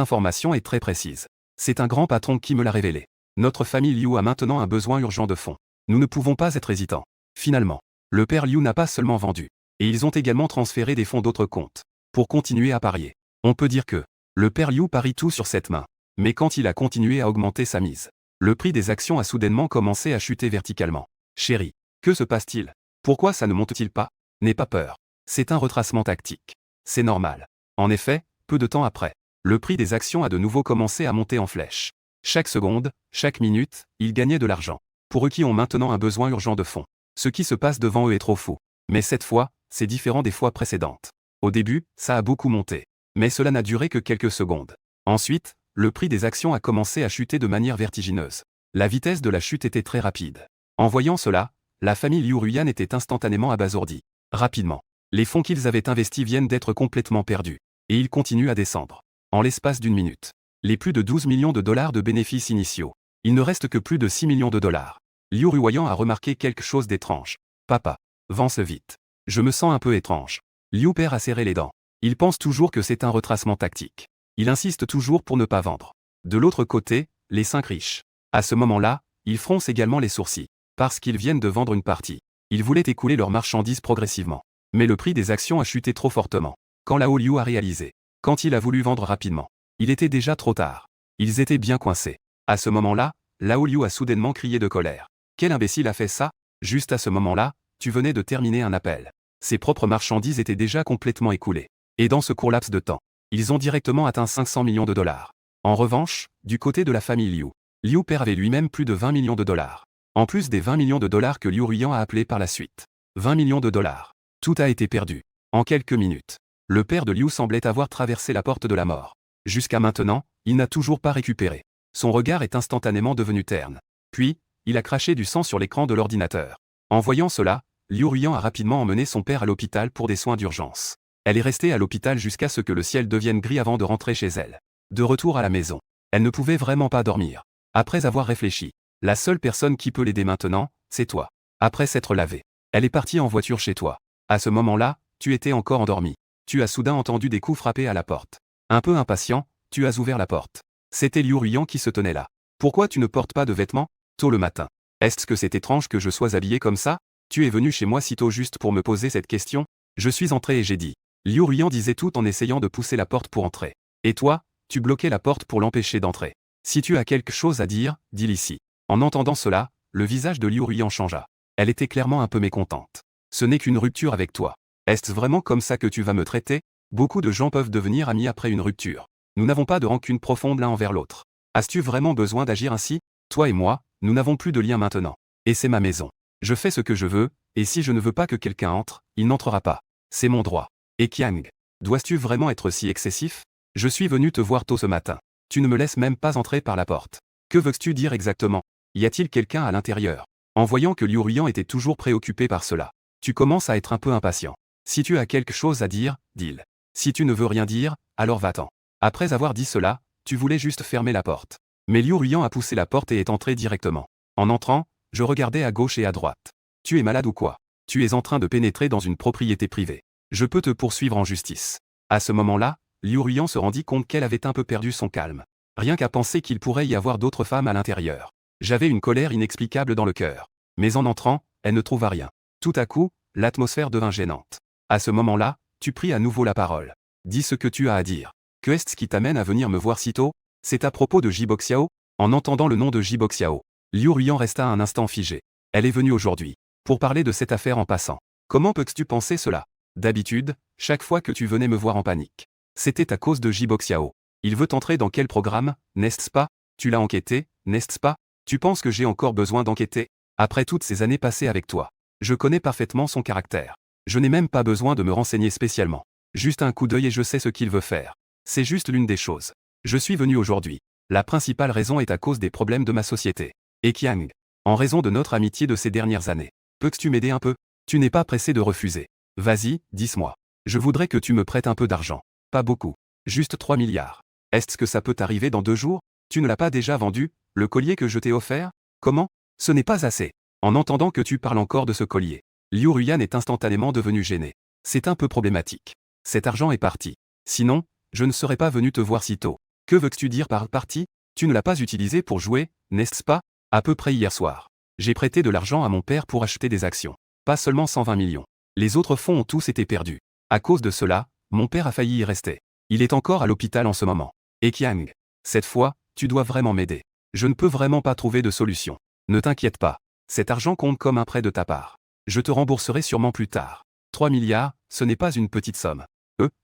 information est très précise. C'est un grand patron qui me l'a révélé. Notre famille Liu a maintenant un besoin urgent de fonds. Nous ne pouvons pas être hésitants. Finalement, le père Liu n'a pas seulement vendu. Et ils ont également transféré des fonds d'autres comptes. pour continuer à parier. On peut dire que le père Liu parie tout sur cette main. Mais quand il a continué à augmenter sa mise, le prix des actions a soudainement commencé à chuter verticalement. Chérie, que se passe-t-il? Pourquoi ça ne monte-t-il pas? N'aie pas peur. C'est un retracement tactique. C'est normal. En effet, peu de temps après, le prix des actions a de nouveau commencé à monter en flèche. Chaque seconde, chaque minute, ils gagnaient de l'argent. Pour eux qui ont maintenant un besoin urgent de fonds. Ce qui se passe devant eux est trop fou. Mais cette fois, c'est différent des fois précédentes. Au début, ça a beaucoup monté. Mais cela n'a duré que quelques secondes. Ensuite, le prix des actions a commencé à chuter de manière vertigineuse. La vitesse de la chute était très rapide. En voyant cela, la famille Liu Ruyan était instantanément abasourdie. Rapidement, les fonds qu'ils avaient investis viennent d'être complètement perdus. Et ils continuent à descendre. En l'espace d'une minute, les plus de 12 millions de dollars de bénéfices initiaux. Il ne reste que plus de 6 millions de dollars. Liu Ruyan a remarqué quelque chose d'étrange. Papa, vends vite. Je me sens un peu étrange. Liu père a serré les dents. Il pense toujours que c'est un retracement tactique. Il insiste toujours pour ne pas vendre. De l'autre côté, les 5 riches. À ce moment-là, ils froncent également les sourcils. Parce qu'ils viennent de vendre une partie. Ils voulaient écouler leurs marchandises progressivement. Mais le prix des actions a chuté trop fortement. Quand Lao Liu a réalisé. Quand il a voulu vendre rapidement. Il était déjà trop tard. Ils étaient bien coincés. À ce moment-là, Lao Liu a soudainement crié de colère. Quel imbécile a fait ça? Juste à ce moment-là, tu venais de terminer un appel. Ses propres marchandises étaient déjà complètement écoulées. Et dans ce court laps de temps, ils ont directement atteint 500 millions de dollars. En revanche, du côté de la famille Liu, Liu père avait lui-même plus de 20 millions de dollars. En plus des 20 millions de dollars que Liu Ruyan a appelés par la suite. 20 millions de dollars. Tout a été perdu. En quelques minutes. Le père de Liu semblait avoir traversé la porte de la mort. Jusqu'à maintenant, il n'a toujours pas récupéré. Son regard est instantanément devenu terne. Puis, il a craché du sang sur l'écran de l'ordinateur. En voyant cela, Liu Ruyan a rapidement emmené son père à l'hôpital pour des soins d'urgence. Elle est restée à l'hôpital jusqu'à ce que le ciel devienne gris avant de rentrer chez elle. De retour à la maison, elle ne pouvait vraiment pas dormir. Après avoir réfléchi, la seule personne qui peut l'aider maintenant, c'est toi. Après s'être lavée, elle est partie en voiture chez toi. À ce moment-là, tu étais encore endormi. Tu as soudain entendu des coups frapper à la porte. Un peu impatient, tu as ouvert la porte. C'était Liu Ruyan qui se tenait là. Pourquoi tu ne portes pas de vêtements? Tôt le matin. Est-ce que c'est étrange que je sois habillé comme ça? Tu es venu chez moi si tôt juste pour me poser cette question? Je suis entré et j'ai dit. Liu Ruyan disait tout en essayant de pousser la porte pour entrer. Et toi, tu bloquais la porte pour l'empêcher d'entrer. Si tu as quelque chose à dire, dis-le ici. En entendant cela, le visage de Liu Ruyan changea. Elle était clairement un peu mécontente. Ce n'est qu'une rupture avec toi. Est-ce vraiment comme ça que tu vas me traiter? Beaucoup de gens peuvent devenir amis après une rupture. Nous n'avons pas de rancune profonde l'un envers l'autre. As-tu vraiment besoin d'agir ainsi? Toi et moi, nous n'avons plus de lien maintenant. Et c'est ma maison. Je fais ce que je veux, et si je ne veux pas que quelqu'un entre, il n'entrera pas. C'est mon droit. Et Qiang, dois-tu vraiment être si excessif? Je suis venu te voir tôt ce matin. Tu ne me laisses même pas entrer par la porte. Que veux-tu dire exactement? Y a-t-il quelqu'un à l'intérieur? En voyant que Liu Ruyan était toujours préoccupé par cela, tu commences à être un peu impatient. Si tu as quelque chose à dire, dis-le. Si tu ne veux rien dire, alors va-t'en. Après avoir dit cela, tu voulais juste fermer la porte. Mais Liu Ruyan a poussé la porte et est entré directement. En entrant, je regardais à gauche et à droite. Tu es malade ou quoi? Tu es en train de pénétrer dans une propriété privée. Je peux te poursuivre en justice. À ce moment-là, Liu Ruyan se rendit compte qu'elle avait un peu perdu son calme. Rien qu'à penser qu'il pourrait y avoir d'autres femmes à l'intérieur. J'avais une colère inexplicable dans le cœur. Mais en entrant, elle ne trouva rien. Tout à coup, l'atmosphère devint gênante. À ce moment-là, tu pris à nouveau la parole. Dis ce que tu as à dire. Que est-ce qui t'amène à venir me voir si tôt? C'est à propos de Jiboxiao? En entendant le nom de Jiboxiao, Liu Ruyan resta un instant figé. Elle est venue aujourd'hui. Pour parler de cette affaire en passant. Comment peux-tu penser cela? D'habitude, chaque fois que tu venais me voir en panique. C'était à cause de Jiboxiao. Il veut entrer dans quel programme, n'est-ce pas? Tu l'as enquêté, n'est-ce pas? Tu penses que j'ai encore besoin d'enquêter? Après toutes ces années passées avec toi, je connais parfaitement son caractère. Je n'ai même pas besoin de me renseigner spécialement. Juste un coup d'œil et je sais ce qu'il veut faire. C'est juste l'une des choses. Je suis venu aujourd'hui. La principale raison est à cause des problèmes de ma société. Et Qiang, en raison de notre amitié de ces dernières années. Peux-tu m'aider un peu? Tu n'es pas pressé de refuser. Vas-y, dis-moi. Je voudrais que tu me prêtes un peu d'argent. Pas beaucoup. Juste 3 milliards. Est-ce que ça peut t'arriver dans 2 jours? Tu ne l'as pas déjà vendu, le collier que je t'ai offert? Comment? Ce n'est pas assez. En entendant que tu parles encore de ce collier, Liu Ruyan est instantanément devenu gêné. C'est un peu problématique. Cet argent est parti. Sinon, je ne serais pas venu te voir si tôt. Que veux-tu dire par parti? Tu ne l'as pas utilisé pour jouer, n'est-ce pas? À peu près hier soir. J'ai prêté de l'argent à mon père pour acheter des actions. Pas seulement 120 millions. Les autres fonds ont tous été perdus. À cause de cela, mon père a failli y rester. Il est encore à l'hôpital en ce moment. Et Kiang, cette fois, tu dois vraiment m'aider. Je ne peux vraiment pas trouver de solution. Ne t'inquiète pas. Cet argent compte comme un prêt de ta part. Je te rembourserai sûrement plus tard. 3 milliards, ce n'est pas une petite somme.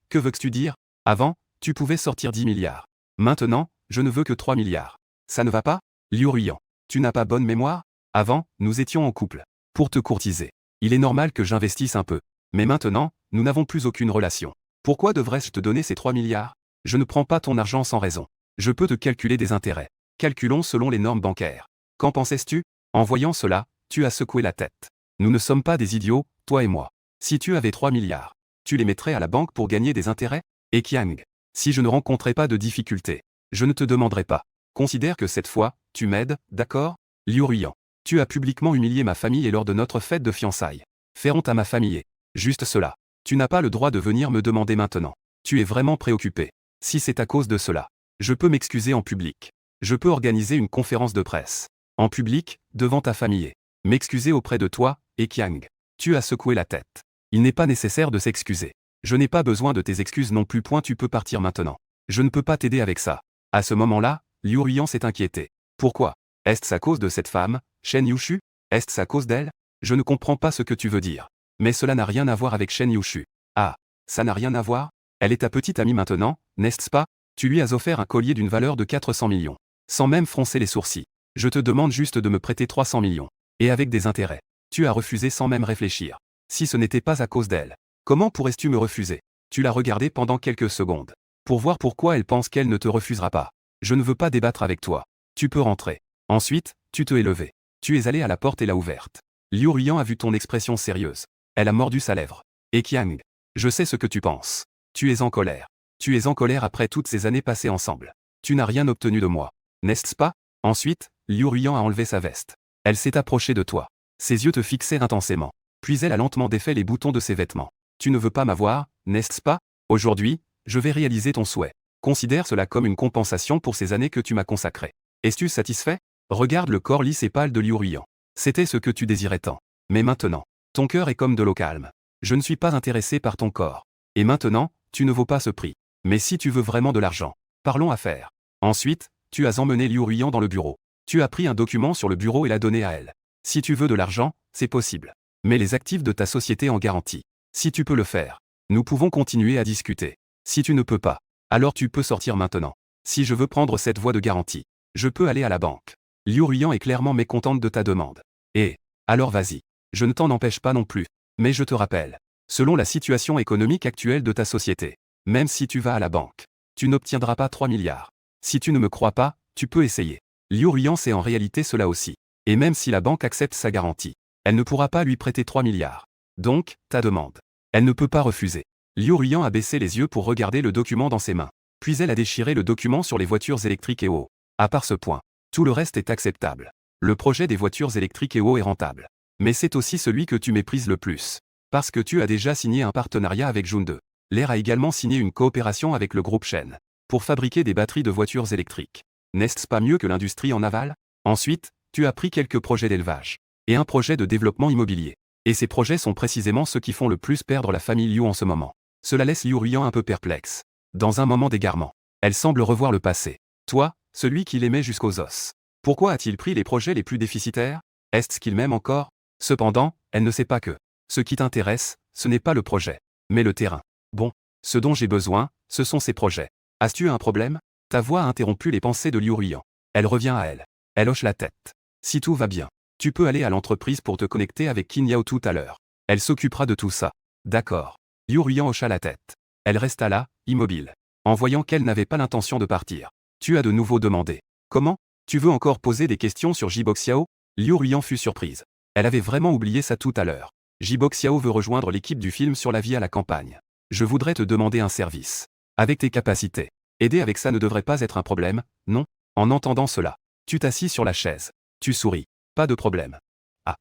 Que veux-tu dire? Avant, tu pouvais sortir 10 milliards. Maintenant, je ne veux que 3 milliards. Ça ne va pas? Liu Ruyan, tu n'as pas bonne mémoire? Avant, nous étions en couple. Pour te courtiser. Il est normal que j'investisse un peu. Mais maintenant, nous n'avons plus aucune relation. Pourquoi devrais-je te donner ces 3 milliards? Je ne prends pas ton argent sans raison. Je peux te calculer des intérêts. Calculons selon les normes bancaires. Qu'en pensais-tu? En voyant cela, tu as secoué la tête. Nous ne sommes pas des idiots, toi et moi. Si tu avais 3 milliards, tu les mettrais à la banque pour gagner des intérêts? Et Kiang, si je ne rencontrais pas de difficultés, je ne te demanderais pas. Considère que cette fois, tu m'aides, d'accord? Liu Ruyan, tu as publiquement humilié ma famille et lors de notre fête de fiançailles. Fais honte à ma famille. Juste cela. Tu n'as pas le droit de venir me demander maintenant. Tu es vraiment préoccupé. Si c'est à cause de cela, je peux m'excuser en public. Je peux organiser une conférence de presse. En public, devant ta famille. M'excuser auprès de toi, et Kiang. Tu as secoué la tête. Il n'est pas nécessaire de s'excuser. Je n'ai pas besoin de tes excuses non plus. Tu peux partir maintenant. Je ne peux pas t'aider avec ça. À ce moment-là, Liu Ruyan s'est inquiété. Pourquoi? Est-ce à cause de cette femme, Shen Yushu? Est-ce à cause d'elle? Je ne comprends pas ce que tu veux dire. Mais cela n'a rien à voir avec Shen Yushu. Ah, ça n'a rien à voir? Elle est ta petite amie maintenant, n'est-ce pas? Tu lui as offert un collier d'une valeur de 400 millions. Sans même froncer les sourcils. Je te demande juste de me prêter 300 millions. Et avec des intérêts. Tu as refusé sans même réfléchir. Si ce n'était pas à cause d'elle, comment pourrais-tu me refuser? Tu l'as regardée pendant quelques secondes. Pour voir pourquoi elle pense qu'elle ne te refusera pas. Je ne veux pas débattre avec toi. Tu peux rentrer. Ensuite, tu te es levé. Tu es allé à la porte et l'a ouverte. Liu Ruyan a vu ton expression sérieuse. Elle a mordu sa lèvre. Et Kiang, je sais ce que tu penses. Tu es en colère. Tu es en colère après toutes ces années passées ensemble. Tu n'as rien obtenu de moi. N'est-ce pas? Ensuite, Liu Ruyan a enlevé sa veste. Elle s'est approchée de toi. Ses yeux te fixaient intensément. Puis elle a lentement défait les boutons de ses vêtements. Tu ne veux pas m'avoir, n'est-ce pas? Aujourd'hui, je vais réaliser ton souhait. Considère cela comme une compensation pour ces années que tu m'as consacrées. Es-tu satisfait? Regarde le corps lisse et pâle de Liu Ruyan. C'était ce que tu désirais tant. Mais maintenant, ton cœur est comme de l'eau calme. Je ne suis pas intéressé par ton corps. Et maintenant, tu ne vaux pas ce prix. Mais si tu veux vraiment de l'argent, parlons affaires. Ensuite, tu as emmené Liu Ruyan dans le bureau. Tu as pris un document sur le bureau et l'as donné à elle. Si tu veux de l'argent, c'est possible. Mais les actifs de ta société en garantie. Si tu peux le faire, nous pouvons continuer à discuter. Si tu ne peux pas, alors tu peux sortir maintenant. Si je veux prendre cette voie de garantie, je peux aller à la banque. Liu Ruyan est clairement mécontente de ta demande. Et, alors vas-y. Je ne t'en empêche pas non plus. Mais je te rappelle, selon la situation économique actuelle de ta société, même si tu vas à la banque, tu n'obtiendras pas 3 milliards. Si tu ne me crois pas, tu peux essayer. Liu Ruyan sait en réalité cela aussi. Et même si la banque accepte sa garantie, elle ne pourra pas lui prêter 3 milliards. Donc, ta demande. Elle ne peut pas refuser. Liu Ruyan a baissé les yeux pour regarder le document dans ses mains. Puis elle a déchiré le document sur les voitures électriques EO. À part ce point, tout le reste est acceptable. Le projet des voitures électriques EO est rentable. Mais c'est aussi celui que tu méprises le plus. Parce que tu as déjà signé un partenariat avec Hyundai. L'Air a également signé une coopération avec le groupe Shen. Pour fabriquer des batteries de voitures électriques. N'est-ce pas mieux que l'industrie en aval? Ensuite, tu as pris quelques projets d'élevage. Et un projet de développement immobilier. Et ces projets sont précisément ceux qui font le plus perdre la famille Liu en ce moment. Cela laisse Liu Ruyan un peu perplexe. Dans un moment d'égarement, elle semble revoir le passé. Toi, celui qu'il aimait jusqu'aux os. Pourquoi a-t-il pris les projets les plus déficitaires? Est-ce qu'il m'aime encore? Cependant, elle ne sait pas que ce qui t'intéresse, ce n'est pas le projet, mais le terrain. Bon, ce dont j'ai besoin, ce sont ces projets. As-tu un problème? Ta voix a interrompu les pensées de Liu Ruyan. Elle revient à elle. Elle hoche la tête. Si tout va bien, tu peux aller à l'entreprise pour te connecter avec Qin Yao tout à l'heure. Elle s'occupera de tout ça. D'accord. Liu Ruyan hocha la tête. Elle resta là, immobile. En voyant qu'elle n'avait pas l'intention de partir. Tu as de nouveau demandé. Comment? Tu veux encore poser des questions sur Jiboxiao? Liu Ruyan fut surprise. Elle avait vraiment oublié ça tout à l'heure. Jiboxiao veut rejoindre l'équipe du film sur la vie à la campagne. Je voudrais te demander un service. Avec tes capacités. Aider avec ça ne devrait pas être un problème, non? En entendant cela, tu t'assis sur la chaise. Tu souris. Pas de problème. Ah.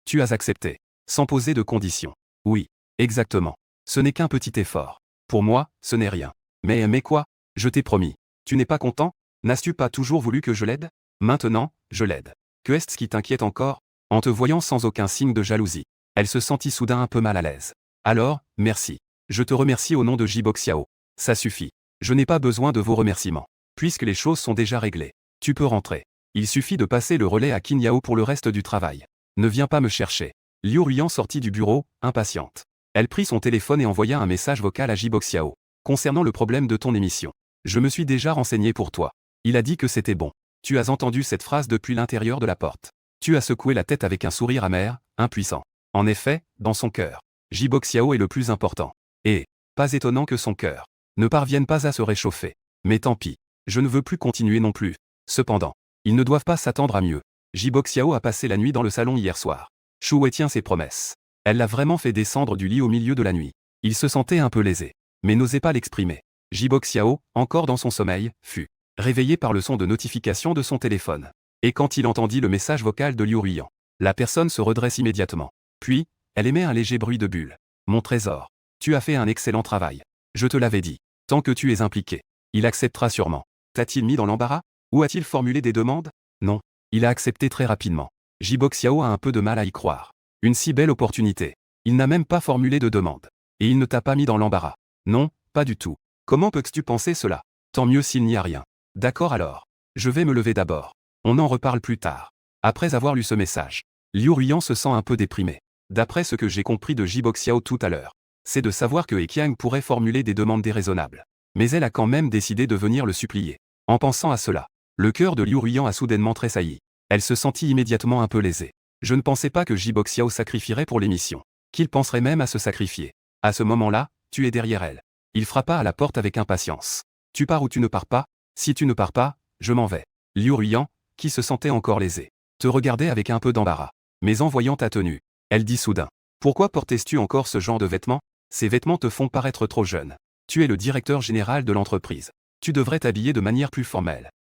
Tu as accepté. Sans poser de conditions. Oui, exactement. Ce n'est qu'un petit effort. Pour moi, ce n'est rien. Mais quoi? Je t'ai promis. Tu n'es pas content? N'as-tu pas toujours voulu que je l'aide? Maintenant, je l'aide. Que est-ce qui t'inquiète encore? En te voyant sans aucun signe de jalousie, elle se sentit soudain un peu mal à l'aise. Alors, merci. Je te remercie au nom de Jiboxiao. Ça suffit. Je n'ai pas besoin de vos remerciements. Puisque les choses sont déjà réglées. Tu peux rentrer. Il suffit de passer le relais à Qin Yao pour le reste du travail. Ne viens pas me chercher. Liu Ruyan sortit du bureau, impatiente. Elle prit son téléphone et envoya un message vocal à Jiboxiao. Concernant le problème de ton émission. Je me suis déjà renseigné pour toi. Il a dit que c'était bon. Tu as entendu cette phrase depuis l'intérieur de la porte. Tu as secoué la tête avec un sourire amer, impuissant. En effet, dans son cœur, Jiboxiao est le plus important. Et, pas étonnant que son cœur ne parvienne pas à se réchauffer. Mais tant pis. Je ne veux plus continuer non plus. Cependant, ils ne doivent pas s'attendre à mieux. Jiboxiao a passé la nuit dans le salon hier soir. Shu Wei tient ses promesses. Elle l'a vraiment fait descendre du lit au milieu de la nuit. Il se sentait un peu lésé, mais n'osait pas l'exprimer. Jiboxiao, encore dans son sommeil, fut réveillé par le son de notification de son téléphone. Et quand il entendit le message vocal de Liu Ruyan, la personne se redresse immédiatement. Puis, elle émet un léger bruit de bulle. Mon trésor, tu as fait un excellent travail. Je te l'avais dit. Tant que tu es impliqué, il acceptera sûrement. T'a-t-il mis dans l'embarras? Ou a-t-il formulé des demandes? Non. Il a accepté très rapidement. Jiboxiao a un peu de mal à y croire. Une si belle opportunité. Il n'a même pas formulé de demande. Et il ne t'a pas mis dans l'embarras. Non, pas du tout. Comment peux-tu penser cela? Tant mieux s'il n'y a rien. D'accord alors. Je vais me lever d'abord. On en reparle plus tard. Après avoir lu ce message, Liu Ruyan se sent un peu déprimé. D'après ce que j'ai compris de Jiboxiao tout à l'heure, c'est de savoir que Eqiang pourrait formuler des demandes déraisonnables. Mais elle a quand même décidé de venir le supplier. En pensant à cela, le cœur de Liu Ruyan a soudainement tressailli. Elle se sentit immédiatement un peu lésée. Je ne pensais pas que Jiboxiao sacrifierait pour l'émission. Qu'il penserait même à se sacrifier. À ce moment-là, tu es derrière elle. Il frappa à la porte avec impatience. Tu pars ou tu ne pars pas? Si tu ne pars pas, je m'en vais. Liu Ruyan, qui se sentait encore lésée, te regardait avec un peu d'embarras. Mais en voyant ta tenue, elle dit soudain. Pourquoi portes-tu encore ce genre de vêtements? Ces vêtements te font paraître trop jeune. Tu es le directeur général de l'entreprise. Tu devrais t'habiller de manière plus formelle.